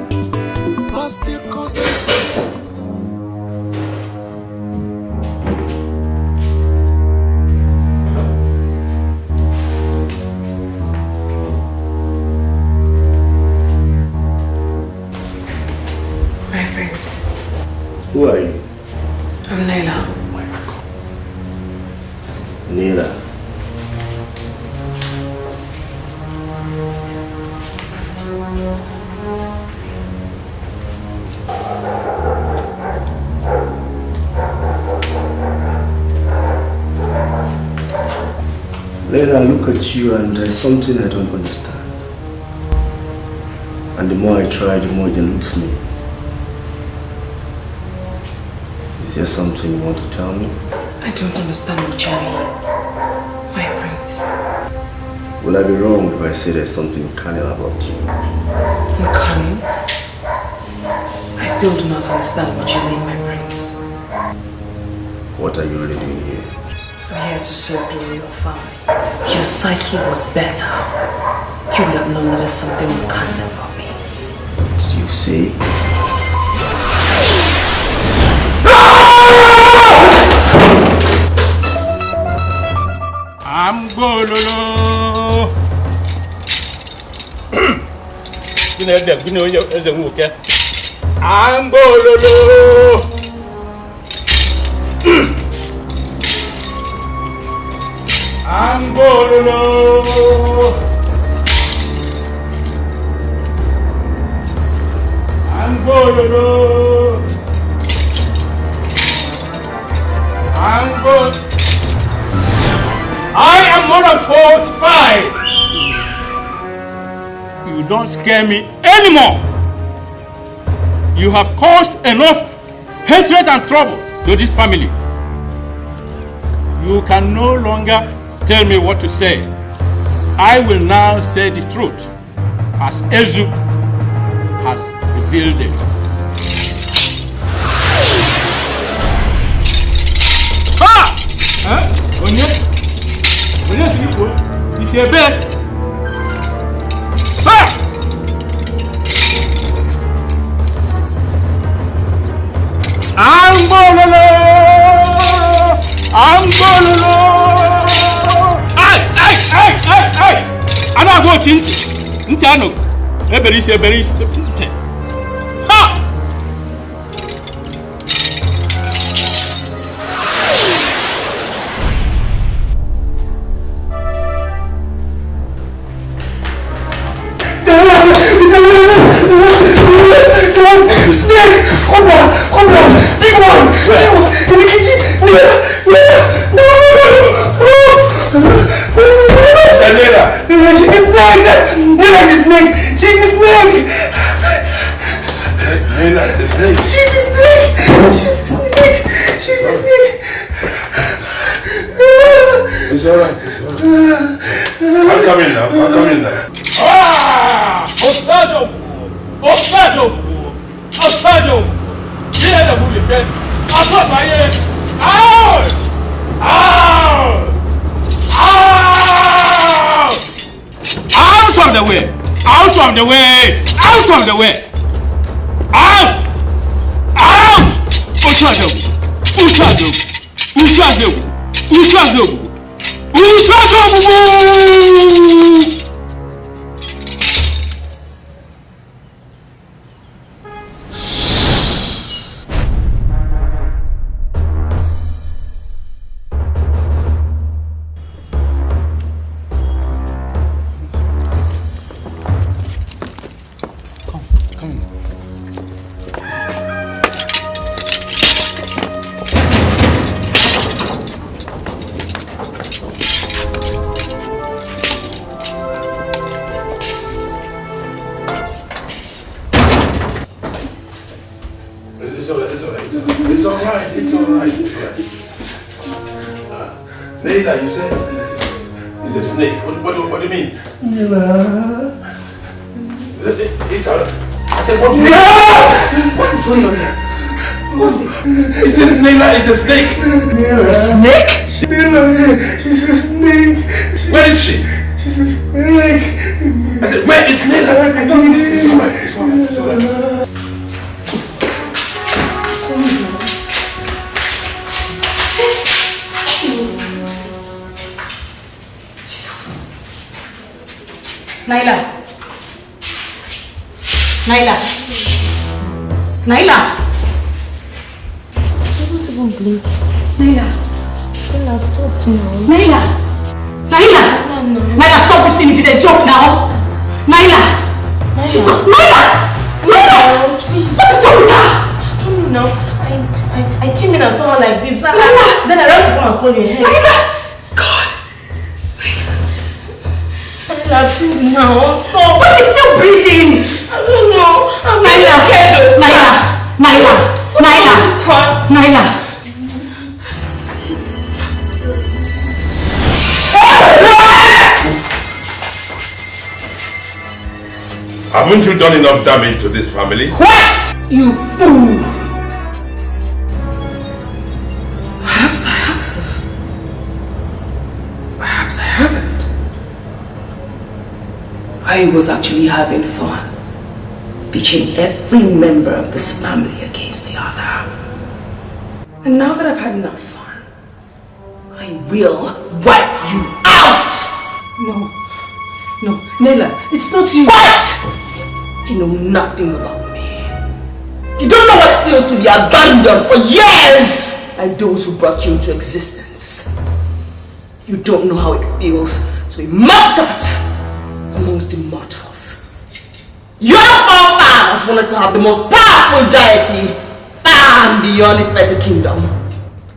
Later I look at you and there's something I don't understand. And the more I try, the more it eludes me. Is there something you want to tell me? I don't understand what you mean, my prince. Will I be wrong if I say there's something carnal about you? Carnal? I still do not understand what you mean, my prince. What are you really doing here? I'm here to serve the royal family. Your psyche was better. You would have known that there's something unkind about me. What do you say? I'm gololo. I'm gololo. I'm gololo. I'm gololo. I'm gololo. I am more than 45. You don't scare me anymore. You have caused enough hatred and trouble to this family. You can no longer tell me what to say. I will now say the truth as Ezu has revealed it. Ha! Huh? It's a bed. Ha! I'm bololo. Ay! I don't go chinchi. Ntiano. Eberi. Ha! Snake! Come down! Big one! In the kitchen! She's a snake! She's a snake! It's alright. I'm coming now. Ah! Osado! Here the bully can. Out! Out of the way! Usado! It's alright. Neither, you said it's a snake. What do you mean? It's alright. I said, what is going on here? It says Nila is a snake. A snake? Nila, she's a snake. Where is she? She's a snake. I said, where is Nila? It's alright. Naila! Don't even blink. Naila, stop now. Naila, stop this thing if it's a joke now. Naila! Jesus on your head. God! Naila, please now. Stop. But he's still breathing! I don't know. I'm Naila! Haven't you done enough damage to this family? What? You fool! Perhaps I have. Perhaps I haven't. I was actually having fun, pitching every member of this family against the other. And now that I've had enough fun, I will wipe you out! No, Nella, it's not you. What? You know nothing about me. You don't know what it feels to be abandoned for years by those who brought you into existence. You don't know how it feels to be mocked at amongst immortals. Your forefathers wanted to have the most powerful deity and the unfettered kingdom.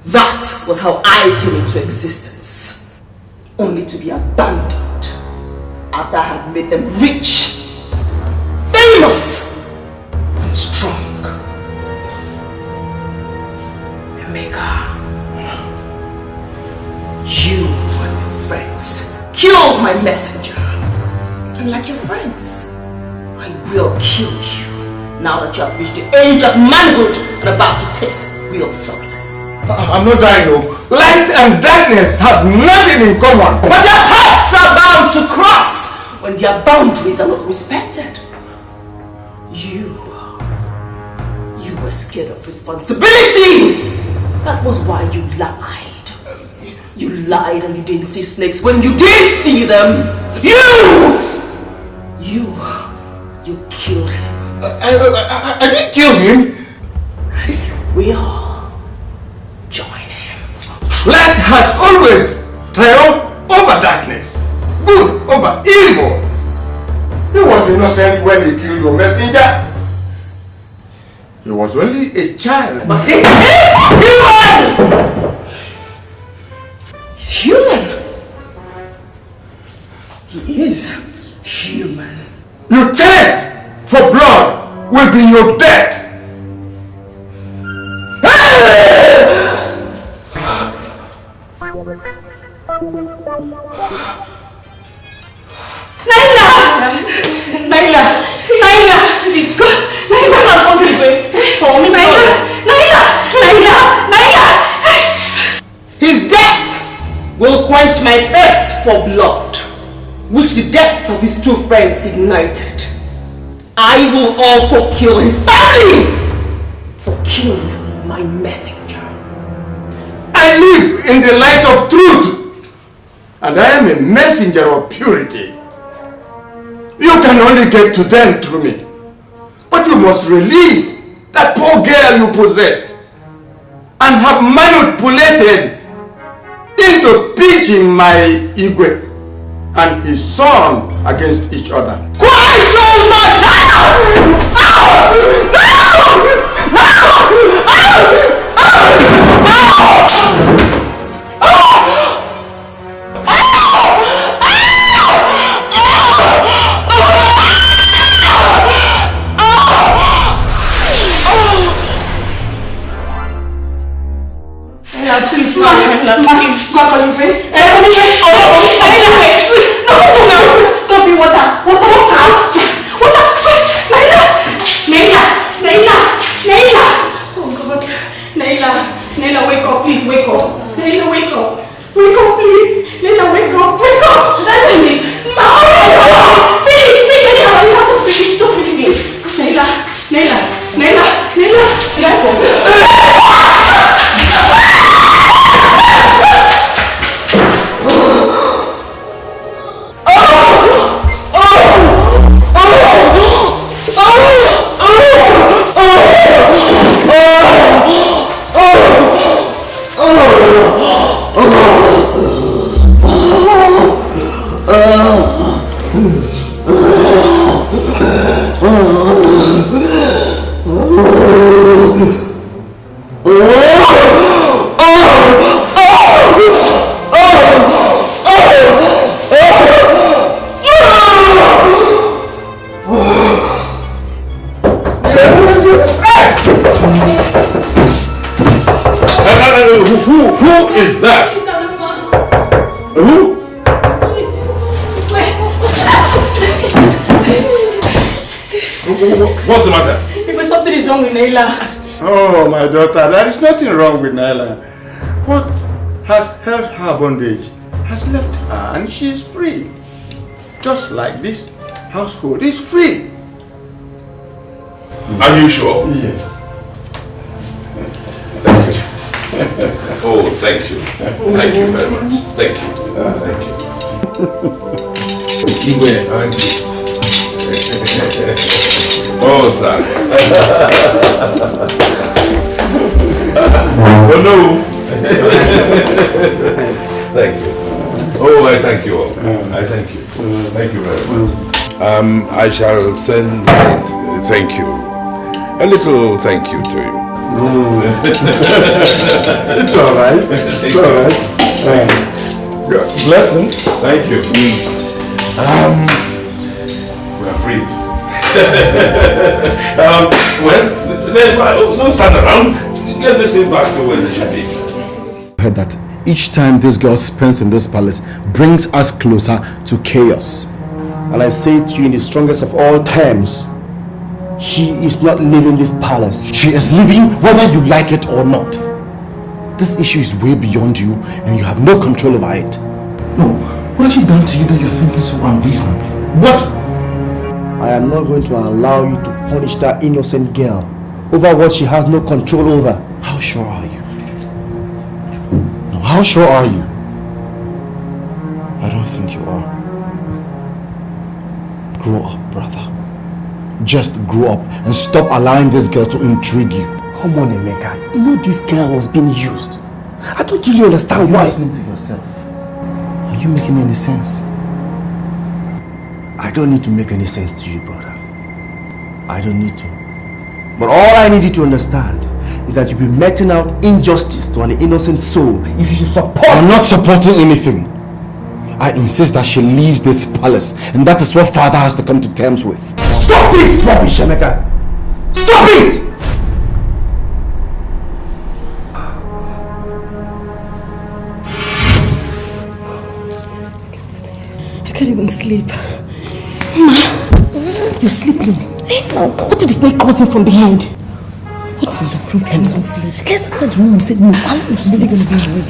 That was how I came into existence. Only to be abandoned after I had made them rich, famous, and strong. Emeka, you and your friends killed my messenger. And like your friends, I will kill you now that you have reached the age of manhood and about to taste real success. I'm not dying, no. Light and darkness have nothing in common. But their paths are bound to cross when their boundaries are not respected. You were scared of responsibility. That was why you lied. You lied and you didn't see snakes when you did see them. You killed him. I didn't kill him. And you will join him. Light has always triumphed over darkness. Good over evil. He was innocent when he killed your messenger. He was only a child. But he is human! He's human. He is human. Your thirst for blood will be your death. His death will quench my thirst for blood, which the death of his two friends ignited. I will also kill his family for killing my messenger. I live in the light of truth, and I am a messenger of purity. You can only get to them through me, but you must release that poor girl you possessed and have manipulated into pitching my Igwe and his son against each other. Quiet your mouth now! Naila, wake up, please wake up. Who is that? Who? What's the matter? If something is wrong with Naila. Oh, my daughter, there is nothing wrong with Naila. What has held her bondage has left her and she is free. Just like this household is free. Are you sure? Yes. Thank you. Oh, thank you. Thank you very much. Thank you. Thank you. Oh, sir. Oh, no. Thank you. Oh, I thank you all. I thank you. Thank you very much. I shall send my thank you. A little thank you to you. It's all right. It's all right. Blessing. Thank you. We are free. Well, don't stand around. Get this thing back to where they should be. I heard that each time this girl spends in this palace brings us closer to chaos. And I say to you in the strongest of all terms, she is not leaving this palace. She is leaving whether you like it or not. This issue is way beyond you and you have no control over it. No, what has she done to you that you're thinking so unreasonably? What? I am not going to allow you to punish that innocent girl over what she has no control over. How sure are you? No, how sure are you? I don't think you are. Grow up, brother. Just grow up and stop allowing this girl to intrigue you. Come on, Emeka. You know this girl was being used. I don't really understand why. Listening to yourself. Are you making any sense? I don't need to make any sense to you, brother. I don't need to. But all I need you to understand is that you'll be meting out injustice to an innocent soul if you should support. I'm not supporting anything. I insist that she leaves this palace, and that is what father has to come to terms with. Stop this rubbish, Emeka! Stop it! I can't even sleep. Ma, you're sleeping. What did the snake cause you from behind? What is the problem? I can't even sleep. Let's enter the room and say, no, I'm not really going to be awake.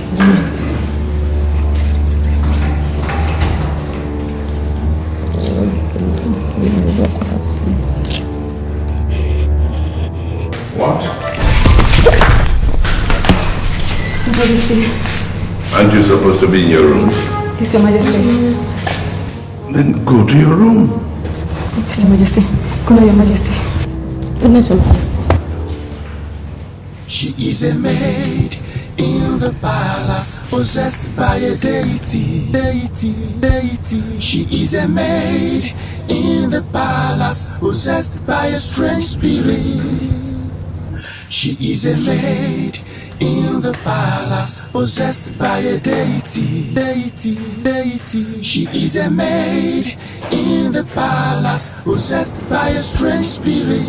What? Your Majesty. Aren't you supposed to be in your room? Yes, Your Majesty. Then go to your room. Yes, Your Majesty. Good night, Your Majesty. Good night, Your Majesty. She is a maid in the palace, possessed by a deity. She is a maid in the palace, possessed by a strange spirit. She is a maid in the palace, possessed by a deity. She is a maid in the palace, possessed by a strange spirit.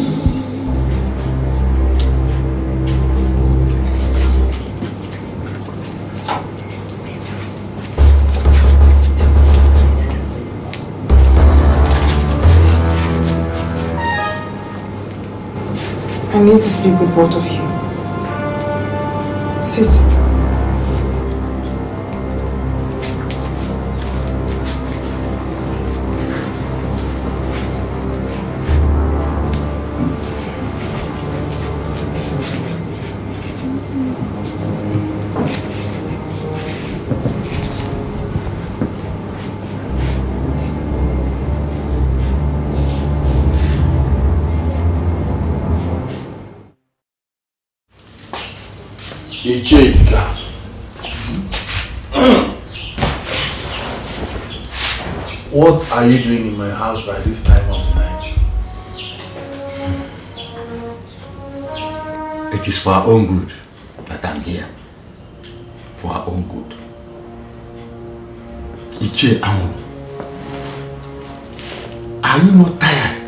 I need to speak with both of you. Sit. What are you doing in my house by this time of the night? It is for our own good that I'm here. For our own good. Iche Amu, are you not tired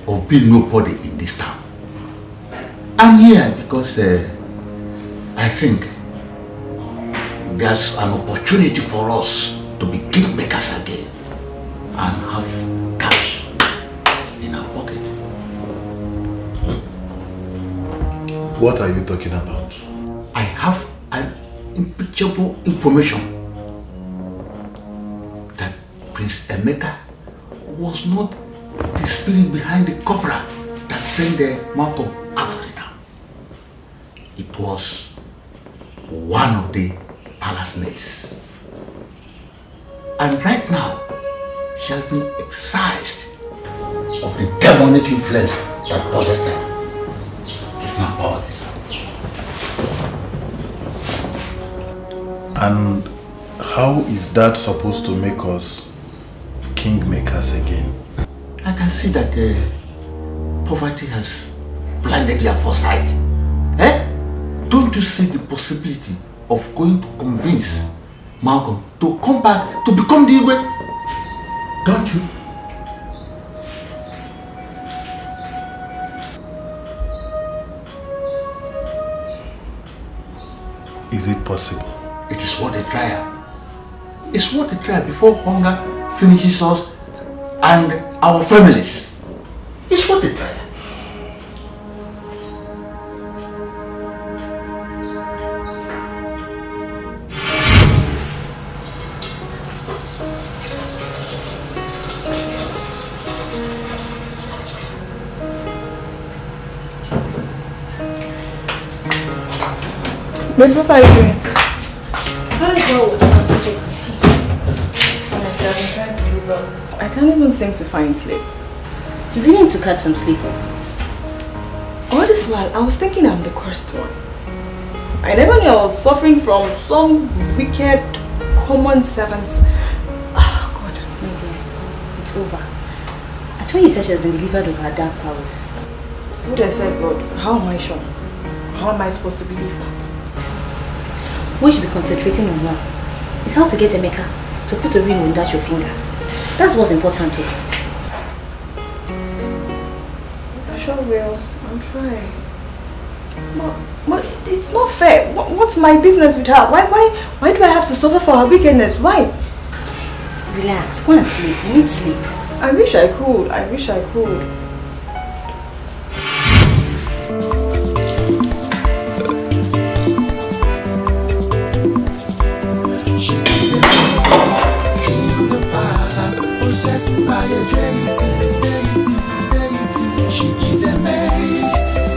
of being nobody in this town? I'm here because I think there's an opportunity for us to be kingmakers again and have cash in our pocket. What are you talking about? I have an impeachable information that Prince Emeka was not the spirit behind the cobra that sent the Malcolm out of the town. It was one of the palace maids. And right now, she has been excised of the demonic influence that possessed her. She's not powerless. And how is that supposed to make us kingmakers again? I can see that poverty has blinded your foresight. Don't you see the possibility of going to convince Malcolm to come back to become the Igwe? Don't you? Is it possible? It is worth a trial. It's worth a trial before hunger finishes us and our families. It's worth a trial. Babes, what are you doing? Trying to go with tea. Honestly, I've been trying to sleep well. I can't even seem to find sleep. You really need to catch some sleep. All this while, I was thinking I'm the cursed one. I never knew I was suffering from some wicked common servants. Oh God. My dear, it's over. I told you said she has been delivered of her dark powers. So they said, but how am I sure? How am I supposed to believe that? What you should be concentrating on now is how to get Emeka to put a ring on that your finger. That's what's important to you. I sure will. I'm trying. But it's not fair. What's my business with her? Why do I have to suffer for her wickedness? Why? Relax. Go and sleep. You need sleep. I wish I could. I wish I could. Possessed by a deity. She is a maid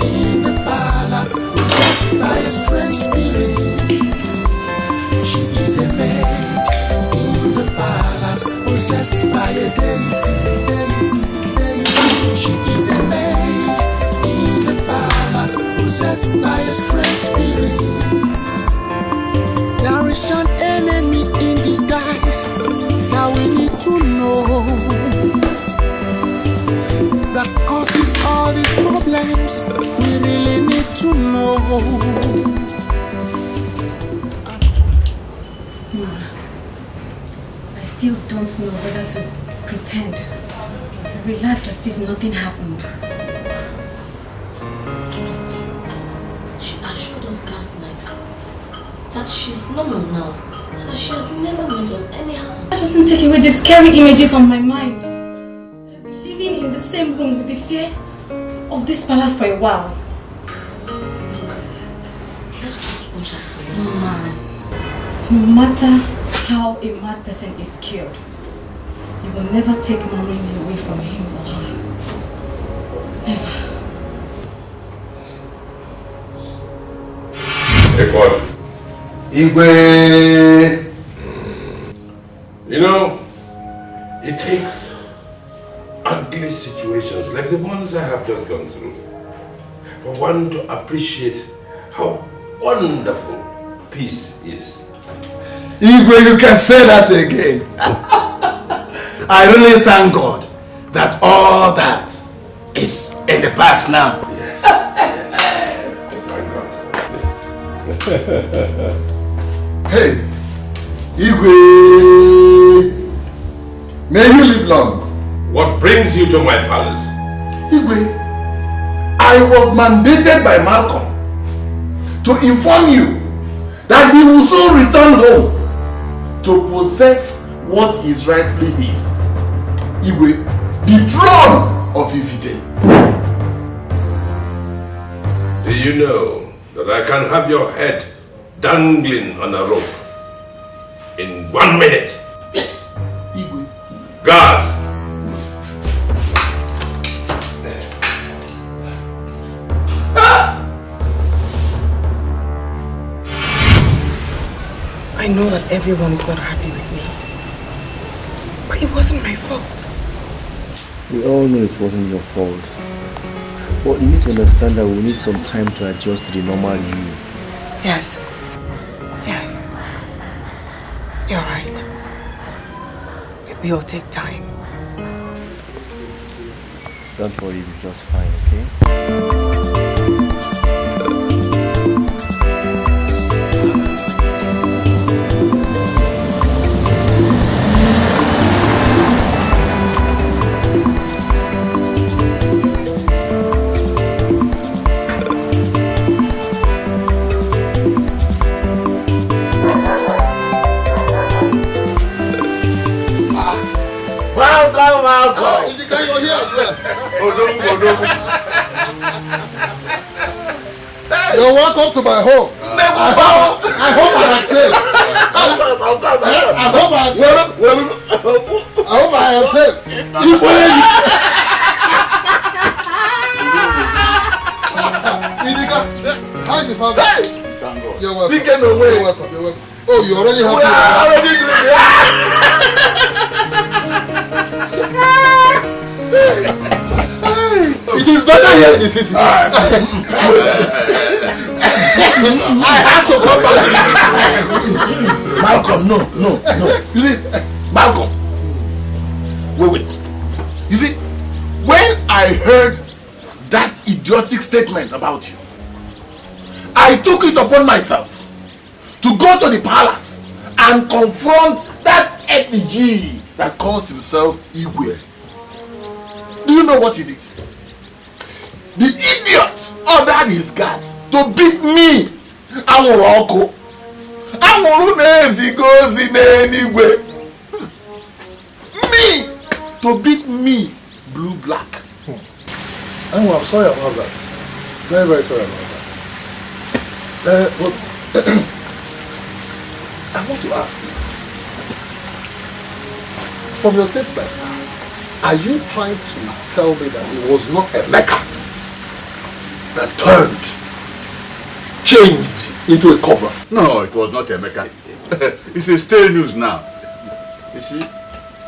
in the palace, possessed by a strange spirit. She is a maid in the palace, possessed by a deity. She is a maid in the palace, possessed by a strange spirit. There is an enemy in disguise. Now we need to know that causes all these problems. We really need to know. Mom, I still don't know whether to pretend or relax as if nothing happened. She assured us last night that she's normal now. That she has never meant us any harm. That doesn't take away the scary images on my mind. I've been living in the same room with the fear of this palace for a while. Let's just watch out for you. Mama, no matter how a mad person is killed, you will never take mommy away from him or her. Never. Hey, God. Igwe! You know, it takes ugly situations like the ones I have just gone through for one to appreciate how wonderful peace is. Igwe, you can say that again. I really thank God that all that is in the past now. Yes. Thank God. Hey, Igwe, may you live long. What brings you to my palace? Igwe, I was mandated by Malcolm to inform you that he will soon return home to possess what is rightfully his. Igwe, the throne of Ifite. Do you know that I can have your head dangling on a rope in 1 minute? Yes, Igwe. Guards! I know that everyone is not happy with me, but it wasn't my fault. We all know it wasn't your fault. But you need to understand that we need some time to adjust to the normal you. Yes. Yes. You're right. It will take time. Don't worry, you'll be just fine, okay? Welcome. Dikeh, you're here as well. You're welcome to my home. I hope I am safe. I hope I am safe. I hope I am safe. Dikeh, how is the family? Thank God. You're welcome. You're welcome. You're welcome. Oh, you already have it is better here in the city. I had to come back to the city. Malcolm, no. Malcolm. Wait. You see, when I heard that idiotic statement about you, I took it upon myself to go to the palace and confront that effigy that calls himself Igwe. Do you know what he did? The idiot ordered his guards to beat me. Me to beat me blue black. I'm sorry about that. Very, very sorry about that. But I want to ask you, from your statement, are you trying to tell me that it was not Emeka that changed into a cobra? No, it was not Emeka. It's a stale news now. You see,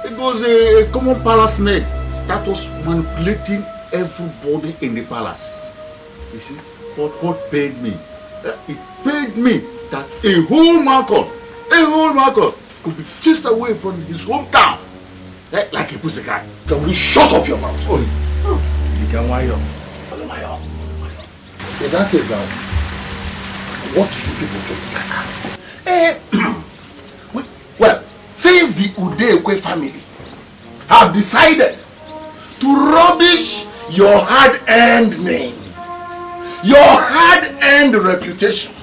it was a common palace maid that was manipulating everybody in the palace. You see, but what paid me? It paid me that a whole market could be chased away from his hometown like a pussycat. Can we shut up your mouth? You can wire up. In that case now, what do you people think? Well, since the Udekwe family have decided to rubbish your hard-earned name, your hard-earned reputation,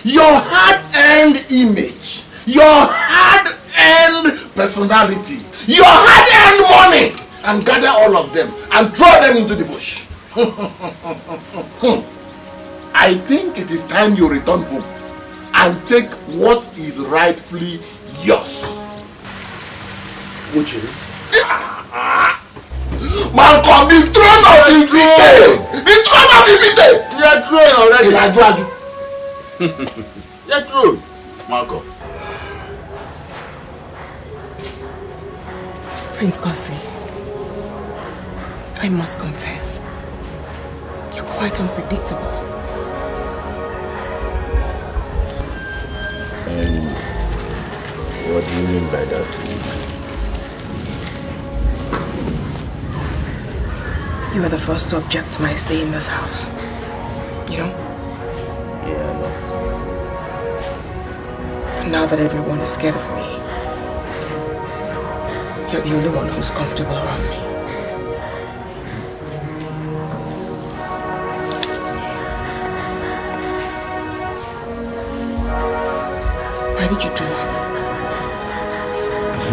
your hard-earned image, your hard-earned personality, your hard-earned money, and gather all of them and throw them into the bush. I think it is time you return home and take what is rightfully yours. Which is? Malcolm, the throne of the Dikeh! The throne of the Dikeh! You're throne already. Ilaju. You're throne, Malcolm. Prince Gosi, I must confess, you're quite unpredictable. And what do you mean by that? You were the first to object to my stay in this house. You know? Yeah, I know. And now that everyone is scared of me, you're the only one who's comfortable around me.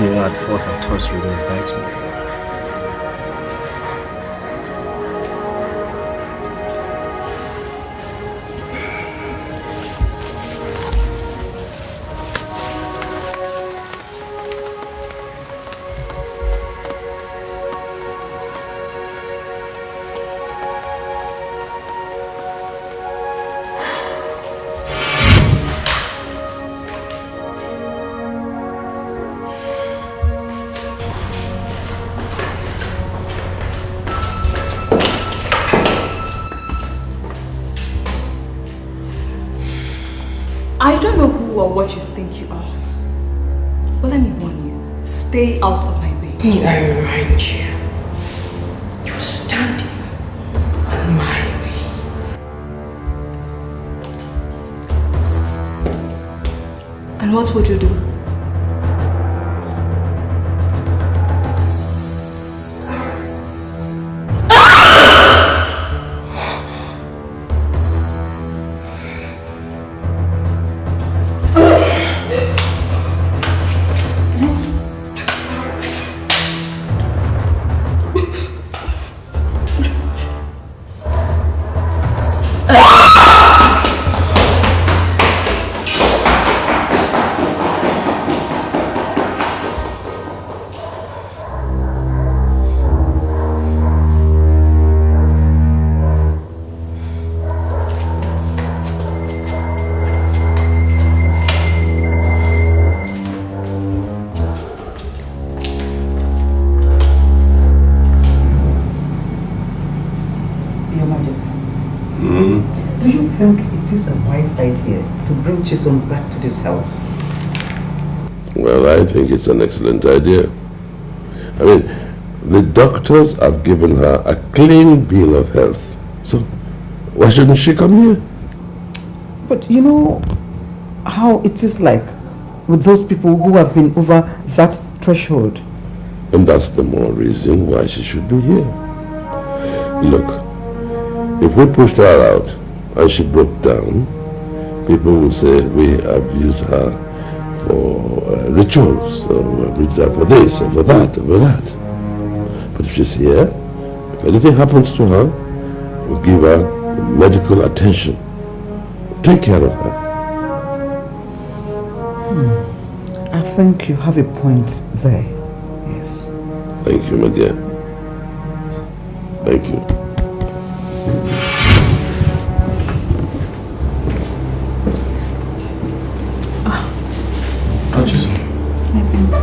me when at first I thought you would invite me. I don't know who or what you think you are, but let me warn you, stay out of my way. Need I remind you, you're standing on my way. And what would you do? Idea to bring Chisom back to this house? Well, I think it's an excellent idea. I mean, the doctors have given her a clean bill of health. So, why shouldn't she come here? But you know how it is like with those people who have been over that threshold. And that's the more reason why she should be here. Look, if we pushed her out and she broke down, people will say we have used her for rituals, so we have used her for this, or for that, or for that. But if she's here, if anything happens to her, we'll give her medical attention. Take care of her. I think you have a point there. Yes. Thank you, my dear. Thank you. My prince.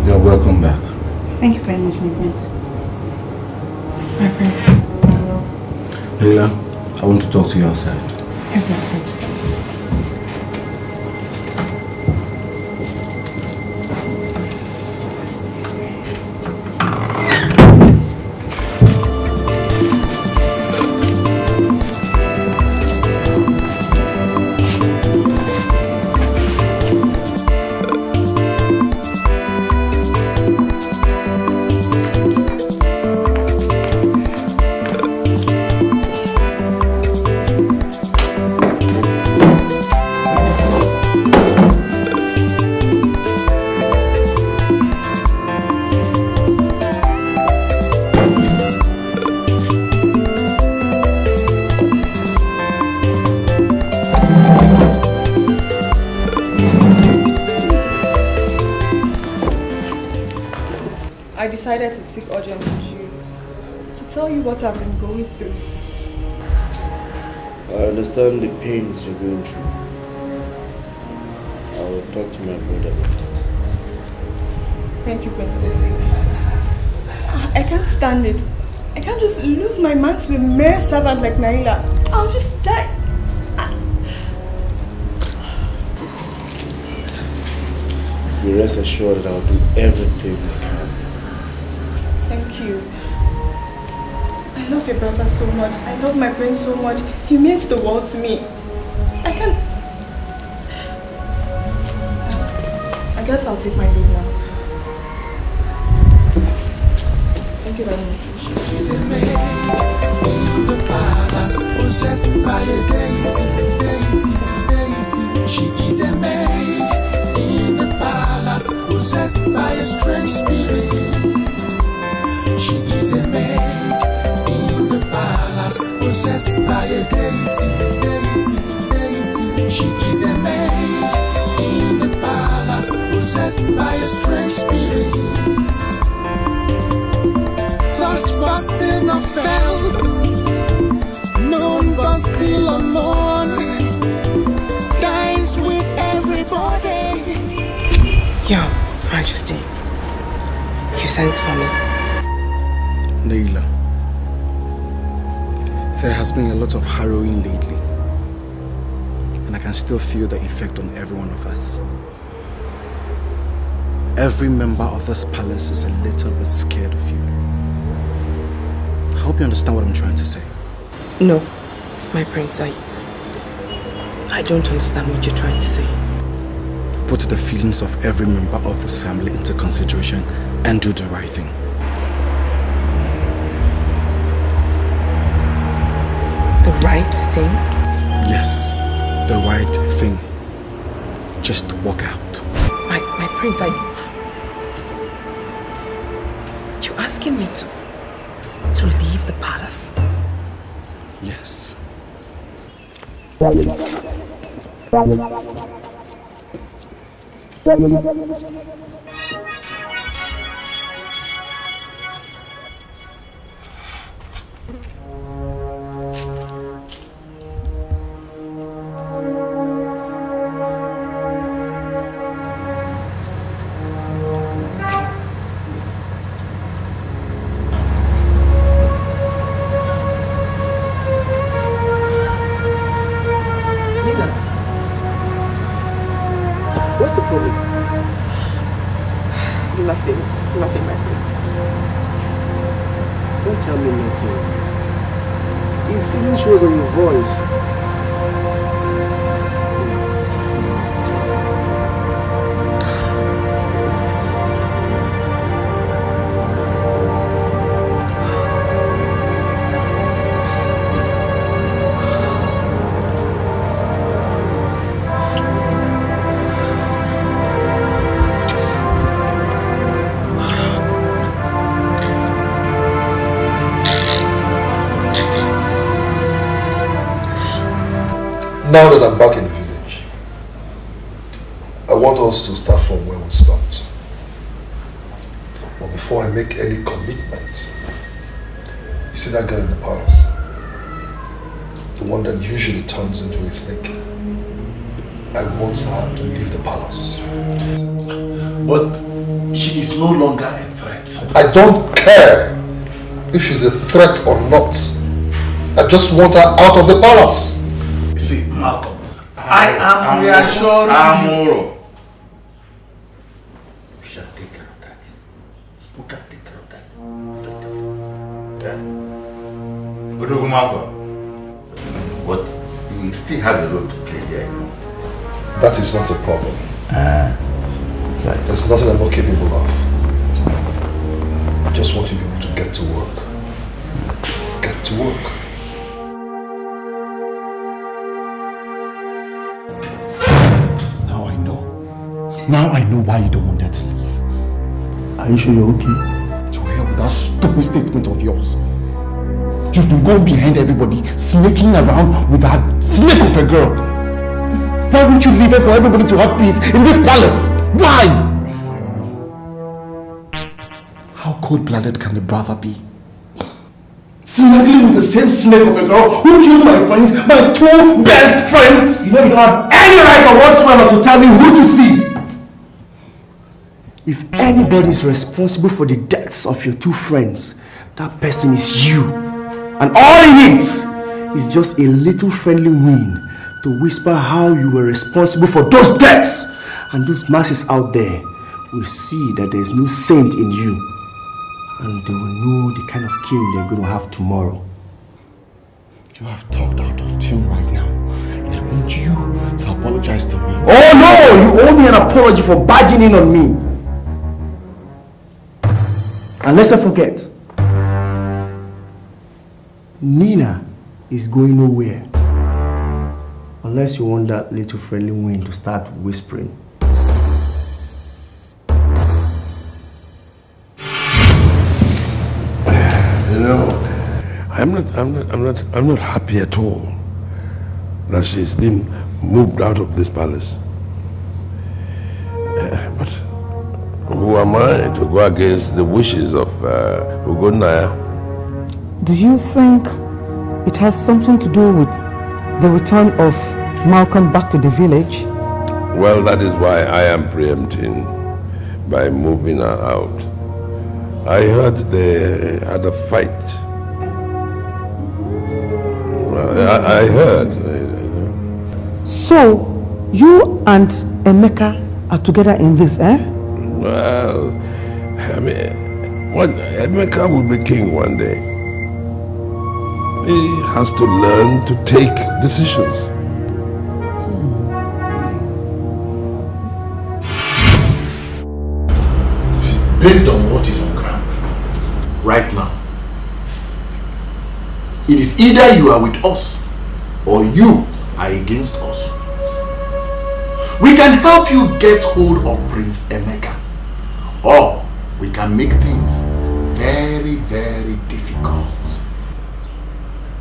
You're welcome back. Thank you very much, my prince. My prince. Leila, I want to talk to you outside. Yes, my prince. To seek audience with you, to tell you what I've been going through. I understand the pains you're going through. I will talk to my brother about it. Thank you, Prince Kosi. I can't stand it. I can't just lose my man to a mere servant like Naila. I'll just die. You rest assured that I'll do everything I can. Thank you. I love your brother so much. I love my prince so much. He means the world to me. I can't... I guess I'll take my leave now. Thank you very much. She's a maid in the palace, possessed by a deity. She is a maid in the palace, possessed possessed by a strange spirit. She is a maid in the palace, possessed by a deity. She is a maid in the palace, possessed by a strange spirit. Touched but still not felt, known but still unknown, dines with everybody. Your Majesty, you sent for me. Naila, there has been a lot of harrowing lately, and I can still feel the effect on every one of us. Every member of this palace is a little bit scared of you. I hope you understand what I'm trying to say. No, my prince, I don't understand what you're trying to say. Put the feelings of every member of this family into consideration and do the right thing. The right thing? Yes, the right thing. Just walk out. My prince, you're asking me to leave the palace? Yes. Nothing, my prince. Don't tell me nothing. It even shows on your voice. Now that I'm back in the village, I want us to start from where we stopped. But before I make any commitment, you see that girl in the palace? The one that usually turns into a snake. I want her to leave the palace. But she is no longer a threat. I don't care if she's a threat or not. I just want her out of the palace. See, Malcolm, I am reassuring you. We shall take care of that. We can take care of that effectively. But you will still have a role to play there, you know. That is not a problem. Right. There's nothing I'm not capable of. I just want you people to get to work. Get to work. Now I know why you don't want her to leave. Are you sure you're okay? To hell with that stupid statement of yours. You've been going behind everybody, sneaking around with that snake of a girl. Why won't you leave her for everybody to have peace in this palace? Why? How cold-blooded can the brother be? Snuggling with the same snake of a girl who killed my friends, my two best friends! You know you don't have any right or whatsoever to tell me who to see! If anybody is responsible for the deaths of your two friends, that person is you. And all he needs is just a little friendly wind to whisper how you were responsible for those deaths. And those masses out there will see that there is no saint in you. And they will know the kind of king they're going to have tomorrow. You have talked out of tune right now. And I want you to apologize to me. Oh no! You owe me an apology for barging in on me. And let's not forget, Nina is going nowhere unless you want that little friendly wind to start whispering. know, I'm not happy at all that she's been moved out of this palace. But who am I to go against the wishes of Ugonaya? Do you think it has something to do with the return of Malcolm back to the village? Well, that is why I am preempting by moving her out. I heard they had a fight. I heard. So, you and Emeka are together in this, eh? Well, I mean, Emeka will be king one day. He has to learn to take decisions. Based on what is on ground right now, it is either you are with us or you are against us. We can help you get hold of Prince Emeka, or we can make things very, very difficult.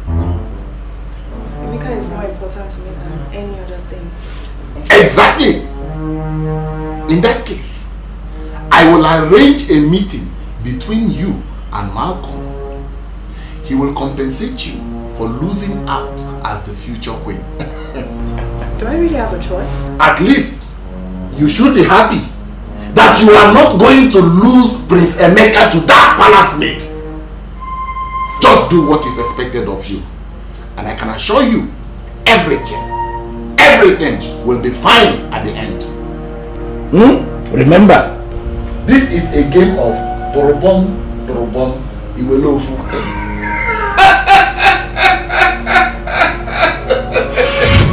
Emeka is more important to me than any other thing. Exactly. In that case, I will arrange a meeting between you and Malcolm. He will compensate you for losing out as the future queen. Do I really have a choice? At least, you should be happy that you are not going to lose Prince Emeka to that palace maid. Just do what is expected of you. And I can assure you, everything will be fine at the end. Remember, this is a game of Torobom, Iwelofu.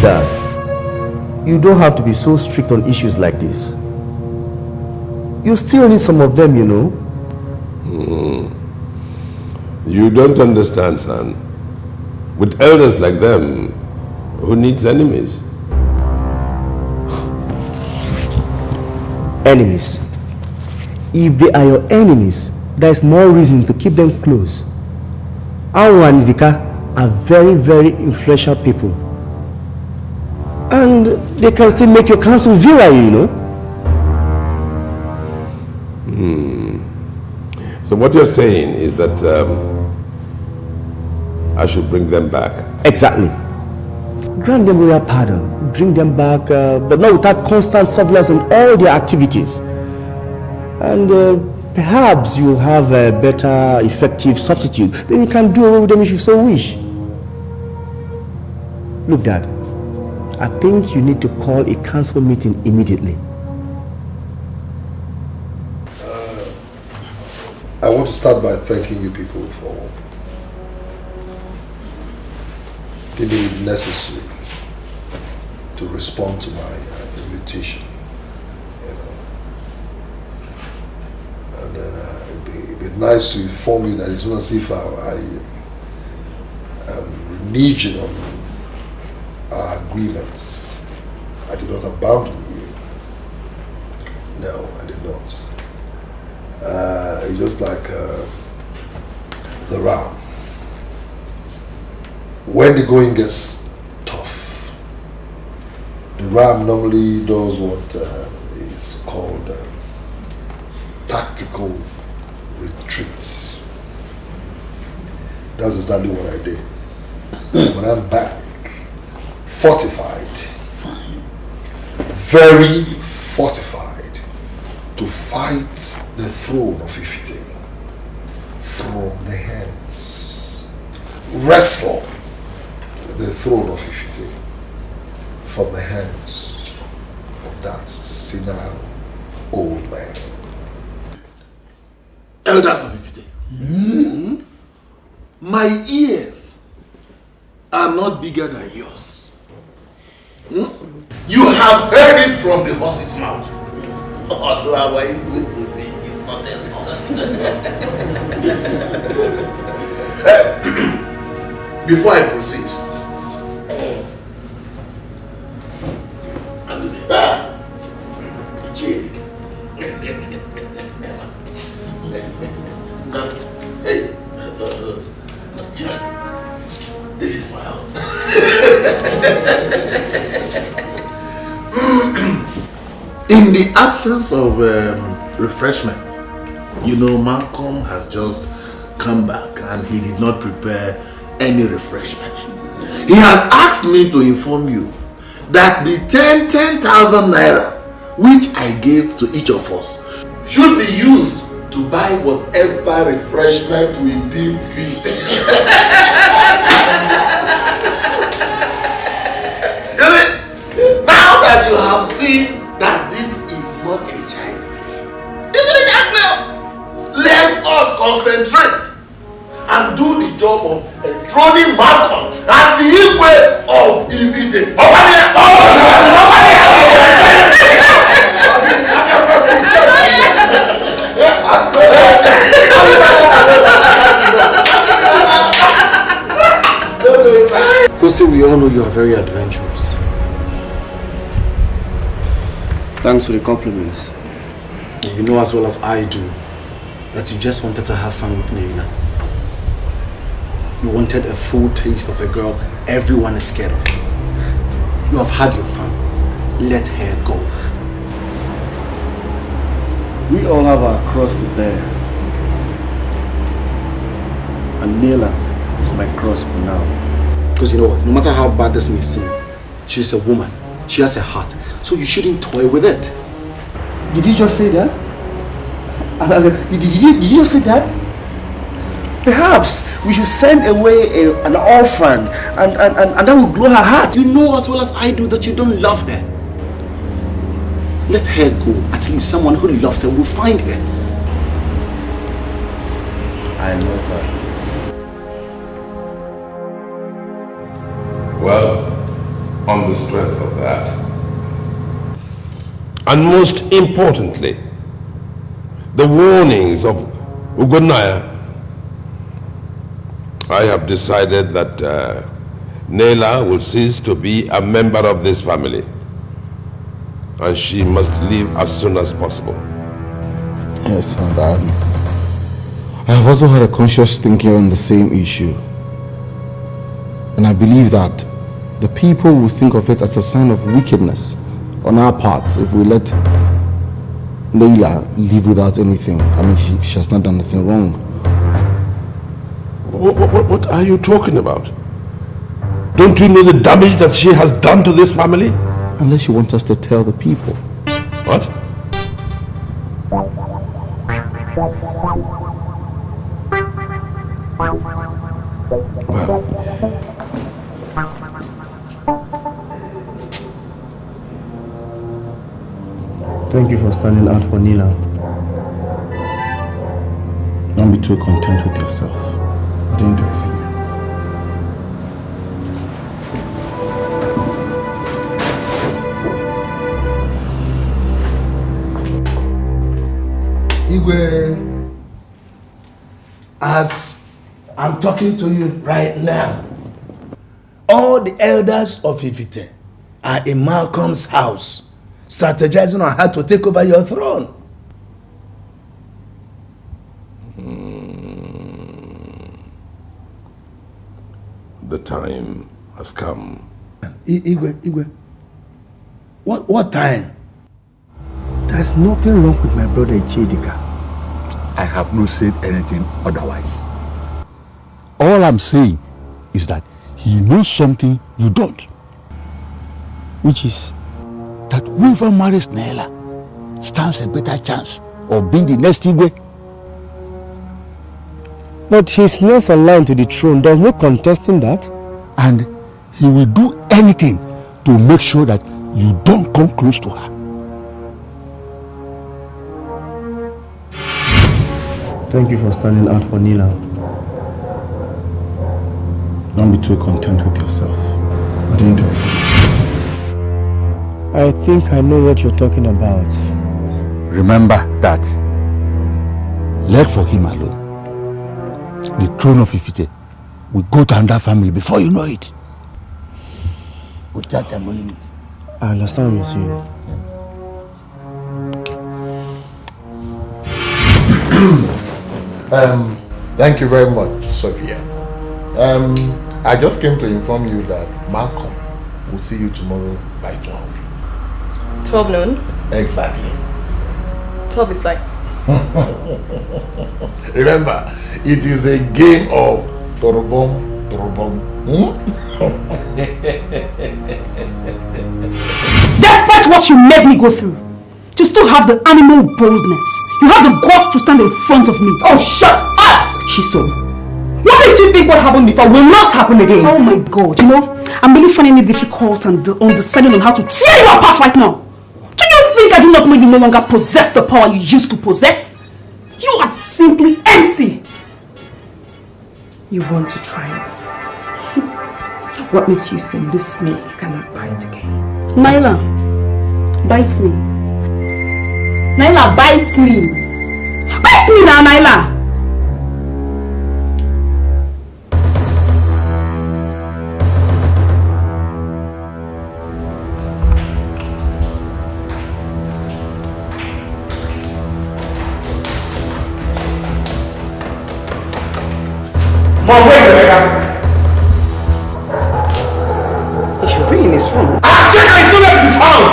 Dad, you don't have to be so strict on issues like this. You still need some of them, you know. You don't understand, son. With elders like them, who needs enemies? Enemies. If they are your enemies, there is more reason to keep them close. Awu and Dikeh are very, very influential people. And they can still make your council virile, you know. So what you're saying is that I should bring them back? Exactly. Grant them royal pardon, bring them back, but not without constant surveillance on all their activities. And perhaps you'll have a better, effective substitute. Then you can do away with them if you so wish. Look, Dad, I think you need to call a council meeting immediately. I want to start by thanking you people for deeming it necessary to respond to my invitation. And then it'd be nice to inform you that it's not as if I am reneging on our agreements. I did not abandon you. No, I did not. It's just like the ram. When the going gets tough, the ram normally does what is called tactical retreat. That's exactly what I did. When I'm back, fortified, very fortified, to fight the throne of Ifite from the hands, wrestle the throne of Ifite from the hands of that senile old man. Elders of Ifite, my ears are not bigger than yours. You have heard it from the horse's mouth. Although how are you going to be? It's not else. Before I proceed, absence of refreshment, you know, Malcolm has just come back and he did not prepare any refreshment. He has asked me to inform you that the 10,000 naira which I gave to each of us should be used to buy whatever refreshment we deem fit. Now that you have seen that this is not a child's play, isn't it that now? Let us concentrate and do the job of enthroning Malcolm as the Igwe of Ibite. Kosi, we all know you are very adventurous. Thanks for the compliments. You know as well as I do that you just wanted to have fun with Naila. You wanted a full taste of a girl everyone is scared of. You have had your fun. Let her go. We all have our cross to bear. And Naila is my cross for now. Because you know what, no matter how bad this may seem, she's a woman. She has a heart. So you shouldn't toy with it. Did you just say that? Did you just say that? Perhaps we should send away an orphan and that will glow her heart. You know as well as I do that you don't love her. Let her go. At least someone who loves her will find her. I love her. Well, on the strength of that, and most importantly, the warnings of Ugonaya, I have decided that Naila will cease to be a member of this family, and she must leave as soon as possible. Yes, my dad. I have also had a conscious thinking on the same issue. And I believe that the people will think of it as a sign of wickedness on our part if we let Naila live without anything. I mean, she has not done anything wrong. What are you talking about? Don't you know the damage that she has done to this family? Unless you want us to tell the people. What? Well, thank you for standing out for Nila. Don't be too content with yourself. I didn't do it for you. Igwe, as I'm talking to you right now, all the elders of Ifite are in Malcolm's house, strategizing on how to take over your throne. The time has come. Igwe, what time? There's nothing wrong with my brother Chidika. I have not said anything otherwise. All I'm saying is that he knows something you don't. Which is that whoever marries Naila stands a better chance of being the next Igwe. But he's next aligned to the throne. There's no contesting that. And he will do anything to make sure that you don't come close to her. Thank you for standing out for Nila. Don't be too content with yourself. I didn't do it for you. I think I know what you're talking about. Remember that. Let for him alone. The throne of Ifite will go to another family before you know it. I understand what you're saying. Thank you very much, Sophia. I just came to inform you that Malcolm will see you tomorrow by 12. 12 noon? Exactly. 12 is fine. Remember, it is a game of torobom. Despite what you made me go through, you still have the animal boldness. You have the guts to stand in front of me. Oh, shut up! Shiso. What makes you think what happened before will not happen again? Oh my God, you know, I'm really finding it difficult and undecided on how to tear you apart right now. Do you think I do not know you no longer possess the power you used to possess? You are simply empty. You want to try me? What makes you think this snake cannot bite again? Naila, bite me. Naila, bite me. Bite me now, Naila. Mom, where's Rebecca? He should be in his room. I checked, I could not be found!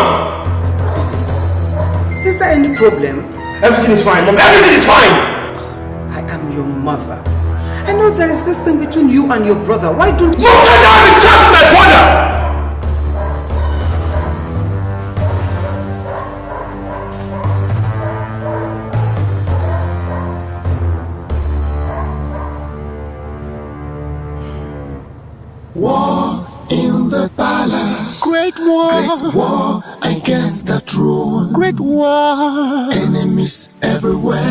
Is there any problem? Everything is fine, Mom. Everything is fine! I am your mother. I know there is this thing between you and your brother. Why don't you... You cannot be trapped with my brother! War in the palace. Great war against the throne. Great war. Enemies everywhere.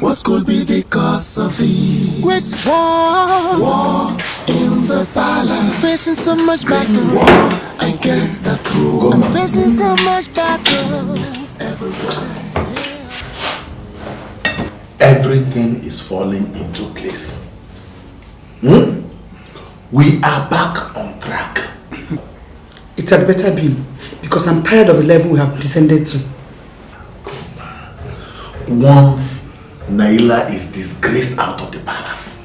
What could be the cause of this? Great war. War in the palace. Facing so much battle. War against the throne. Facing so much battles everywhere. Everything is falling into place. We are back on track. It had better be, because I'm tired of the level we have descended to. Once Naila is disgraced out of the palace,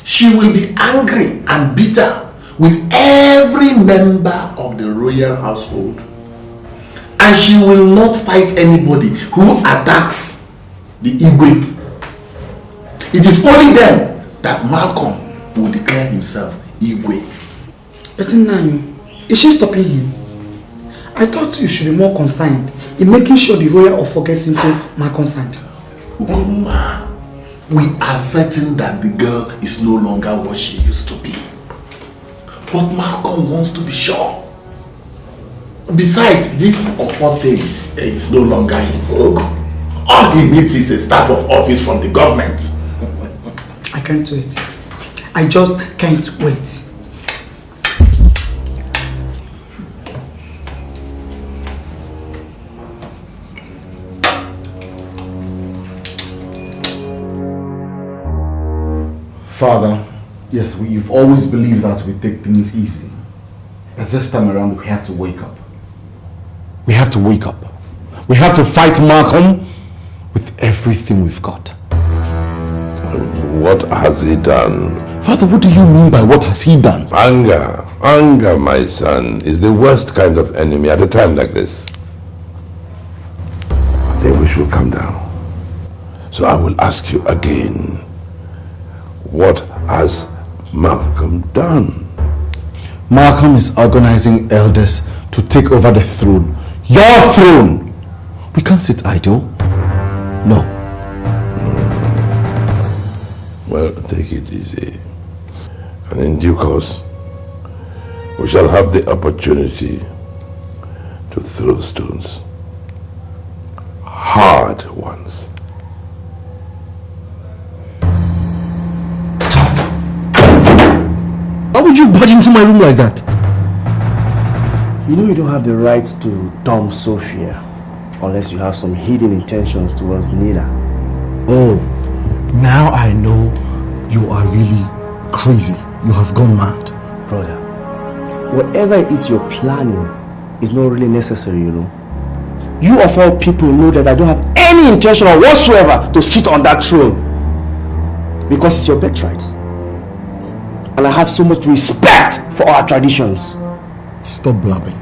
she will be angry and bitter with every member of the royal household, and she will not fight anybody who attacks the Igwe. It is only then that Malcolm will declare himself Igwe. But Nanu, is she stopping him? I thought you should be more concerned in making sure the royal offer gets into my consent. Ugoma, we are certain that the girl is no longer what she used to be. But Malcolm wants to be sure. Besides, this offer thing is no longer in vogue. All he needs is a staff of office from the government. I can't wait. I just can't wait. Father, yes, you've always believed that we take things easy. But this time around, we have to wake up. We have to wake up. We have to fight Malcolm with everything we've got. What has he done? Father, what do you mean by what has he done? Anger. Anger, my son, is the worst kind of enemy at a time like this. I think we should calm down. So I will ask you again. What has Malcolm done? Malcolm is organizing elders to take over the throne. Your throne! We can't sit idle. No. Well, take it easy. And in due course, we shall have the opportunity to throw stones. Hard ones. Why would you barge into my room like that? You know you don't have the right to dump Sophia unless you have some hidden intentions towards Nina. Oh, now I know you are really crazy. You have gone mad. Brother, whatever it is you're planning is not really necessary, you know. You of all people know that I don't have any intention whatsoever to sit on that throne. Because it's your birthright. And I have so much respect for our traditions. Stop blabbing.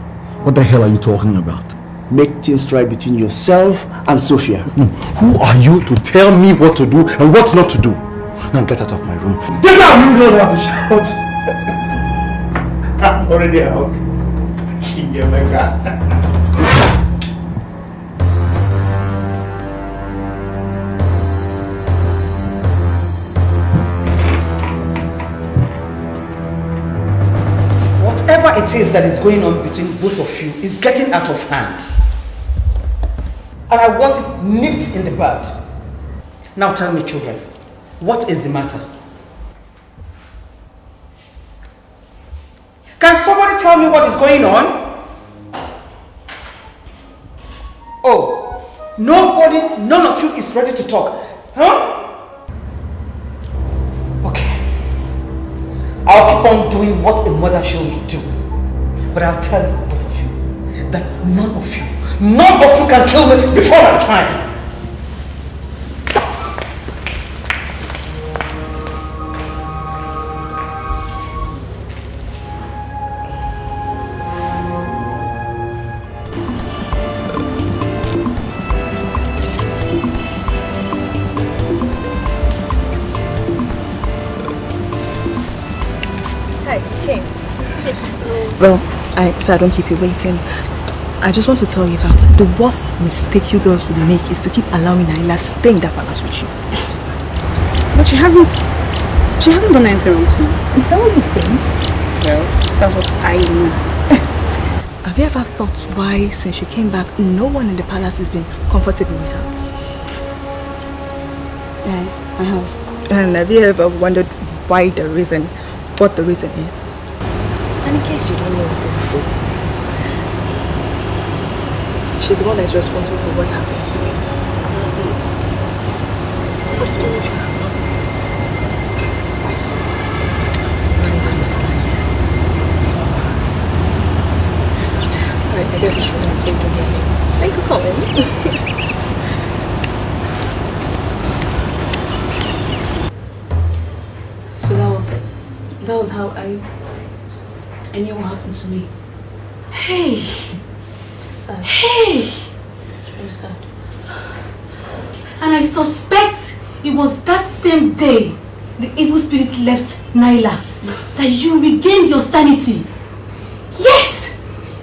What the hell are you talking about? make things right between yourself and Sophia. Who are you to tell me what to do and what not to do? Now get out of my room. Get out! You don't have to shout. I'm already out. Whatever it is that is going on between both of you is getting out of hand. And I want it nipped in the bud. Now tell me, children, what is the matter? Can somebody tell me what is going on? Oh, nobody, none of you is ready to talk. Huh? Okay. I'll keep on doing what a mother should do. But I'll tell you, both of you, that none of you can kill me before my time. Well, so I don't keep you waiting. I just want to tell you that the worst mistake you girls would make is to keep allowing Naila stay in that palace with you. But she hasn't done anything wrong to me. Is that what you think? Well, that's what I know. Have you ever thought why, since she came back, no one in the palace has been comfortable with her? Yeah, I have. And have you ever wondered what the reason is? And in case you don't know what this is, she's the one that's responsible for what happened to you. What told you? I don't understand. Alright, I guess you should answer it again. Thanks for coming. So that was how I knew what happened to me. Hey! Sad. Hey! It's very sad. And I suspect it was that same day the evil spirit left Naila that you regained your sanity. Yes!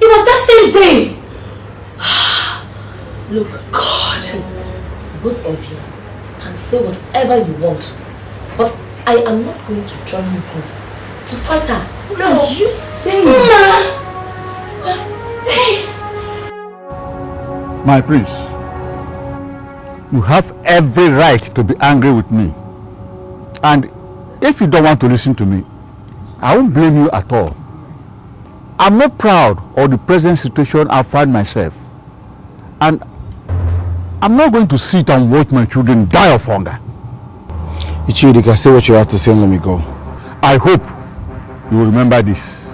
It was that same day! Look, God, both of you can say whatever you want, but I am not going to join you both to fight her. No, are you saying? My prince, you have every right to be angry with me. And if you don't want to listen to me, I won't blame you at all. I'm not proud of the present situation I find myself. And I'm not going to sit and watch my children die of hunger. Dikeh, say what you have to say and let me go. I hope you will remember this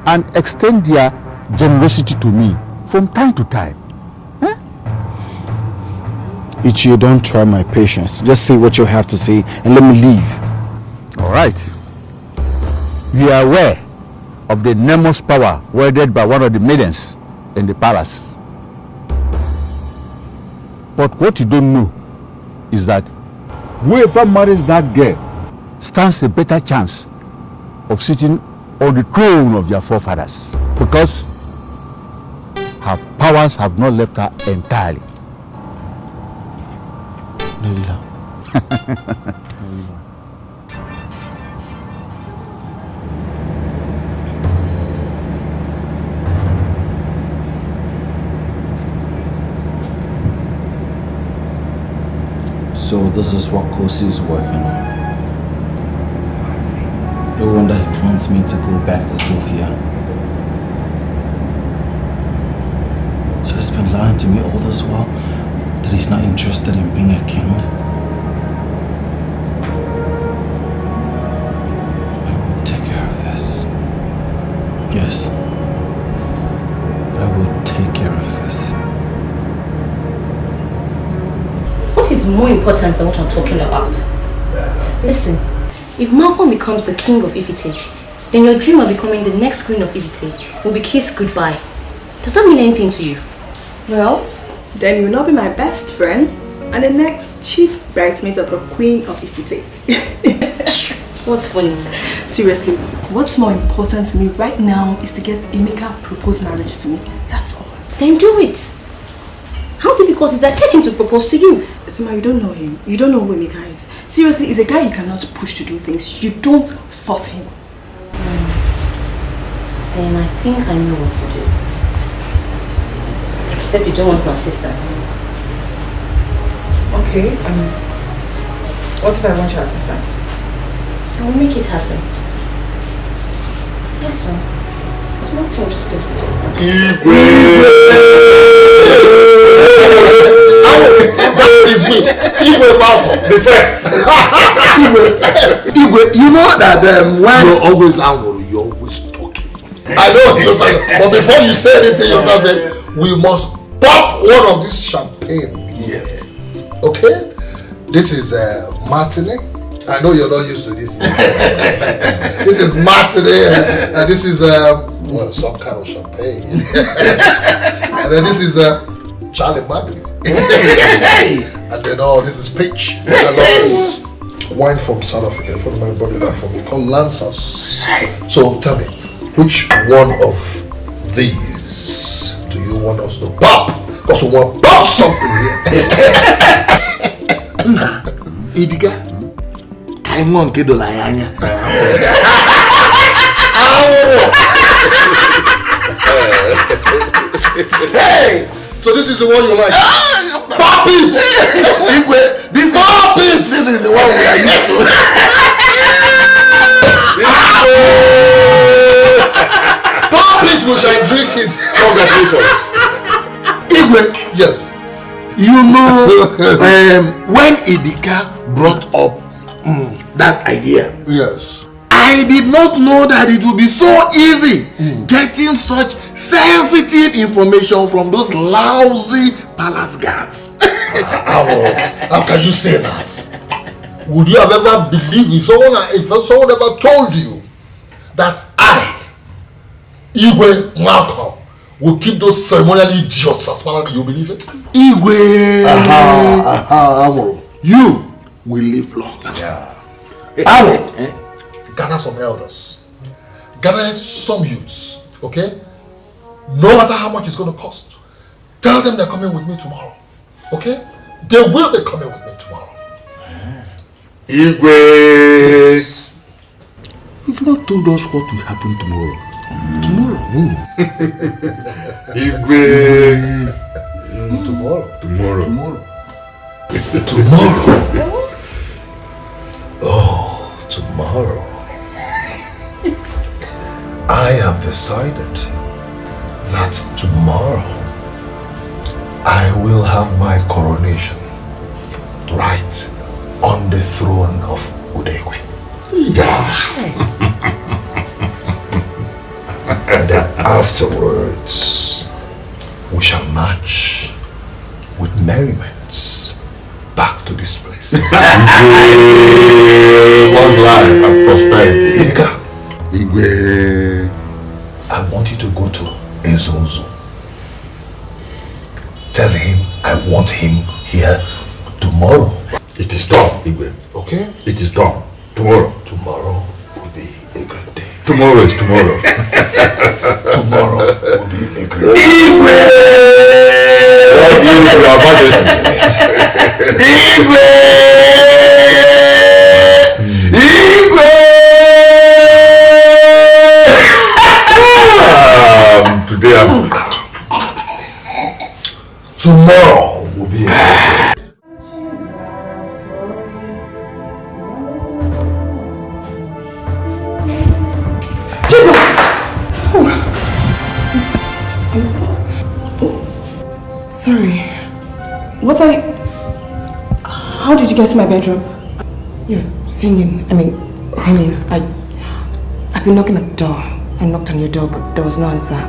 and extend their generosity to me from time to time. Ichie, don't try my patience. Just say what you have to say and let me leave. All right. You are aware of the enormous power wielded by one of the maidens in the palace. But what you don't know is that whoever marries that girl stands a better chance of sitting on the throne of their forefathers, because her powers have not left her entirely. Naila. So this is what Kosi is working on. No wonder he wants me to go back to Sophia. She has been lying to me all this while that he's not interested in being a king. I will take care of this. Yes. I will take care of this. What is more important than what I'm talking about? Listen, if Malcolm becomes the king of Ifite, then your dream of becoming the next queen of Ifite will be kissed goodbye. Does that mean anything to you? Well, then you'll not be my best friend and the next chief bridesmaid of the Queen of Ifite. What's funny? Seriously, what's more important to me right now is to get Emeka propose marriage to me. That's all. Then do it. How difficult is that? Get him to propose to you. Sima, you don't know him. You don't know who Emeka is. Seriously, he's a guy you cannot push to do things. You don't force him. Then I think I know what to do. Except you don't want my assistance. Okay, what if I want your assistance? I will make it happen. Yes, sir. It's not so interesting. That is me. Igwe Malcolm, the first. Igwe, you know that when you're always angry, you're always talking. I know you're saying, but before you say anything yourself, we must pop one of this champagne. Yes. Okay? This is Martini. I know you're not used to this. This is Martini, and this is well, some kind of champagne. And then this is Charlie Magni. And then this is peach. I love this wine from South Africa. In front of my body back from me called Lancers. So tell me, which one of these do you want us to pop? Because we want to pop something here. Idiga, I'm on Kedolayanya. Hey! So this is the one you like? Pop it! This pop it! This is the one we are used to. Pop it! We shall drink it. Congratulations. Igwe, yes. You know, when Idika brought up that idea, yes, I did not know that it would be so easy getting such sensitive information from those lousy palace guards. How can you say that? Would you have ever believed if someone ever told you that I, Igwe Malcolm, will keep those ceremonial idiots as far as you believe it? Igwe, you will live long. Yeah. Gather some elders, gather some youths, okay? No matter how much it's going to cost, tell them they're coming with me tomorrow, okay? They will be coming with me tomorrow. Igwe! Yes. You've not told us what will happen tomorrow. Tomorrow? Igwe! Tomorrow. Oh, tomorrow. I have decided that tomorrow I will have my coronation right on the throne of Udegwe. Yeah. And then afterwards we shall march with merriments back to this place. Long life and prosperity. Igwe, I want you to go to Ezozo. Tell him I want him here tomorrow. It is done, Igwe. Okay? It is done. Tomorrow. Tomorrow will be a great day. Tomorrow is tomorrow. Tomorrow will be a great day. Igwe! Your Majesty. Igwe! Igwe! Today I'm tomorrow will be a great day. Sorry. How did you get to my bedroom? You're singing, ringing. I've been knocking at the door. I knocked on your door, but there was no answer.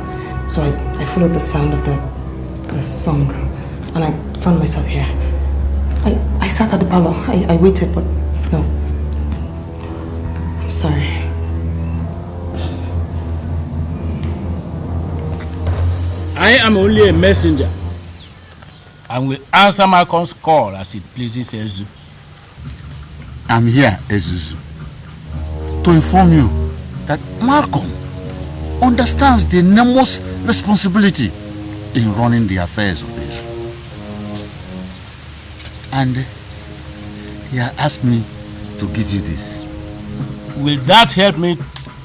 So I followed the sound of the song, and I found myself here. I sat at the parlor. I waited, but no. I'm sorry. I am only a messenger. and will answer Malcolm's call as it pleases Ezu. I'm here, Ezuzu, to inform you that Malcolm understands the enormous responsibility in running the affairs of Ezu. And he has asked me to give you this. Will that help me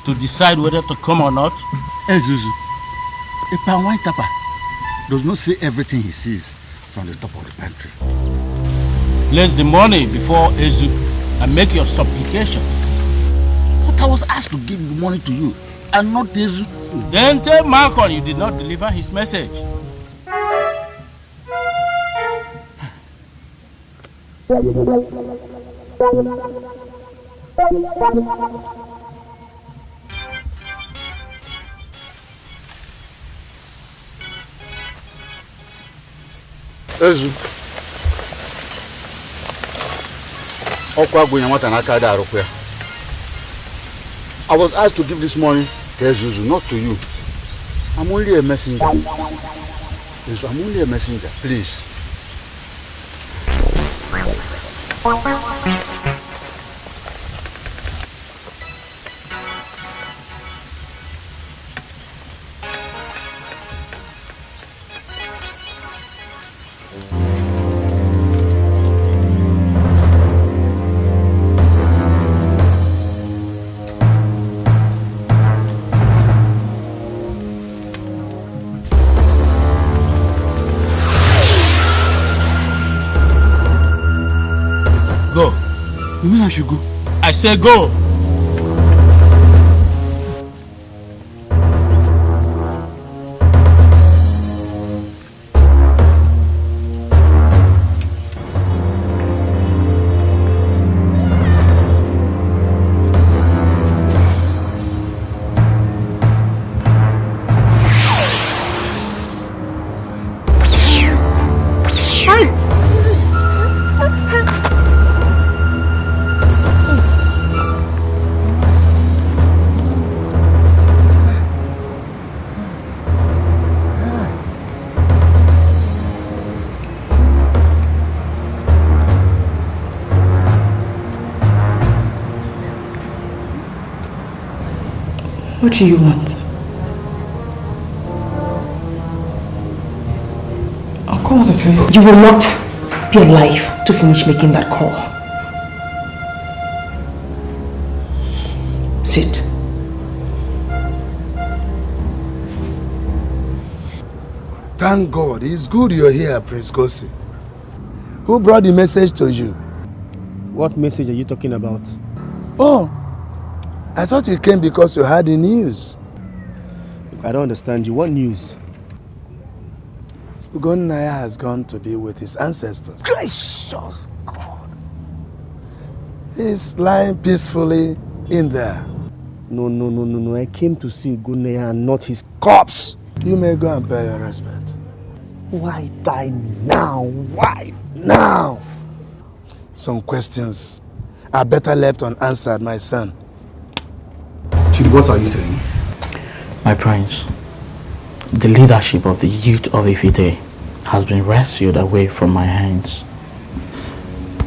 to decide whether to come or not? Ezuzu, a palm wine tapper does not say everything he sees from the top of the pantry. Place the money before Ezu and make your supplications. But I was asked to give the money to you and not Ezu. Then tell Malcolm you did not deliver his message. Ezu, I was asked to give this money to Ezu, not to you. I'm only a messenger. Ezu, I'm only a messenger, please. You mean I should go? I say go. What do you want? I'll call the police. You will not be alive to finish making that call. Sit. Thank God. It's good you're here, Prince Kosi. Who brought the message to you? What message are you talking about? Oh, I thought you came because you had the news. I don't understand you. What news? Ugonnaya has gone to be with his ancestors. Gracious God. He's lying peacefully in there. No. I came to see Ugonnaya and not his corpse. You may go and pay your respect. Why die now? Why now? Some questions are better left unanswered, my son. Chidi, what are you saying? My prince, the leadership of the youth of Ifite has been wrestled away from my hands.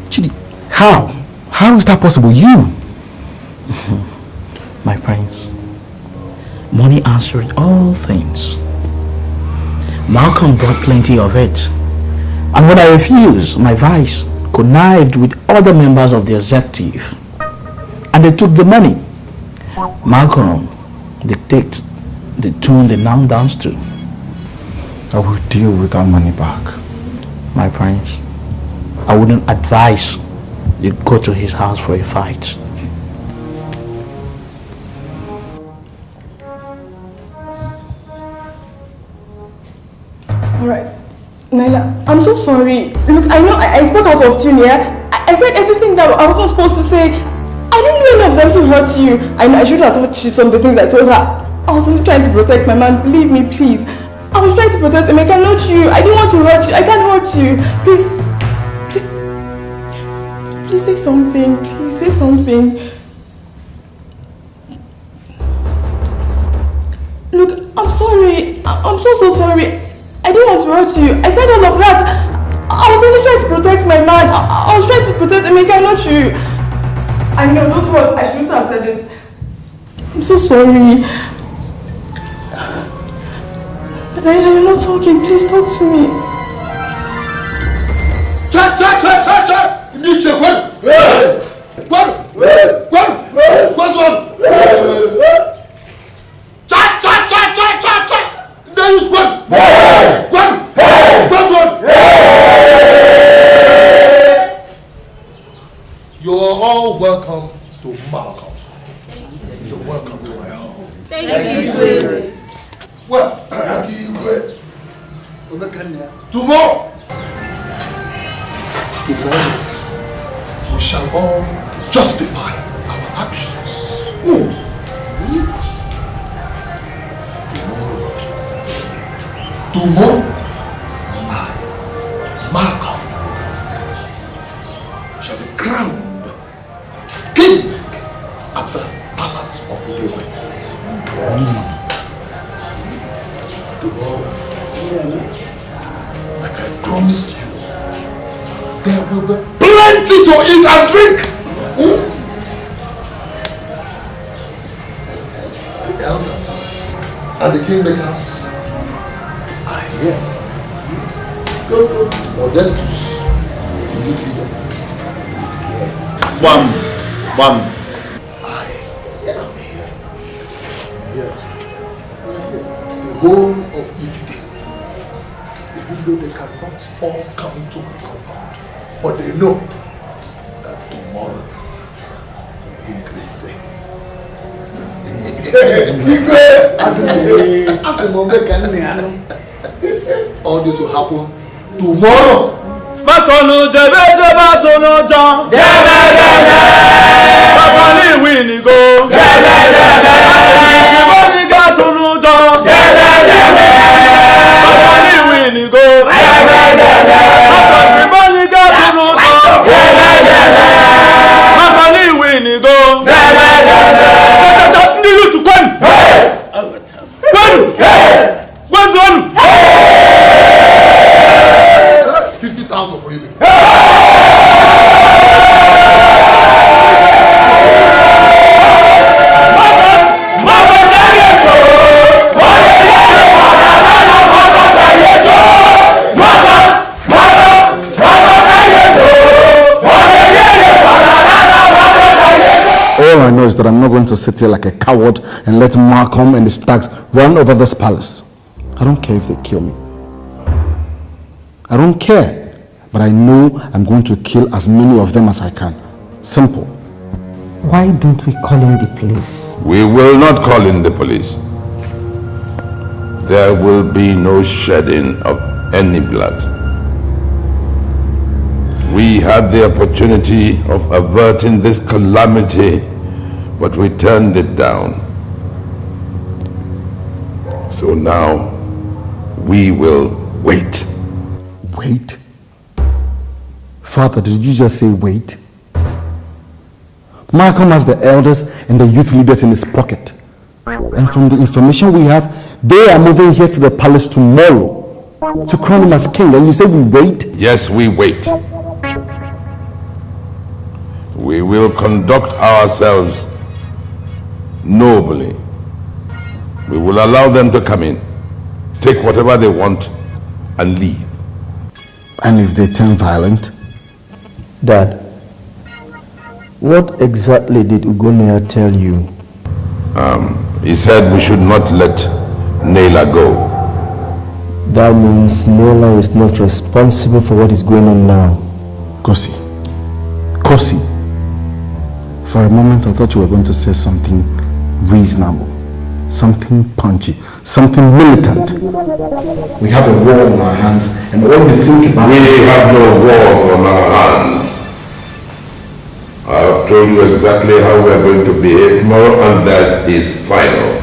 Chidi, how? How is that possible? You? My prince, money answered all things. Malcolm brought plenty of it. And when I refused, my vice connived with other members of the executive. And they took the money. Malcolm dictates the tune they now dance to. I will deal with that money back. My prince, I wouldn't advise you go to his house for a fight. Alright, Naila, I'm so sorry. Look, I know I spoke out of tune, yeah? I said everything that I wasn't supposed to say. I didn't do any of them to hurt you. I know I should have told you some of the things I told her. I was only trying to protect my man. Believe me, please. I was trying to protect him. I can hurt you. I didn't want to hurt you. I can't hurt you. Please say something. Please say something. Look, I'm sorry. I'm so sorry. I didn't want to hurt you. I said all of that. I was only trying to protect my man. I was trying to protect Emeka, not you. I know those words, I shouldn't have said it. I'm so sorry. Laila, you're not talking. Please talk to me. Cha! Niche, what? What's wrong? Cha! There is what? What's wrong? You're all welcome to Malcolm's home. You're welcome to my home. Thank you. Well, tomorrow, we shall all justify our actions. Tomorrow, I, Malcolm, shall be crowned king at the palace of Udewe. Tomorrow, like I promised you, there will be plenty to eat and drink. The elders and the kingmakers are here. Go. Modestus, you need leader. One. Yes. The whole of Ifide, even though they cannot all come into my compound, but they know that tomorrow will be a great day. All this will happen tomorrow. Makonu jebe tono jan. Makoni wini go. Makoni ga tono jan. Makoni wini go. Makoni ga tono jan. Makoni wini go. Tata ndilu tu kwen. Kwen. What's on? 50,000 for you. All I know is that I'm not going to sit here like a coward and let Malcolm and the stags run over this palace. I don't care if they kill me. I don't care. But I know I'm going to kill as many of them as I can. Simple. Why don't we call in the police? We will not call in the police. There will be no shedding of any blood. We had the opportunity of averting this calamity, but we turned it down. So now, we will wait. Wait? Father, did you just say wait? Malcolm has the elders and the youth leaders in his pocket. And from the information we have, they are moving here to the palace tomorrow to crown him as king. And you say we wait? Yes, we wait. We will conduct ourselves nobly. We will allow them to come in, take whatever they want, and leave. And if they turn violent? Dad, what exactly did Ugonia tell you? He said we should not let Naila go. That means Naila is not responsible for what is going on now. Kosi. For a moment I thought you were going to say something reasonable, something punchy, something militant. We have a war on our hands, and all we think about We have no war on our hands. I have told you exactly how we are going to behave tomorrow, and that is final.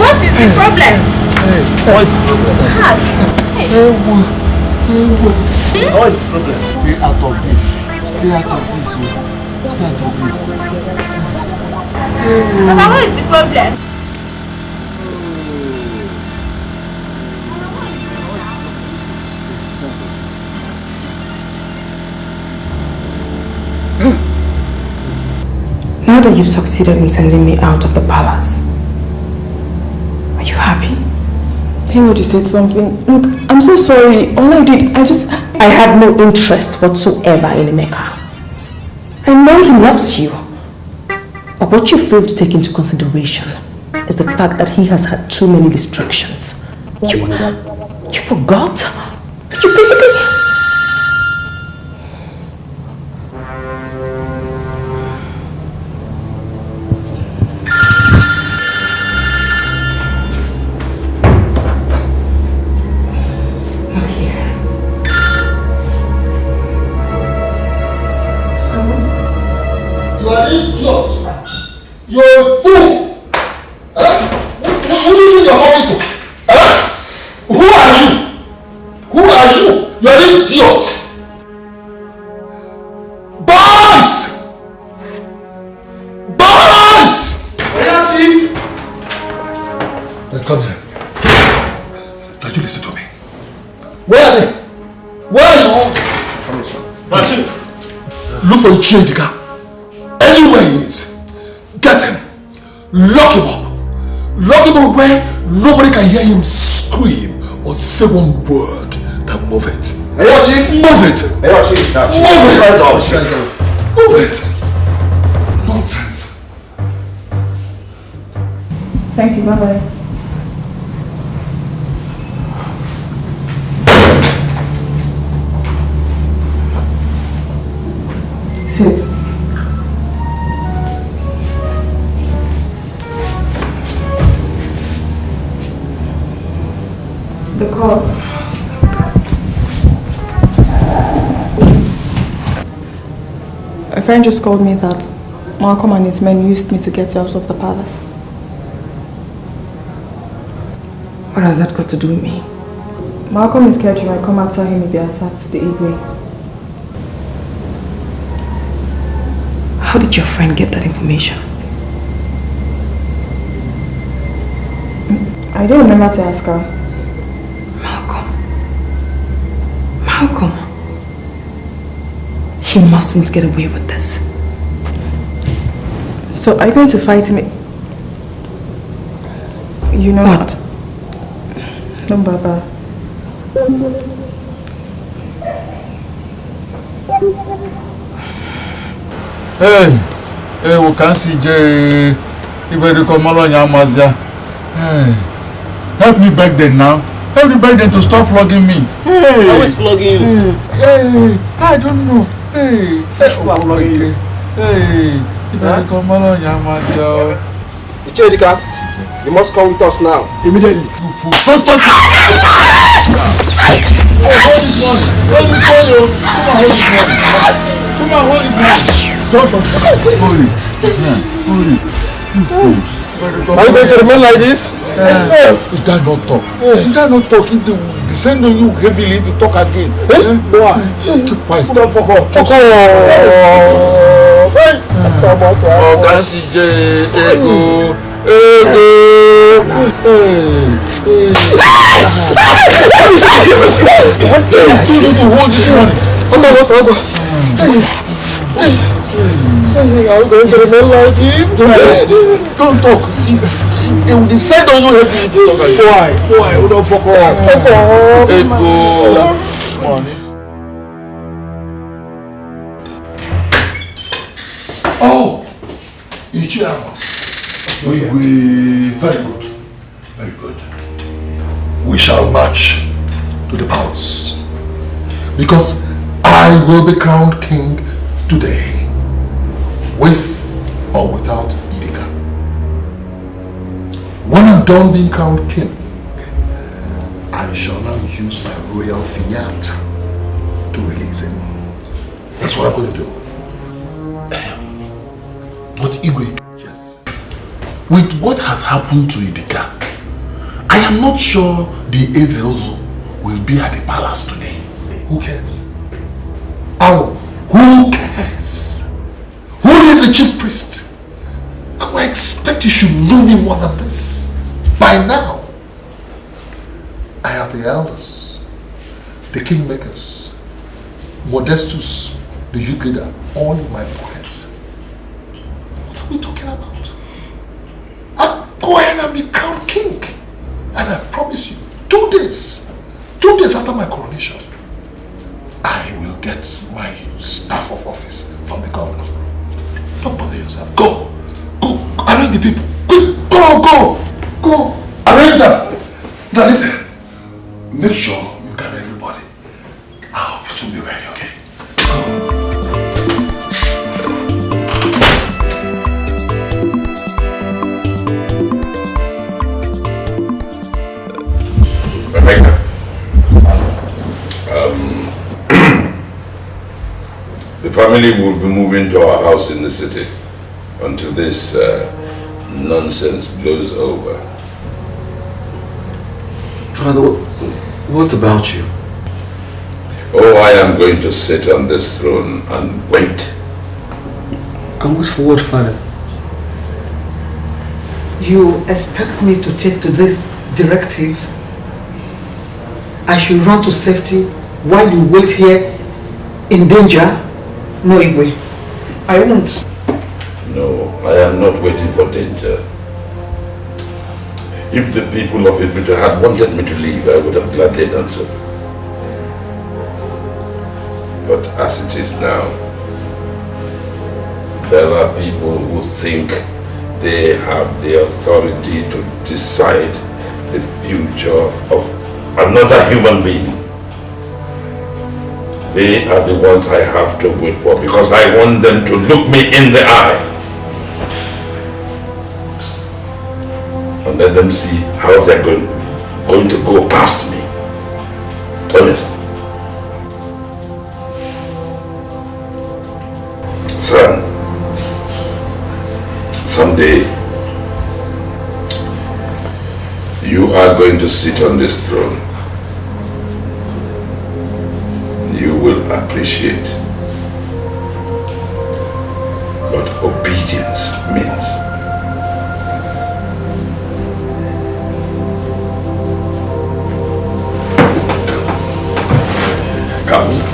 What is the problem? What's the problem? What's the problem? Stay out of this. Stay out of this. Stay out of this. Papa, what is the problem? Now that you've succeeded in sending me out of the palace, are you happy? Thank God you said something. Look, I'm so sorry. All I did, I had no interest whatsoever in Emeka. I know he loves you. But what you fail to take into consideration is the fact that he has had too many distractions. You forgot? You basically... You're a fool! Who do you think you're talking to? Who are you? Who are you? You're an idiot! Bombs! Bombs! Yeah, Chief! Then come here. Don't you listen to me? Where are they? Where are you? Come here, son. Chief. Look for a chain, Dikeh. Anywhere he is. Get him. Lock him up. Lock him up where nobody can hear him scream or say one word. Then move it. Hey, yo, Chief. Move it. Hey, yo, Chief. Move it. Move it. Nonsense. Thank you. Bye-bye. Sit. The call. A friend just called me that Malcolm and his men used me to get you out of the palace. What has that got to do with me? Malcolm is scared you might come after him if you attacked the evening. How did your friend get that information? I don't remember to ask her. Malcolm. He mustn't get away with this. So are you going to fight me? You know what? No, Baba. Hey, we can see Jay. Hey, help me beg them now. Help me beg them to stop flogging me. Hey, who is flogging you? Hey, I don't know. Hey, who are flogging you? Hey, Dikeh, you must come with us now. Immediately. Don't touch me. Hold this one. Hold this one. Come on, hold this one. Don't touch me. Hold it. Hold it. Are you going to remain like this? You guys not talk. You guys not talk. descend on you heavily if you talk again. Eh? Boy, keep quiet. Put on fuck off. Fuck off. Oh, that's the ego. What do you to hold this money? Are we going to remain like this? Don't talk. It will descend on you heavily. Why? Who don't fuck off? Fuck off. Ego. Money. Oh, Ichiama. Very good. Very good. We shall march to the palace because I will be crowned king today, with or without Idika. When I'm done being crowned king, I shall now use my royal fiat to release him. That's what I'm going to do. But Igwe, yes, with what has happened to Idika, I am not sure the Evelzo will be at the palace today. Who cares? Oh, who cares? Who is the chief priest? I expect you should know me more than this. By now, I have the elders, the kingmakers, Modestus, the youth leader, all in my pockets. What are we talking about? I'll go ahead and be crowned king. And I promise you, 2 days after my coronation, I will get my staff of office from the governor. Don't bother yourself. Go, arrange the people. Quick, go, arrange them. Now listen, make sure you gather everybody. I'll soon be ready, okay? Rebecca, the family will be moving to our house in the city until this nonsense blows over. Father, what about you? Oh, I am going to sit on this throne and wait. And wait for what, Father? You expect me to take to this directive? I should run to safety while you wait here in danger? No, Igwe. I won't. No, I am not waiting for danger. If the people of Ifrita had wanted me to leave, I would have gladly done so. But as it is now, there are people who think they have the authority to decide the future of another human being. They are the ones I have to wait for because I want them to look me in the eye and let them see how they're going to go past me. Honest. Son, someday you are going to sit on this throne. You will appreciate what obedience means. Come, son.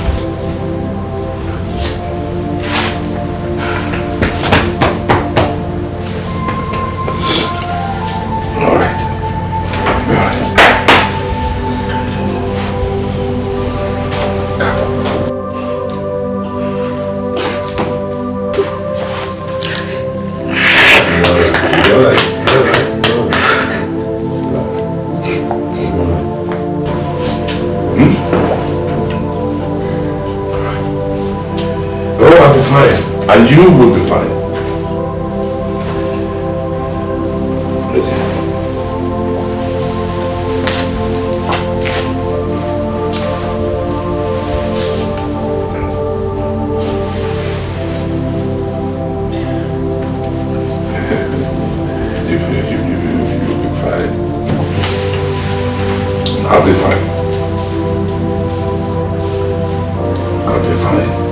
And you will be fine. You'll be fine. I'll be fine. Okay, fine.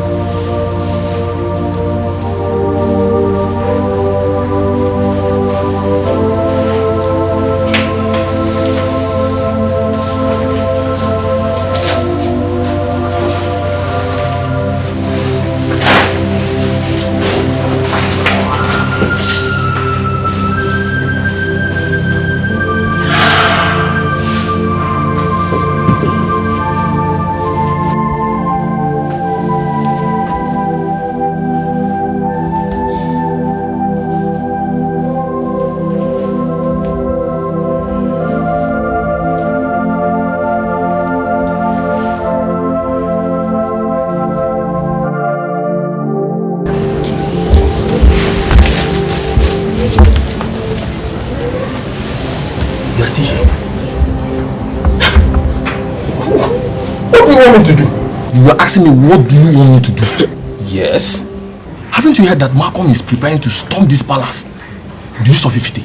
To do? You were asking me what do you want me to do? Yes. Haven't you heard that Malcolm is preparing to storm this palace? Do you stop Ifite?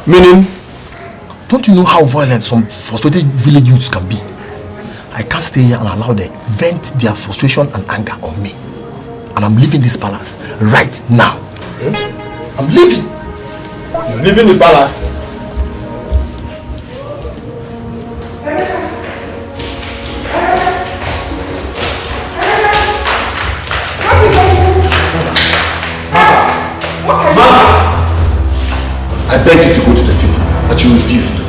Meaning? Don't you know how violent some frustrated village youths can be? I can't stay here and allow them vent their frustration and anger on me. And I'm leaving this palace right now. I'm leaving. You're leaving the palace? I begged you to go to the city, but you refused.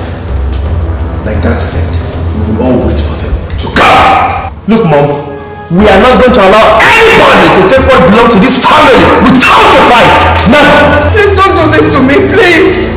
Like Dad said, we will all wait for them to come. Look, Mom, we are not going to allow anybody to take what belongs to this family without a fight. Never. Please don't do this to me, please.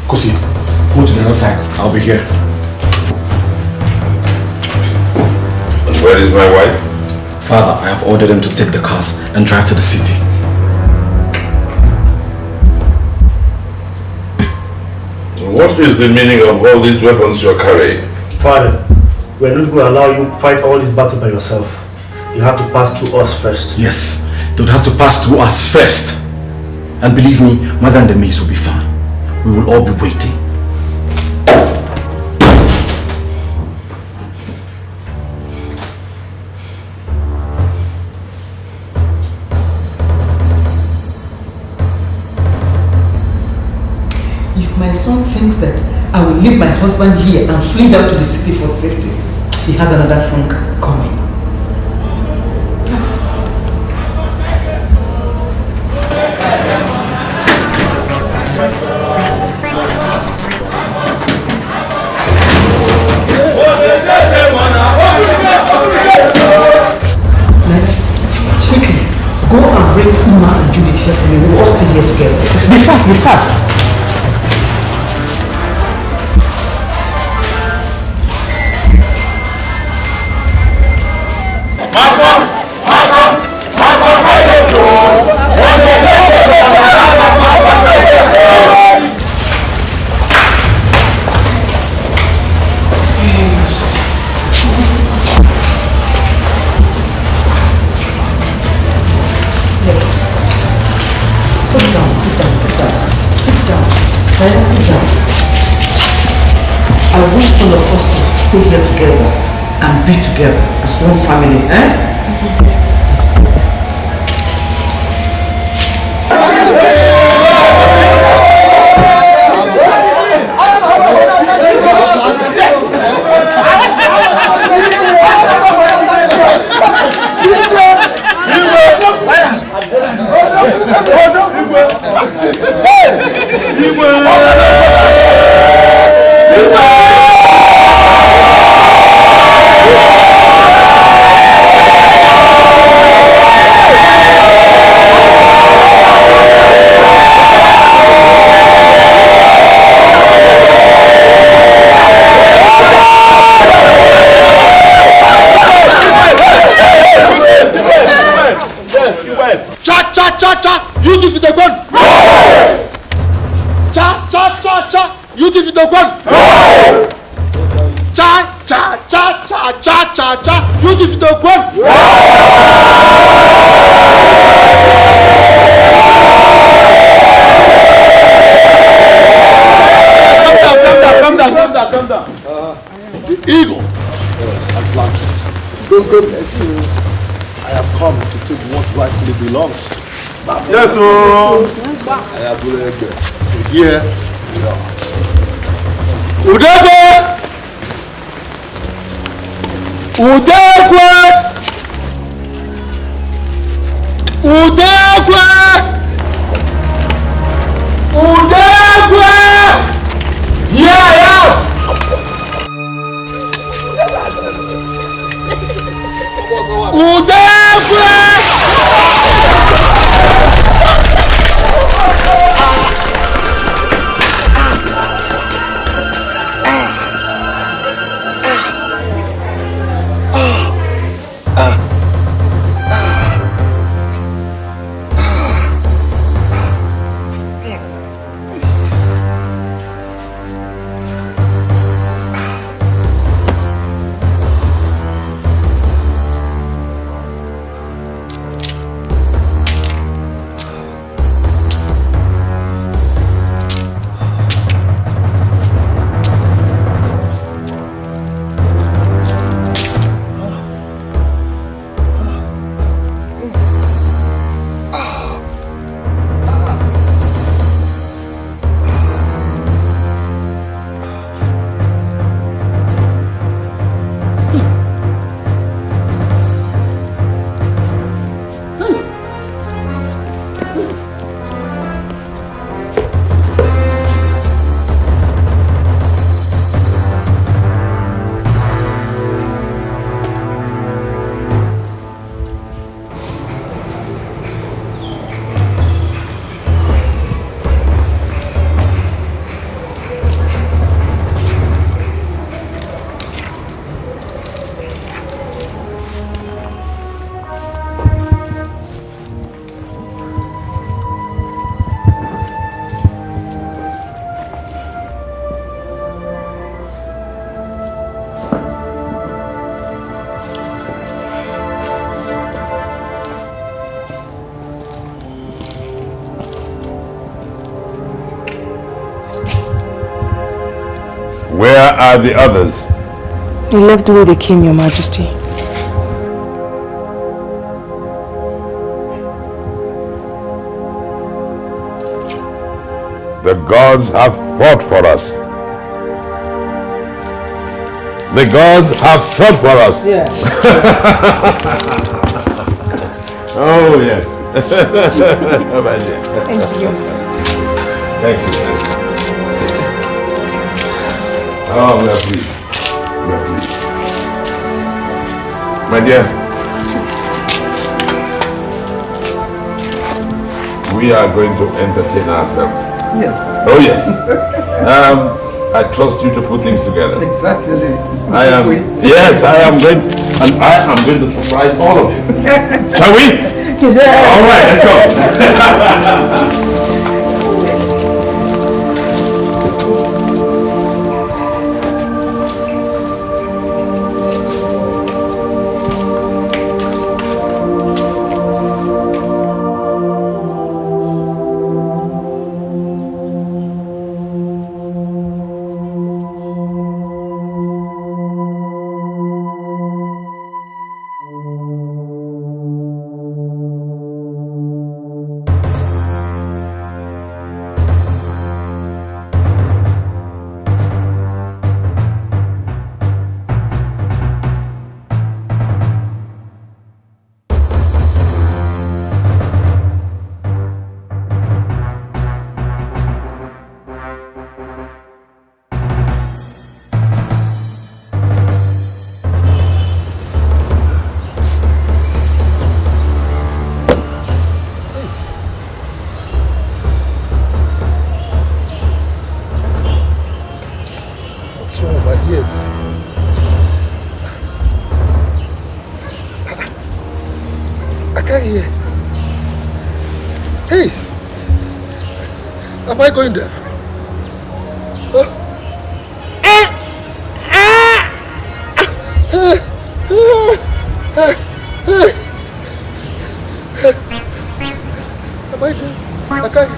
Kosi, go to the other side. I'll be here. And where is my wife? Father, I have ordered them to take the cars and drive to the city. What is the meaning of all these weapons you're carrying? Father, we're not going to allow you to fight all this battle by yourself. You have to pass through us first. Yes, they would have to pass through us first. And believe me, Mother and the maids will be fine. We will all be waiting. If my son thinks that I will leave my husband here and flee down to the city for safety, he has another thing coming. Go and bring Uma and Judith here for me. We'll all stay here together. Be fast, be fast. I want all of us to stay here together and be together as one family, eh? calm down. The eagle has landed. Don't let you. I have come to take what rightfully belongs. Yes, sir. I have so here we are. Udekwe! Udekwe! Udekwe! Udekwe! Here I am! Udekwe! Where are the others? They left the way they came, Your Majesty. The gods have fought for us. The gods have fought for us. Yes. Oh, yes. Thank you. Thank you. Oh, we are pleased. We are pleased. My dear, we are going to entertain ourselves. Yes. Oh, yes. I trust you to put things together. Exactly. I am. Yes, I am going, and I am going to surprise all of you. Shall we? Yes. All right, let's go. Am I going deaf? Am I deaf? I can't.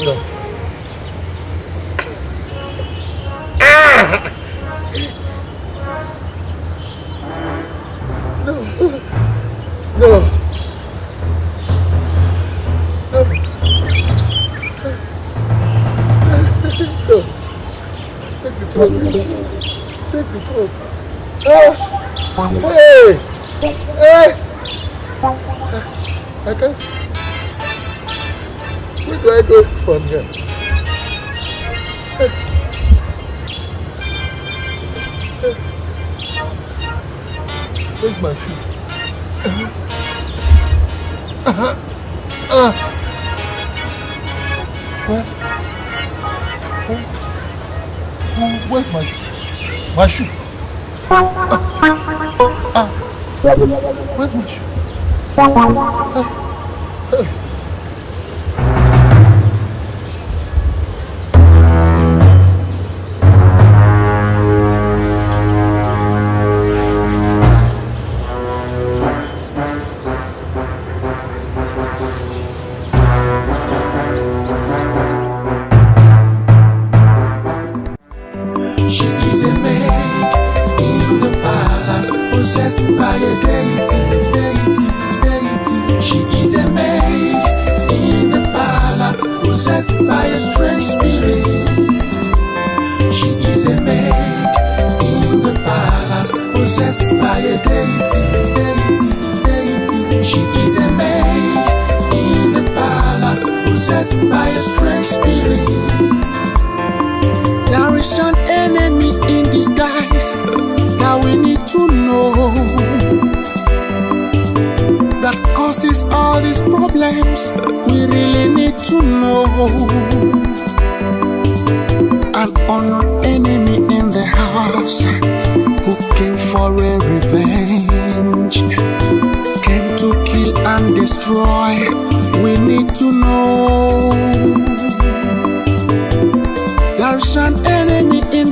No. No. No. Take the phone. Take the phone. Hey! Hey! I can't see. Where do I go from here? Hey. Hey. Where's my shoe? Where? Where's my shoe? My shoe? Where's my shoe? She is a maid in the palace, possessed by a deity. She is a maid in the palace, possessed by a strange spirit. She is a maid in the palace, possessed by a deity. She is a maid in the palace, possessed by a strange spirit. There is an enemy in disguise that we need to know, that causes all these problems. We really need to know. An unknown enemy in the house who came for a revenge, came to kill and destroy. We need to know. There's an enemy in